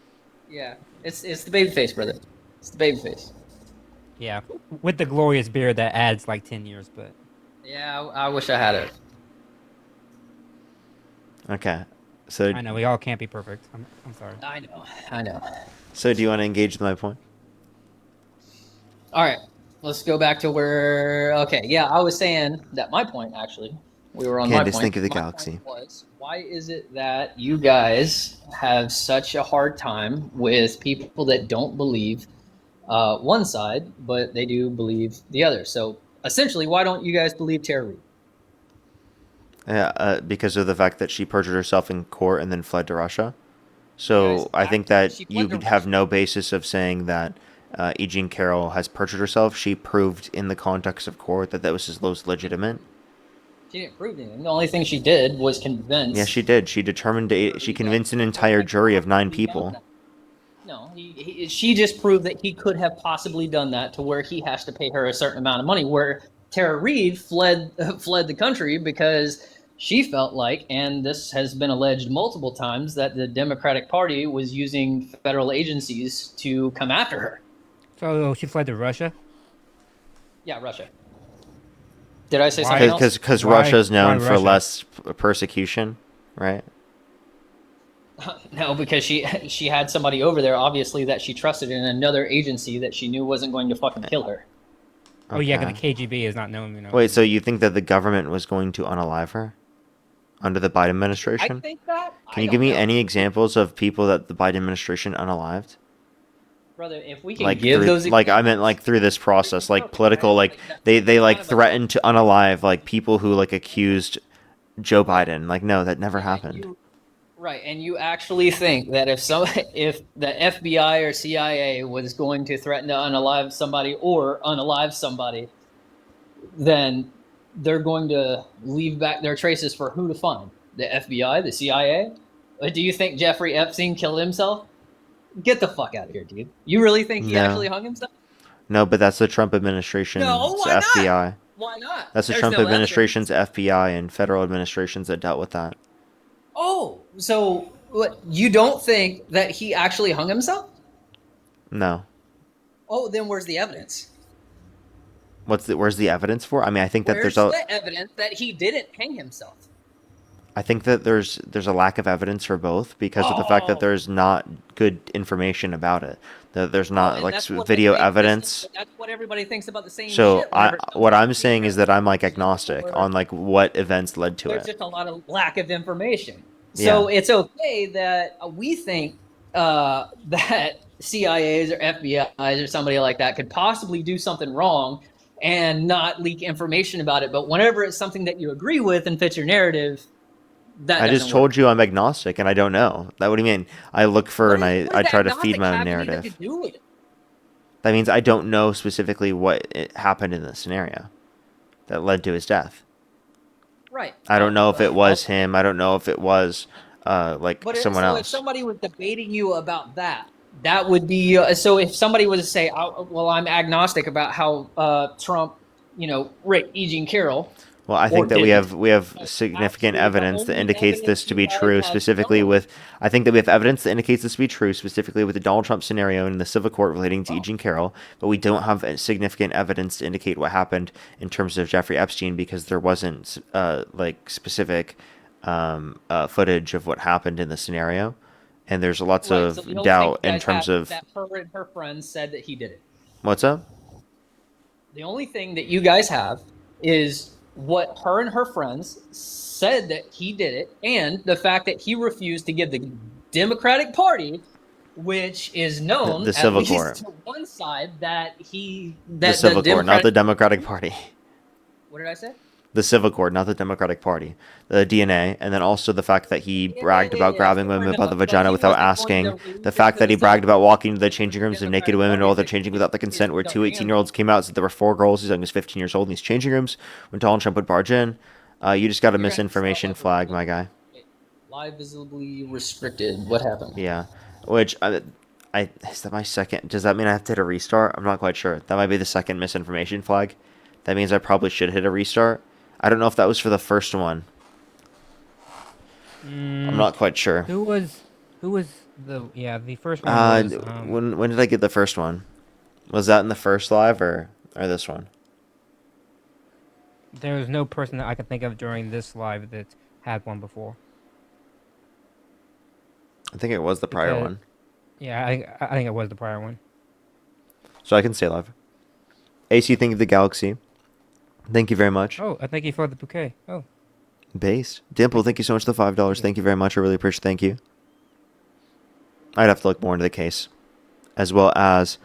yeah, it's the baby face, brother. It's the baby face. Yeah, with the glorious beard that adds like 10 years, but Yeah, I wish I had it. Okay. So I know we all can't be perfect. I'm sorry. I know. so do you want to engage with my point? All right, let's go back to where. Okay, yeah, I was saying that my point actually. We were on Candace, my point. think of the My galaxy. point was, why is it that you guys have such a hard time with people that don't believe one side, but they do believe the other? So essentially, why don't you guys believe Tara Reid? Yeah, because of the fact that she perjured herself in court and then fled to Russia. Guys, So I think after that she you fled to could have Russia- no basis of saying that E. Jean Carroll has perjured herself. She proved in the context of court that was legitimate. She didn't prove anything. The only thing she did was convince. Yeah, she did. She determined. She convinced an entire jury of 9 people. No, she just proved that he could have possibly done that to where he has to pay her a certain amount of money. Where Tara Reid fled the country because she felt like, and this has been alleged multiple times, that the Democratic Party was using federal agencies to come after her. So she fled to Russia? Yeah, Russia. Did I say Why? something else? Because Why- Russia's known why for Russia? less persecution, right? No, because she had somebody over there, obviously, that she trusted in another agency that she knew wasn't going to fucking kill her. Oh yeah, because Okay. the KGB is not known. Wait, so you think that the government was going to unalive her under the Biden I administration? think that. Can you give me any examples of people that the Biden administration unalived? Brother, if we can Like give through, those like I meant like through this process, like political, like they like threatened to unalive like people who like accused Joe Biden. Like no, that never happened. Right, and you actually think that if the FBI or CIA was going to threaten to unalive somebody or unalive somebody, then they're going to leave back their traces for who to find? The FBI, the CIA? Do you think Jeffrey Epstein killed himself? Get the fuck out of here, dude. You really think he No. actually hung himself? No, but that's the Trump administration's No, why not? FBI. Why not? That's the There's Trump no evidence. administration's FBI and federal administrations that dealt with that. Oh, so what? You don't think that he actually hung himself? No. Oh, then where's the evidence? Where's the evidence for? I mean, I think that Where's there's the evidence that he didn't hang himself? I think that there's a lack of evidence for both because of the fact that Oh. there's not good information about it. That there's not And like that's what video everybody evidence. thinks- That's what everybody thinks about the same So shit. whenever what I'm something saying is that I'm like agnostic or- on like what events led to There's it. just a lot of lack of information. So it's okay that we think that CIAs or FBIs or somebody like that could possibly do something wrong and not leak information about it. But whenever it's something that you agree with and fits your narrative, that I just doesn't told work. you I'm agnostic and I don't know. What do you mean? I look for and I What does try to agnostic feed my own have anything narrative. to do with it? That means I don't know specifically what happened in the scenario that led to his death. Right. I don't know if it was him. I don't know if it was like But someone so if else. somebody was debating you about that, that would be so. If somebody was to say, "Well, I'm agnostic about how Trump, raped E. Jean Carroll," Well, I or think that we didn't. have significant Actually, the evidence that only indicates this evidence to you be guys true, have specifically shown- with. I think that we have evidence that indicates this to be true, specifically with the Donald Trump scenario in the civil court relating to E. Jean Carroll. But we don't have significant evidence to indicate what happened in terms of Jeffrey Epstein because there wasn't like specific footage of what happened in the scenario, and there's lots Right, of so the only doubt thing you in guys terms have of is that her and her friends said that he did it. what's up. The only thing that you guys have is what her and her friends said that he did it, and the fact that he refused to give the Democratic Party, which is known The at civil least court. to one side, that The civil court, not the Democratic Party. What did I say? The civil court, not the Democratic Party. The DNA, and then also the fact that he bragged about grabbing women by the vagina without asking. The fact that he bragged about walking to the changing rooms of naked women while they're changing without the consent, where two 18-year-olds came out and said there were 4 girls as young as 15 years old in these changing rooms when Donald Trump would barge in. You just got a misinformation flag, my guy. Live visibly restricted. What happened? Yeah, which is that my second? Does that mean I have to hit a restart? I'm not quite sure. That might be the second misinformation flag. That means I probably should hit a restart. I don't know if that was for the first one. I'm not quite sure. Who was the first one was when did I get the first one? Was that in the first live or this one? there was no person that I can think of during this live that had one before. I think it was the prior Because- one. Yeah, I think it was the prior one. So I can say live. AC, thank you for the galaxy. Thank you very much. Oh, thank you for the bouquet. Oh, Base. Dimple, thank you so much for the $5. Thank you very much. I really appreciate it. Thank you. I'd have to look more into the case. As well as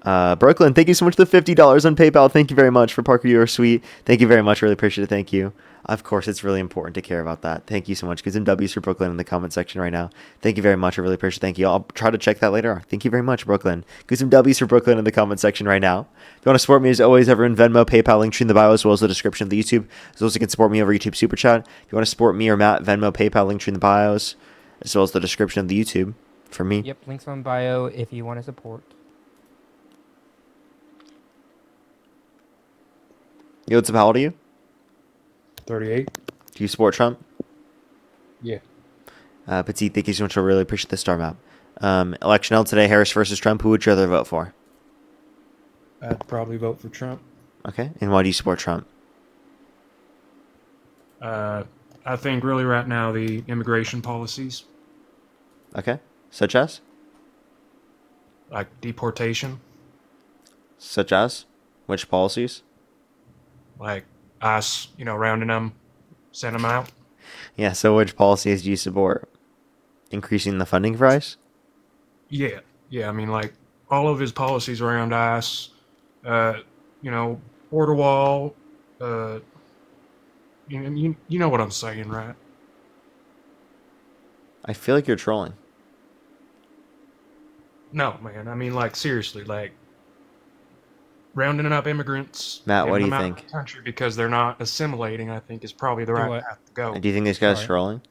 Brooklyn, thank you so much for the $50 on PayPal. Thank you very much. For Parker, you are sweet. Thank you very much. Really appreciate it. Thank you. Of course, it's really important to care about that. Thank you so much. Get some W's for Brooklyn in the comment section right now. Thank you very much. I really appreciate it. Thank you. I'll try to check that later. Thank you very much, Brooklyn. Get some W's for Brooklyn in the comment section right now. If you want to support me, as always, everyone, Venmo, PayPal, link tree in the bio, as well as the description of the YouTube. As well as you can support me over YouTube Super Chat. If you want to support me or Matt, Venmo, PayPal, link tree in the bios, as well as the description of the YouTube for me. yep. Links on bio if you want to support. Yo, what's up? How old are you? 38. Do you support Trump? Yeah. Petite, thank you so much. I really appreciate the star map. Election held today, Harris versus Trump. Who would you rather vote for? I'd probably vote for Trump. Okay. And why do you support Trump? I think really right now the immigration policies, Okay. Such as? like deportation, Such as? Which policies? like us, rounding them, send them out. Yeah, so which policies do you support? Increasing the funding for ICE? Yeah. I mean, like all of his policies around us, border wall, you know what I'm saying, right? I feel like you're trolling. No, man. I mean, like seriously, like rounding up immigrants. Matt, what do getting you them out think? of the country because they're not assimilating, I think, is probably the right what? path to go. Do you think this guy's Sorry. trolling?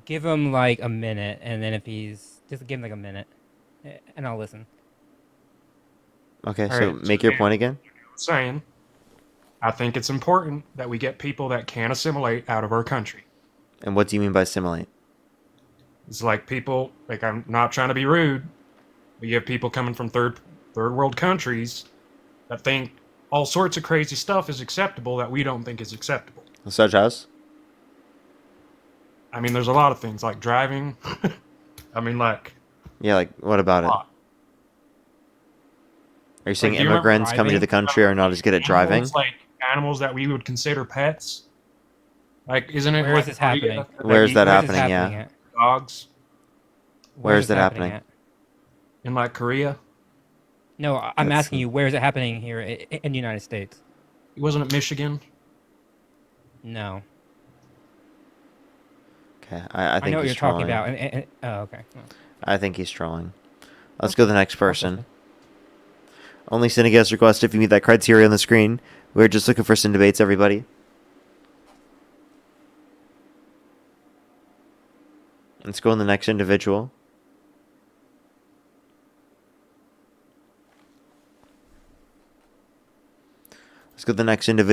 Give him like a minute, and then if he's just give him like a minute, and I'll listen. Okay, All so right, make so your yeah. point again. Saying, I think it's important that we get people that can assimilate out of our country. And what do you mean by assimilate? It's like people, like I'm not trying to be rude, but you have people coming from third world countries that think all sorts of crazy stuff is acceptable that we don't think is acceptable. Such as? I mean, there's a lot of things like driving. I mean, like Yeah, like, what about a it? lot. Are you saying Like, do you remember immigrants coming to the driving? country are not as good at driving? Animals, like animals that we would consider pets. Like, isn't it? Where like is this Korea happening? Where's eat that Where's this happening? Yeah. happening at? dogs Where is this that happening? at? in like Korea? No, I'm That's- asking you, where is it happening here in the United States? Wasn't it Michigan? No. Okay, I I think know what he's you're trolling. talking about. Oh, okay. Oh. I think he's trolling. Let's go to the next person. Only send a guest request if you meet that criteria on the screen. We're just looking for some debates, everybody. Let's go on the next individual. Let's go to the next individual.